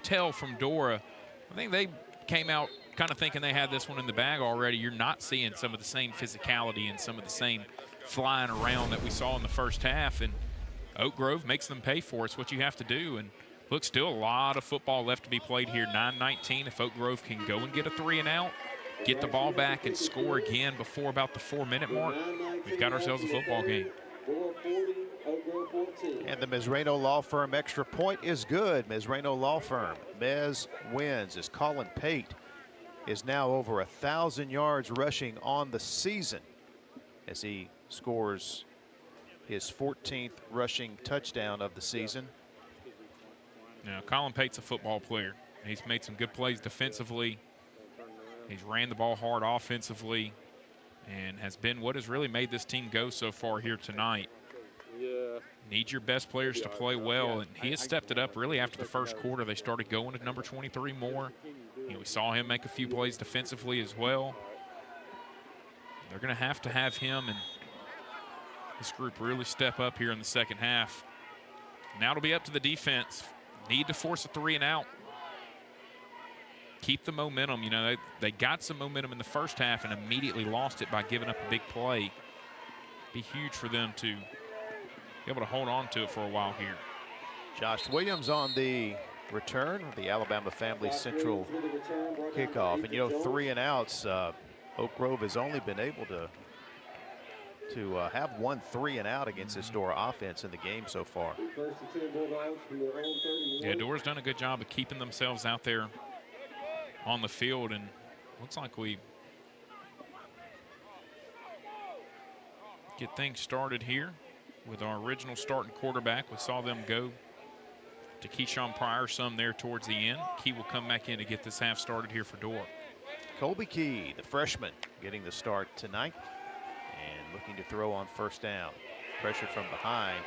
tell from Dora, I think they came out kind of thinking they had this one in the bag already. You're not seeing some of the same physicality and some of the same flying around that we saw in the first half, and Oak Grove makes them pay for it. It's what you have to do. And look, still a lot of football left to be played here. 9:19. If Oak Grove can go and get a 3 and out, get the ball back and score again before about the 4-minute mark, we've got ourselves a football game. And the Mezrano Law Firm extra point is good. Mezrano Law Firm. Mez wins as Colin Pate is now over 1,000 yards rushing on the season as he scores his 14th rushing touchdown of the season. Now, Colin Pate's a football player. He's made some good plays defensively. He's ran the ball hard offensively and has been what has really made this team go so far here tonight. Need your best players to play well, and he has stepped it up really after the first quarter. They started going to number 23 more. We saw him make a few plays defensively as well. They're going to have him and this group really step up here in the second half. Now it'll be up to the defense. Need to force a 3 and out. Keep the momentum. You know, they got some momentum in the first half and immediately lost it by giving up a big play. Be huge for them to be able to hold on to it for a while here. Josh Williams on the return of the Alabama Family Central kickoff. And, you know, 3 and outs, Oak Grove has only been able to have 1 3 and out against this Dora offense in the game so far. Yeah, Dora's done a good job of keeping themselves out there on the field, and looks like we get things started here with our original starting quarterback. We saw them go to Keyshawn Pryor some there towards the end. Key will come back in to get this half started here for Dora. Colby Key, the freshman, getting the start tonight and looking to throw on first down. Pressure from behind.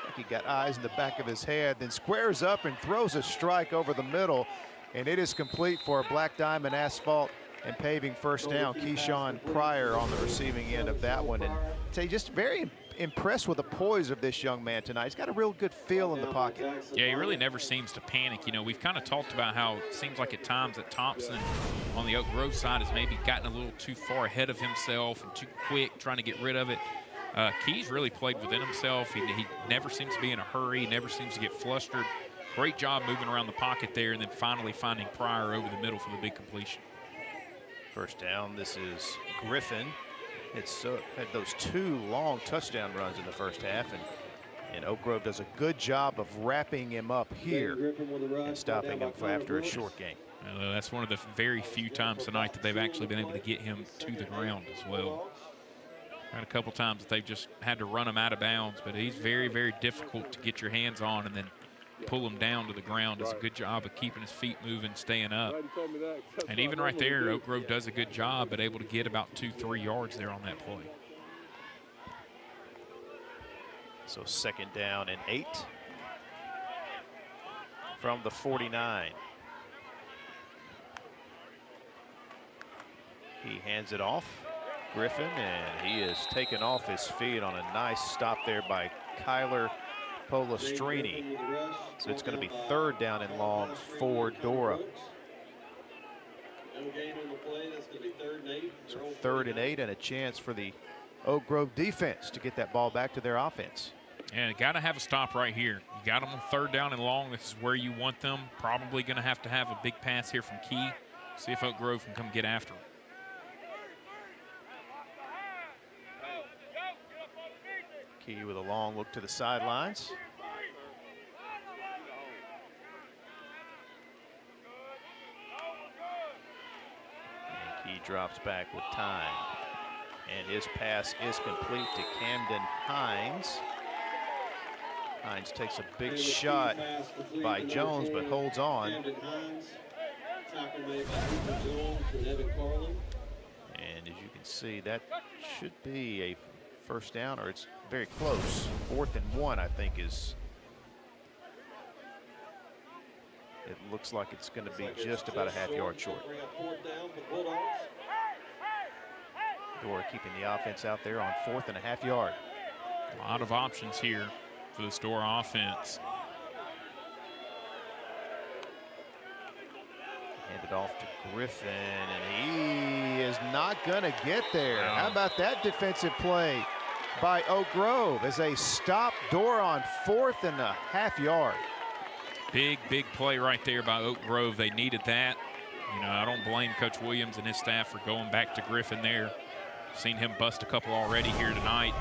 I think he got eyes in the back of his head, then squares up and throws a strike over the middle, and it is complete for a Black Diamond Asphalt and Paving first down. Keyshawn Pryor on the receiving end of that one. And say, just very impressed with the poise of this young man tonight. He's got a real good feel in the pocket. Yeah, he really never seems to panic. You know, we've kind of talked about how it seems like at times that Thompson on the Oak Grove side has maybe gotten a little too far ahead of himself and too quick trying to get rid of it. Key's really played within himself. He never seems to be in a hurry, never seems to get flustered. Great job moving around the pocket there and then finally finding Pryor over the middle for the big completion. First down, this is Griffin. It's had those 2 long touchdown runs in the first half, and Oak Grove does a good job of wrapping him up here and stopping him after a short game. That's one of the very few times tonight that they've actually been able to get him to the ground as well. Had a couple times that they've just had to run him out of bounds, but he's very, very difficult to get your hands on and then pull him down to the ground. Does a good job of keeping his feet moving, staying up. And even right there, Oak Grove does a good job, but able to get about 2-3 yards there on that play. So second down and 8 from the 49. He hands it off. Griffin, and he is taken off his feet on a nice stop there by Kyler Polistrini. So it's going to be 3rd down and long for Dora. No gain on the play. That's going to be 3rd and 8. So 3rd and 8 and a chance for the Oak Grove defense to get that ball back to their offense. And got to have a stop right here. You got them on 3rd down and long. This is where you want them. Probably going to have a big pass here from Key. See if Oak Grove can come get after him. Key with a long look to the sidelines. And Key drops back with time. And his pass is complete to Camden Hines. Hines takes a big shot by Jones, but holds on. And as you can see, that should be a first down, or it's very close. 4th and 1, I think, is. It looks like it's going to be just about a half-yard short. Dora keeping the offense out there on 4th and a half yard. A lot of options here for this Dora offense. Handed off to Griffin, and he is not going to get there. How about that defensive play by Oak Grove as they stop Dora on 4th and a half yard. Big play right there by Oak Grove. They needed that. You know, I don't blame Coach Williams and his staff for going back to Griffin there. Seen him bust a couple already here tonight.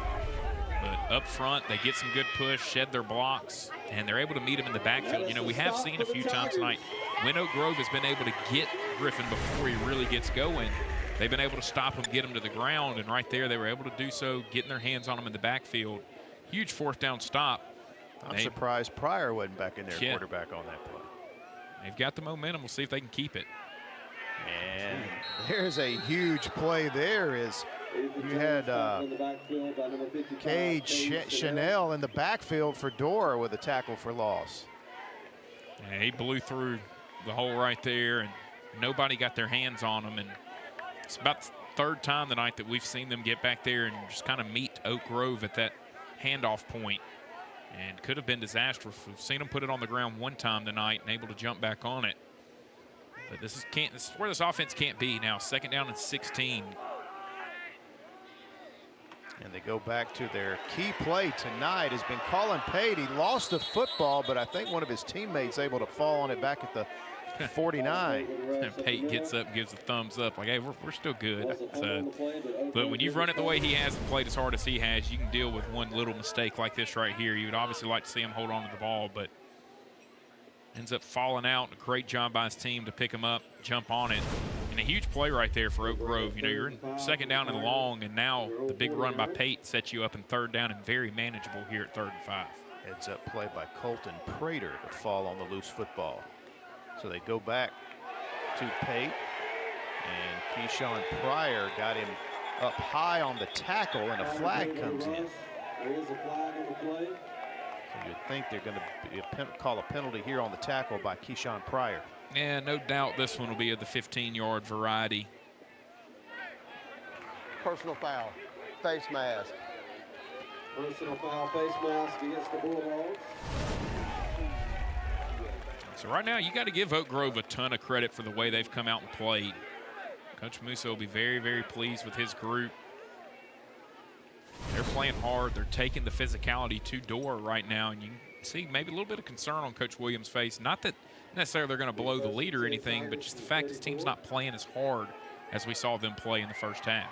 But up front, they get some good push, shed their blocks, and they're able to meet him in the backfield. You know, we have seen a few times tonight when Oak Grove has been able to get Griffin before he really gets going. They've been able to stop him, get him to the ground, and right there they were able to do so, getting their hands on him in the backfield. Huge 4th down stop. I'm surprised Pryor wasn't back in there, quarterback on that play. They've got the momentum. We'll see if they can keep it. And there's a huge play there. You had Cade Chanel in the backfield for Dora with a tackle for loss. Yeah, he blew through the hole right there, and nobody got their hands on him. And it's about the 3rd time tonight that we've seen them get back there and just kind of meet Oak Grove at that handoff point. And could have been disastrous. We've seen them put it on the ground one time tonight and able to jump back on it. But this is where this offense can't be now. 2nd down and 16. And they go back to their key play tonight has been Colin Pate. He lost the football, but I think one of his teammates able to fall on it back at the 49. And Pate gets up, gives a thumbs up, like, hey, we're still good. So, but when you've run it the way he has and played as hard as he has, you can deal with one little mistake like this right here. You would obviously like to see him hold on to the ball, but ends up falling out. A great job by his team to pick him up, jump on it. And a huge play right there for Oak Grove. You know, you're in 2nd down and long, and now the big run by Pate sets you up in 3rd down and very manageable here at 3rd and 5. Heads up play by Colton Prater to fall on the loose football. So they go back to Pate, and Keyshawn Pryor got him up high on the tackle, and a flag comes in. There is a flag on the play. So you'd think they're going to call a penalty here on the tackle by Keyshawn Pryor. Yeah, no doubt this one will be of the 15-yard variety. Personal foul, face mask. Personal foul, face mask against the Bulldogs. So right now, you got to give Oak Grove a ton of credit for the way they've come out and played. Coach Musso will be very, very pleased with his group. They're playing hard. They're taking the physicality to Dora right now, and you can see maybe a little bit of concern on Coach Williams' face. Not that necessarily they're going to blow the lead or anything, but just the fact his team's not playing as hard as we saw them play in the first half.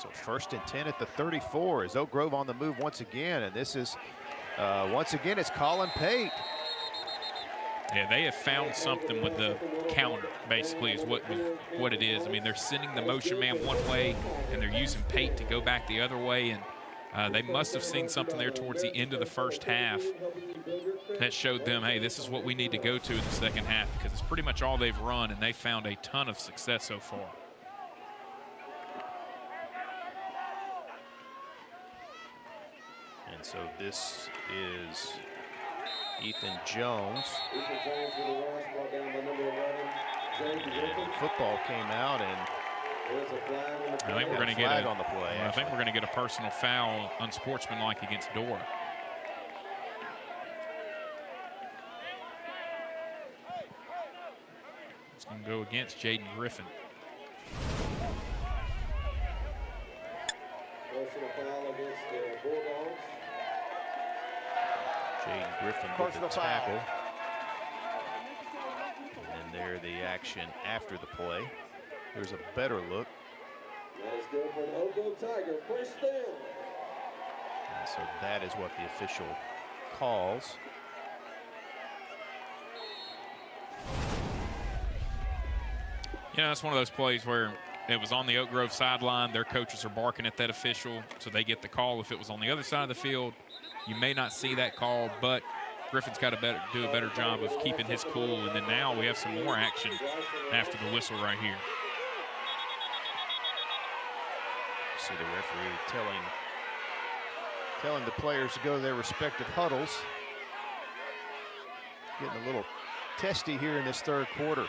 So 1st and 10 at the 34 is Oak Grove on the move once again, and this is once again it's Colin Pate. Yeah, they have found something with the counter, basically, is what it is. I mean, they're sending the motion man one way, and they're using Pate to go back the other way, and they must have seen something there towards the end of the first half that showed them, hey, this is what we need to go to in the second half, because it's pretty much all they've run, and they found a ton of success so far. And so this is Ethan Jones. And the football came out, and I think we're going to get on the play. I think we're going to get a personal foul, unsportsmanlike against Dora. It's going to go against Jaden Griffin. Personal foul against the Bulldogs. Jaden Griffin with the tackle. And there the action after the play. Here's a better look. That is good for the Oak Grove Tiger. First down. And so that is what the official calls. You know, it's one of those plays where it was on the Oak Grove sideline. Their coaches are barking at that official, so they get the call. If it was on the other side of the field, you may not see that call, but Griffin's got to do a better job of keeping his cool. And then now we have some more action after the whistle right here. See the referee telling the players to go to their respective huddles. Getting a little testy here in this third quarter.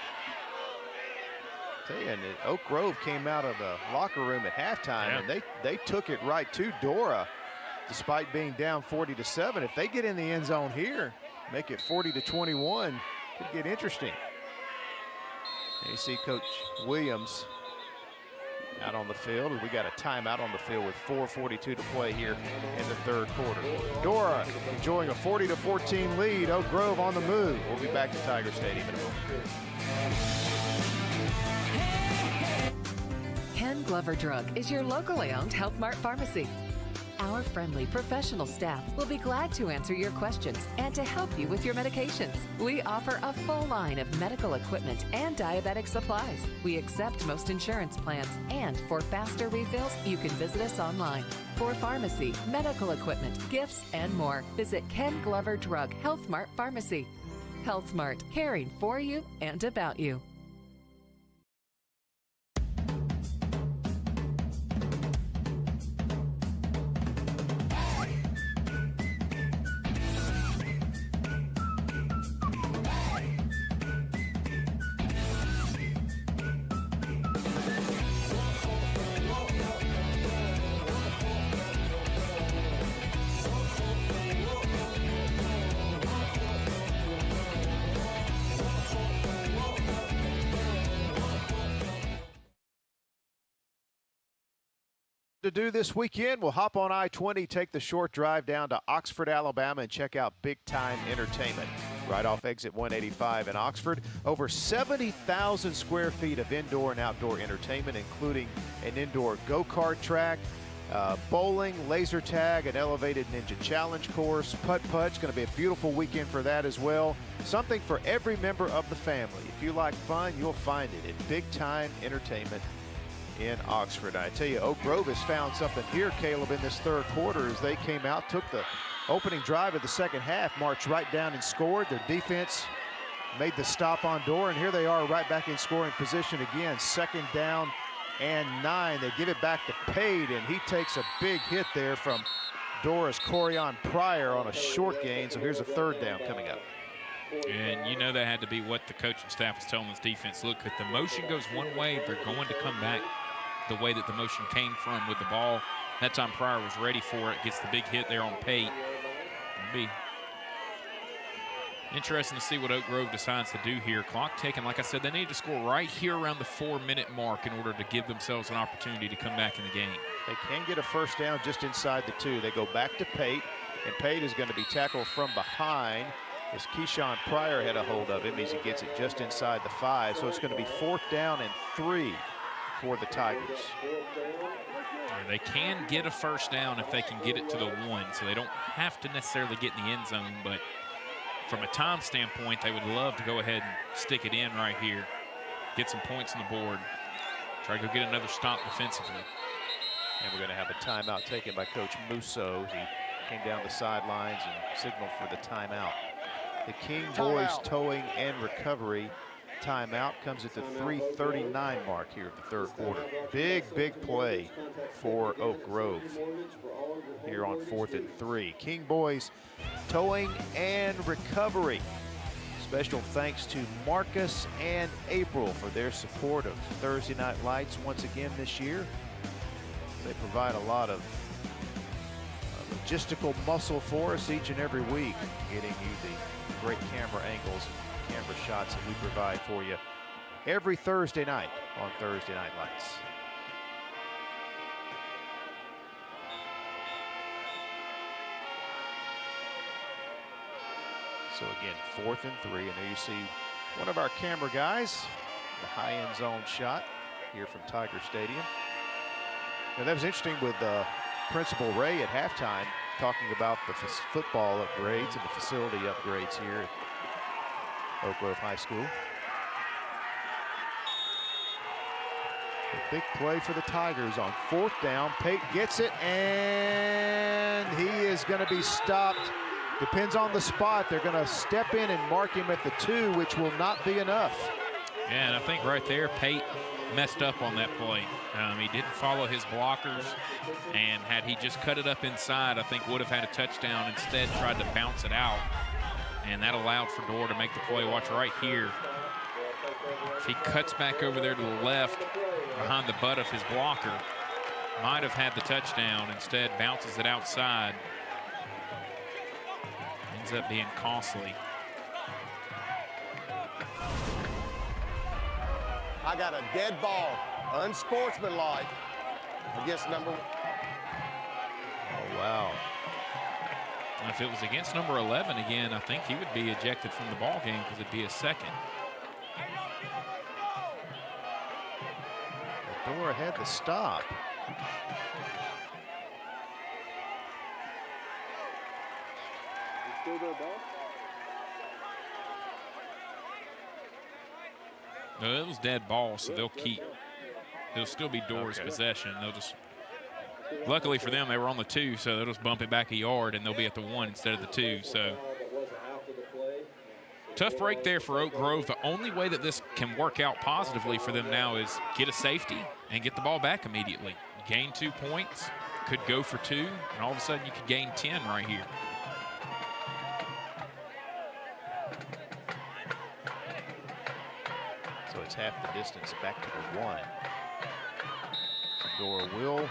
Tell you, and Oak Grove came out of the locker room at halftime, and they took it right to Dora, despite being down 40-7. If they get in the end zone here, make it 40-21, could get interesting. And you see Coach Williams out on the field. We got a timeout on the field with 4:42 to play here in the third quarter. Dora enjoying a 40-14 lead. Oak Grove on the move. We'll be back to Tiger Stadium in a moment. Ken Glover Drug is your locally owned Health Mart pharmacy. Our friendly professional staff will be glad to answer your questions and to help you with your medications. We offer a full line of medical equipment and diabetic supplies. We accept most insurance plans, and for faster refills, you can visit us online. For pharmacy, medical equipment, gifts, and more, visit Ken Glover Drug Health Mart Pharmacy. Health Mart, caring for you and about you. To do this weekend, we'll hop on I-20, take the short drive down to Oxford, Alabama, and check out Big Time Entertainment. Right off exit 185 in Oxford, over 70,000 square feet of indoor and outdoor entertainment, including an indoor go-kart track, bowling, laser tag, an elevated ninja challenge course, putt-putt. It's going to be a beautiful weekend for that as well. Something for every member of the family. If you like fun, you'll find it at Big Time Entertainment in Oxford. I tell you, Oak Grove has found something here, Caleb, in this third quarter as they came out, took the opening drive of the second half, marched right down and scored. Their defense made the stop on Dora, and here they are right back in scoring position again. Second down and 9. They give it back to Pate, and he takes a big hit there from Dora's Corian Pryor on a short gain. So here's a third down coming up. And you know that had to be what the coaching staff was telling this defense. Look, if the motion goes one way, they're going to come back the way that the motion came from with the ball. That time Pryor was ready for it. Gets the big hit there on Pate. It'll be interesting to see what Oak Grove decides to do here. Clock ticking. Like I said, they need to score right here around the 4-minute mark in order to give themselves an opportunity to come back in the game. They can get a first down just inside the 2. They go back to Pate, and Pate is going to be tackled from behind as Keyshawn Pryor had a hold of him as he gets it just inside the 5. So it's going to be 4th down and 3 for the Tigers. They can get a first down if they can get it to the 1, so they don't have to necessarily get in the end zone, but from a time standpoint, they would love to go ahead and stick it in right here, get some points on the board, try to go get another stop defensively. And we're going to have a timeout taken by Coach Musso. He came down the sidelines and signaled for the timeout. The King Boys Towing and Recovery timeout comes at the 3:39 mark here of the third quarter. Big play for Oak Grove here on 4th and 3. King Boys Towing and Recovery Special thanks to Marcus and April for their support of Thursday Night Lights once again this year. They provide a lot of logistical muscle for us each and every week, getting you the great camera angles and camera shots that we provide for you every Thursday night on Thursday Night Lights. So again, 4th and 3, and there you see one of our camera guys, the high end zone shot here from Tiger Stadium. Now that was interesting with Principal Ray at halftime talking about the football upgrades and the facility upgrades here at Oak Grove High School. A big play for the Tigers on 4th down. Pate gets it, and he is going to be stopped. Depends on the spot. They're going to step in and mark him at the 2, which will not be enough. Yeah, and I think right there, Pate messed up on that play. He didn't follow his blockers, and had he just cut it up inside, I think would have had a touchdown. Instead, tried to bounce it out, and that allowed for Dorr to make the play. Watch right here. If he cuts back over there to the left behind the butt of his blocker, might have had the touchdown. Instead, bounces it outside. Ends up being costly. I got a dead ball, unsportsmanlike, against number. Oh, wow. And if it was against number 11 again, I think he would be ejected from the ball game because it'd be a second. Dorr had the stop. Still there, ball? No, it was dead ball, so they'll keep. It'll still be Dorr's possession. They'll just. Luckily for them, they were on the 2, so they'll just bump it back a yard, and they'll be at the 1 instead of the 2. So tough break there for Oak Grove. The only way that this can work out positively for them now is get a safety and get the ball back immediately. Gain 2 points, could go for 2, and all of a sudden you could gain 10 right here. So it's half the distance back to the 1. Dorr will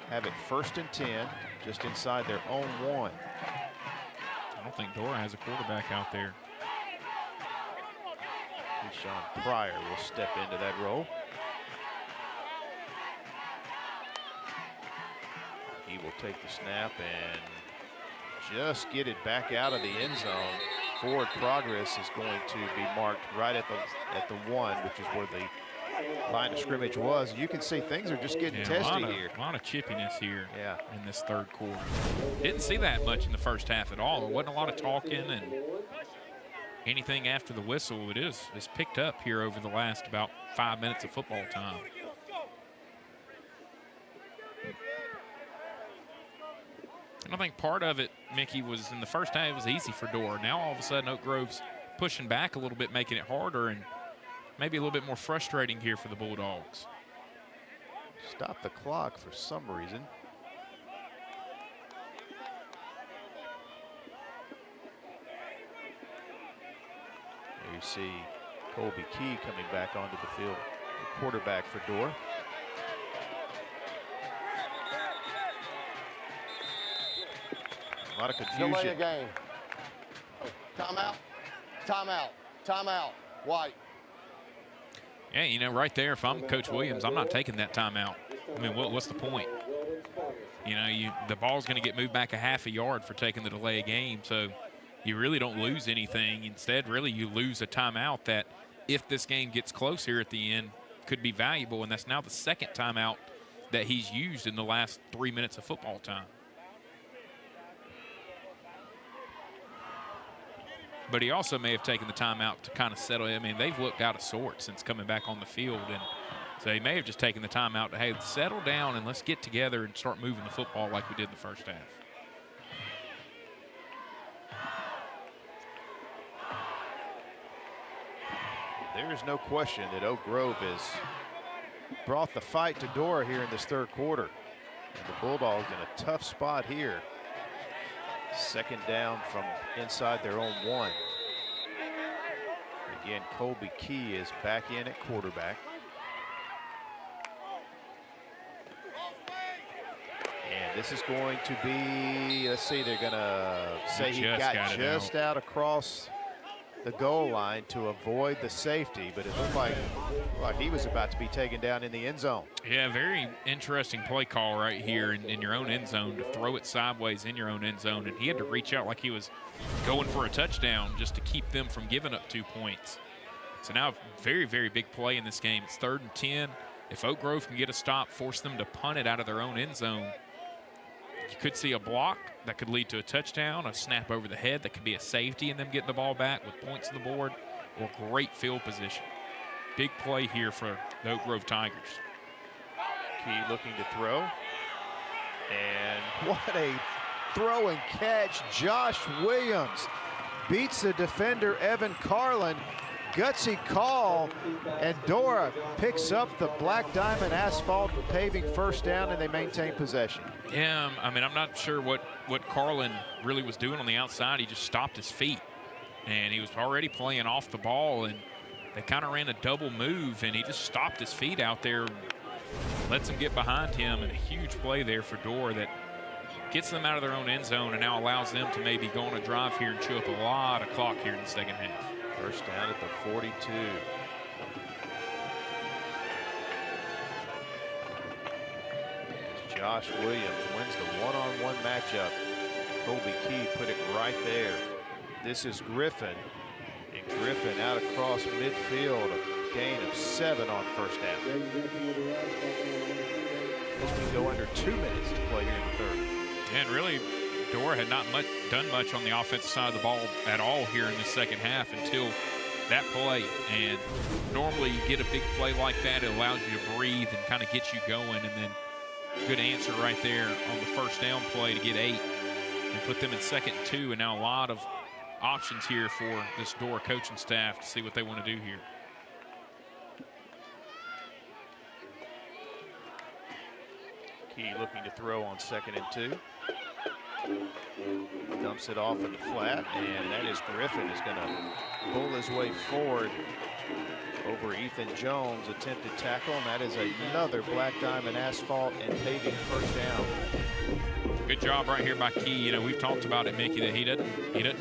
have it 1st and 10, just inside their own 1. I don't think Dorr has a quarterback out there. Keyshawn Pryor will step into that role. He will take the snap and just get it back out of the end zone. Forward progress is going to be marked right at the 1, which is where the line of scrimmage was. You can see things are just getting testy here. A lot of chippiness here in this 3rd quarter. Didn't see that much in the first half at all. There wasn't a lot of talking and anything after the whistle. It's picked up here over the last about 5 minutes of football time. And I think part of it, Mickey, was in the first half it was easy for Dorr. Now all of a sudden Oak Grove's pushing back a little bit, making it harder and maybe a little bit more frustrating here for the Bulldogs. Stop the clock for some reason. There you see Colby Key coming back onto the field, the quarterback for Dorr. A lot of confusion. Delay a game. Timeout. Timeout. Timeout. White. Yeah, you know, right there, if I'm Coach Williams, I'm not taking that timeout. I mean, what's the point? You know, the ball's going to get moved back a half a yard for taking the delay game, so you really don't lose anything. Instead, really, you lose a timeout that, if this game gets close here at the end, could be valuable, and that's now the 2nd timeout that he's used in the last 3 minutes of football time. But he also may have taken the timeout to kind of settle. I mean, they've looked out of sorts since coming back on the field. And so he may have just taken the timeout to, hey, settle down and let's get together and start moving the football like we did in the first half. There is no question that Oak Grove has brought the fight to Dorr here in this 3rd quarter. And the Bulldogs in a tough spot here. Second down from inside their own 1. Again, Colby Key is back in at quarterback. And this is going to be, let's see, they're going to say he got just out across the goal line to avoid the safety, but it looked like he was about to be taken down in the end zone. Yeah, very interesting play call right here in your own end zone to throw it sideways in your own end zone, and he had to reach out like he was going for a touchdown just to keep them from giving up 2 points. So now a very, very big play in this game. It's 3rd and 10. If Oak Grove can get a stop, force them to punt it out of their own end zone, you could see a block that could lead to a touchdown, a snap over the head that could be a safety and them getting the ball back with points on the board, or great field position. Big play here for the Oak Grove Tigers. Key looking to throw. And what a throw and catch. Josh Williams beats the defender Evan Carlin. Gutsy call, and Dora picks up the Black Diamond Asphalt paving first down, and they maintain possession. Yeah, I mean, I'm not sure what Carlin really was doing on the outside. He just stopped his feet, and he was already playing off the ball, and they kind of ran a double move, and he just stopped his feet out there, lets them get behind him, and a huge play there for Dora that gets them out of their own end zone and now allows them to maybe go on a drive here and chew up a lot of clock here in the second half. First down at the 42. As Josh Williams wins the one-on-one matchup. Colby Key put it right there. This is Griffin. And Griffin out across midfield. A gain of 7 on first down. As we go under 2 minutes to play here in the third. And really, Dora had not done much on the offensive side of the ball at all here in the second half until that play. And normally you get a big play like that, it allows you to breathe and kind of get you going. And then good answer right there on the first down play to get 8 and put them in 2nd and 2. And now a lot of options here for this Dora coaching staff to see what they want to do here. Key looking to throw on 2nd and 2. Dumps it off in the flat, and that is Griffin is going to pull his way forward over Ethan Jones. Attempted tackle, and that is another Black Diamond Asphalt and paving first down. Good job right here by Key. You know, we've talked about it, Mickey, that he doesn't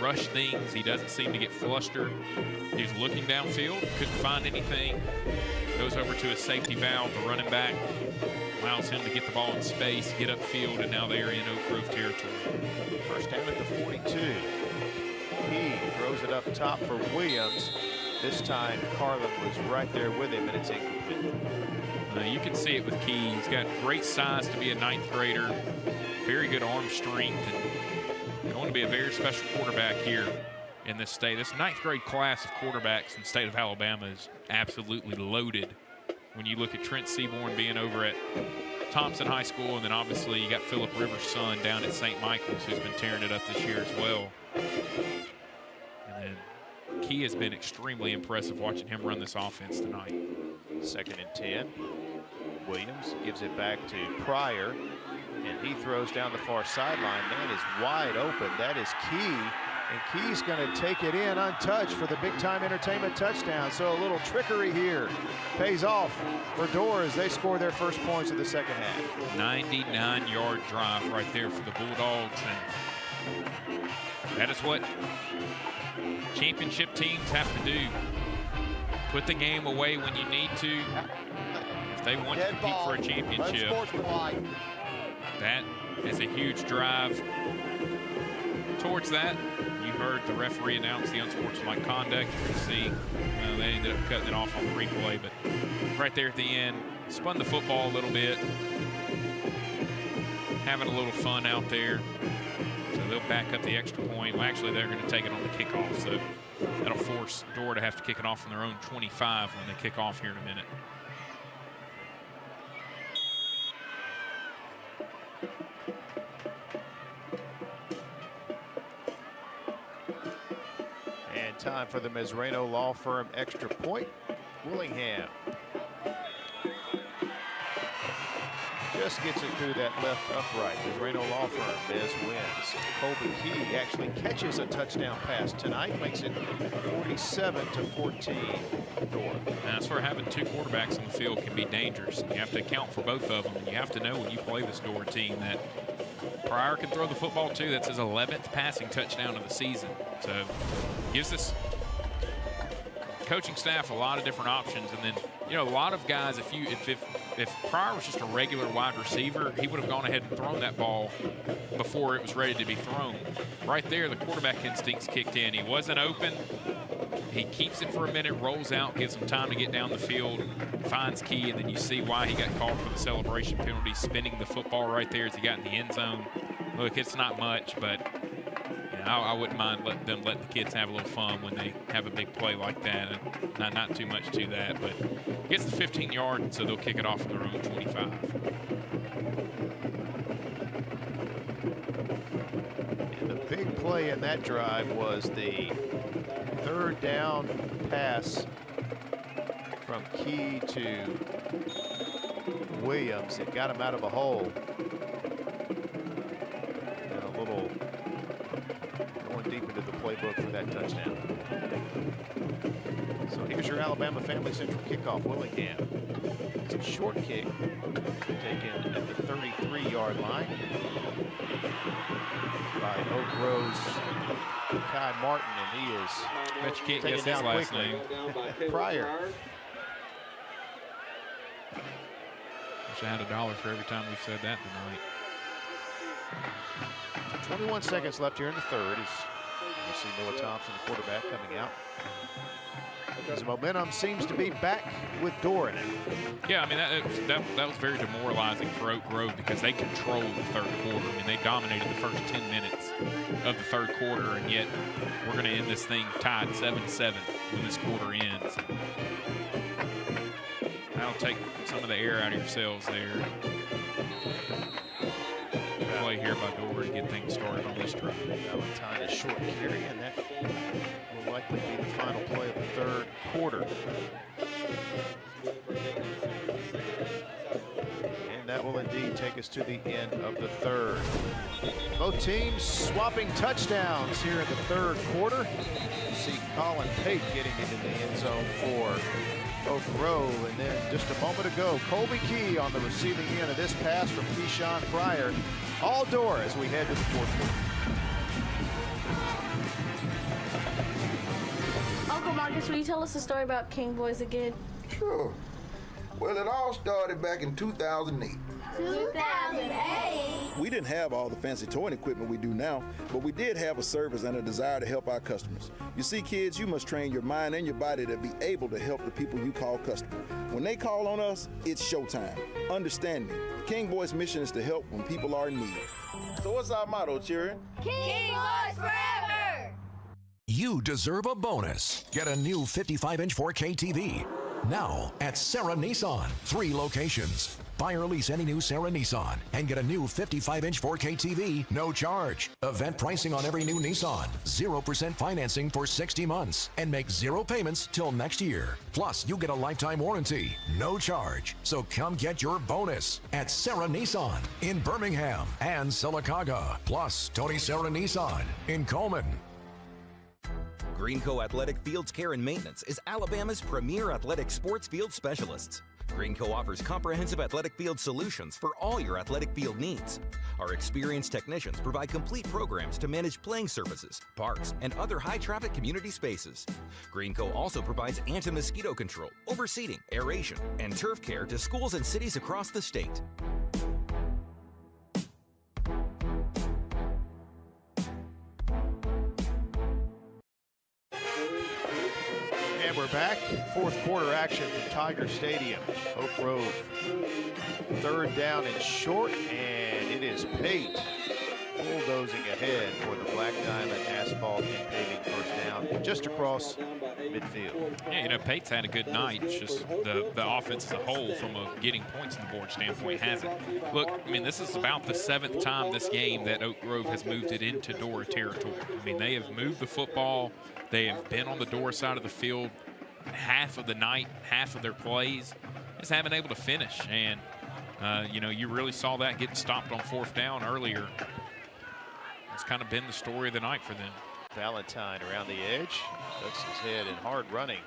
rush things. He doesn't seem to get flustered. He's looking downfield, couldn't find anything. Goes over to his safety valve, the running back. Allows him to get the ball in space, get upfield, and now they are in Oak Grove territory. First down at the 42. Key throws it up top for Williams. This time Carlin was right there with him, and it's incomplete. You can see it with Key. He's got great size to be a 9th grader, very good arm strength, and going to be a very special quarterback here in this state. This 9th grade class of quarterbacks in the state of Alabama is absolutely loaded. When you look at Trent Seaborn being over at Thompson High School, and then obviously you got Phillip Rivers' son down at St. Michael's, who's been tearing it up this year as well. And then Key has been extremely impressive watching him run this offense tonight. 2nd and 10. Williams gives it back to Pryor, and he throws down the far sideline. That is wide open. That is Key. And Key's going to take it in untouched for the big-time entertainment touchdown. So a little trickery here pays off for Dora as they score their first points of the second half. 99-yard drive right there for the Bulldogs. And that is what championship teams have to do. Put the game away when you need to. If they want to compete for a championship, that is a huge drive towards that. You heard the referee announce the unsportsmanlike conduct. You can see they ended up cutting it off on the replay, but right there at the end, spun the football a little bit, having a little fun out there. So they'll back up the extra point. Well, actually, they're going to take it on the kickoff, so that'll force Dora to have to kick it off from their own 25 when they kick off here in a minute. And time for the Mesrano Law Firm extra point. Willingham. just gets it through that left upright. The Reno Law Firm, Bez wins. Colby Key actually catches a touchdown pass tonight, makes it 47-14. Dora. That's where having two quarterbacks on the field can be dangerous. You have to account for both of them, and you have to know when you play this Dora team that Pryor can throw the football too. That's his 11th passing touchdown of the season. So gives this coaching staff a lot of different options. And then, you know, a lot of guys, if Pryor was just a regular wide receiver, he would have gone ahead and thrown that ball before it was ready to be thrown. Right there, the quarterback instincts kicked in. He wasn't open. He keeps it for a minute, rolls out, gives him time to get down the field, finds Key, and then you see why he got called for the celebration penalty, spinning the football right there as he got in the end zone. Look, it's not much, but you know, I wouldn't mind letting the kids have a little fun when they have a big play like that. And not too much to that, but gets the 15-yard, and so they'll kick it off from their own 25. And the big play in that drive was the third down pass from Key to Williams. It got him out of a hole. And a little going deep into the playbook for that touchdown. So here's your Alabama Family Central kickoff. Willingham. It's a short kick taken at the 33-yard line by Oak Grove's Kai Martin, and he is bet you can't taken guess down his last quickly. name. Pryor. Wish I had $1 for every time we've said that tonight. 21 seconds left here in the third. As you see Noah Thompson, the quarterback, coming out. His momentum seems to be back with Dorr in it. Yeah, I mean, that was very demoralizing for Oak Grove because they controlled the third quarter. I mean, they dominated the first 10 minutes of the third quarter, and yet we're going to end this thing tied 7-7 when this quarter ends. That'll take some of the air out of yourselves there. Play here by Dorr to get things started on this drive. Valentine is short carry, and that will likely be the final play of the third quarter. And that will indeed take us to the end of the third. Both teams swapping touchdowns here in the third quarter. You see Colin Pate getting into the end zone for Oak Grove, and then just a moment ago, Colby Key on the receiving end of this pass from Keyshawn Pryor. All Dorr as we head to the fourth quarter. Uncle Marcus, will you tell us the story about King Boys again? Sure. Well, it all started back in 2008. 2008? We didn't have all the fancy toy equipment we do now, but we did have a service and a desire to help our customers. You see, kids, you must train your mind and your body to be able to help the people you call customers. When they call on us, it's showtime. Understand me. King Boys' mission is to help when people are in need. So what's our motto, children? King Boys forever! You deserve a bonus. Get a new 55-inch 4K TV. Now at Sarah Nissan. 3 locations. Buy or lease any new Sarah Nissan and get a new 55-inch 4K TV, no charge. Event pricing on every new Nissan. 0% financing for 60 months and make 0 payments till next year. Plus, you get a lifetime warranty, no charge. So come get your bonus at Sarah Nissan in Birmingham and Sylacauga. Plus, Tony Sarah Nissan in Coleman. Greenco Athletic Fields Care and Maintenance is Alabama's premier athletic sports field specialists. Greenco offers comprehensive athletic field solutions for all your athletic field needs. Our experienced technicians provide complete programs to manage playing surfaces, parks, and other high-traffic community spaces. Greenco also provides anti-mosquito control, overseeding, aeration, and turf care to schools and cities across the state. And we're back. Fourth quarter action from Tiger Stadium. Oak Grove. Third down and short, and it is Pate bulldozing ahead for the Black Diamond Asphalt and Paving first down just across midfield. Yeah, you know, Pate's had a good night. It's just the offense as a whole from a getting points on the board standpoint hasn't. Look, I mean, this is about the 7th time this game that Oak Grove has moved it into Dora territory. I mean, they have moved the football. They have been on the Dora side of the field half of the night, half of their plays. Just haven't been able to finish. And You know, you really saw that getting stopped on 4th down earlier. It's kind of been the story of the night for them. Valentine around the edge, ducks his head in hard running.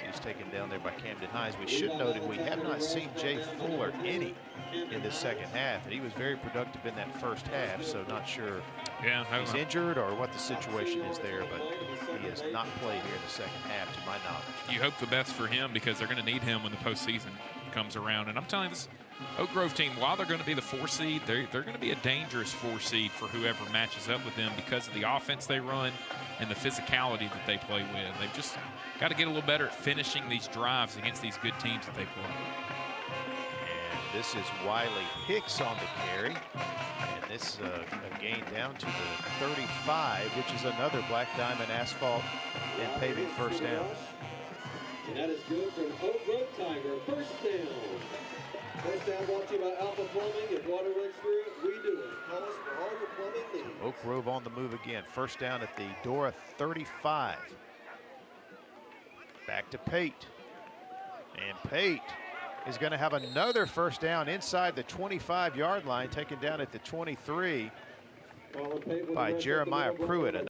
He's taken down there by Camden Hines. We should note that we have not seen Jay Fuller any in the second half, and he was very productive in that first half, so not sure if he's injured or what the situation is there, but he has not played here in the second half to my knowledge. You hope the best for him because they're going to need him when the postseason comes around. And I'm telling you, this Oak Grove team, while they're going to be the 4 seed, they're going to be a dangerous 4 seed for whoever matches up with them because of the offense they run and the physicality that they play with. They've just got to get a little better at finishing these drives against these good teams that they play. And this is Wiley Hicks on the carry. And this a gain down to the 35, which is another Black Diamond Asphalt and Paving first down. And that is good from Oak Grove Tiger. First down. First down brought to you by Alpha Plumbing. If water runs through it, we do it. Call us for all your plumbing needs. Oak Grove on the move again. First down at the Dora 35. Back to Pate. And Pate is going to have another first down inside the 25-yard line, taken down at the 23 by Jeremiah Pruitt.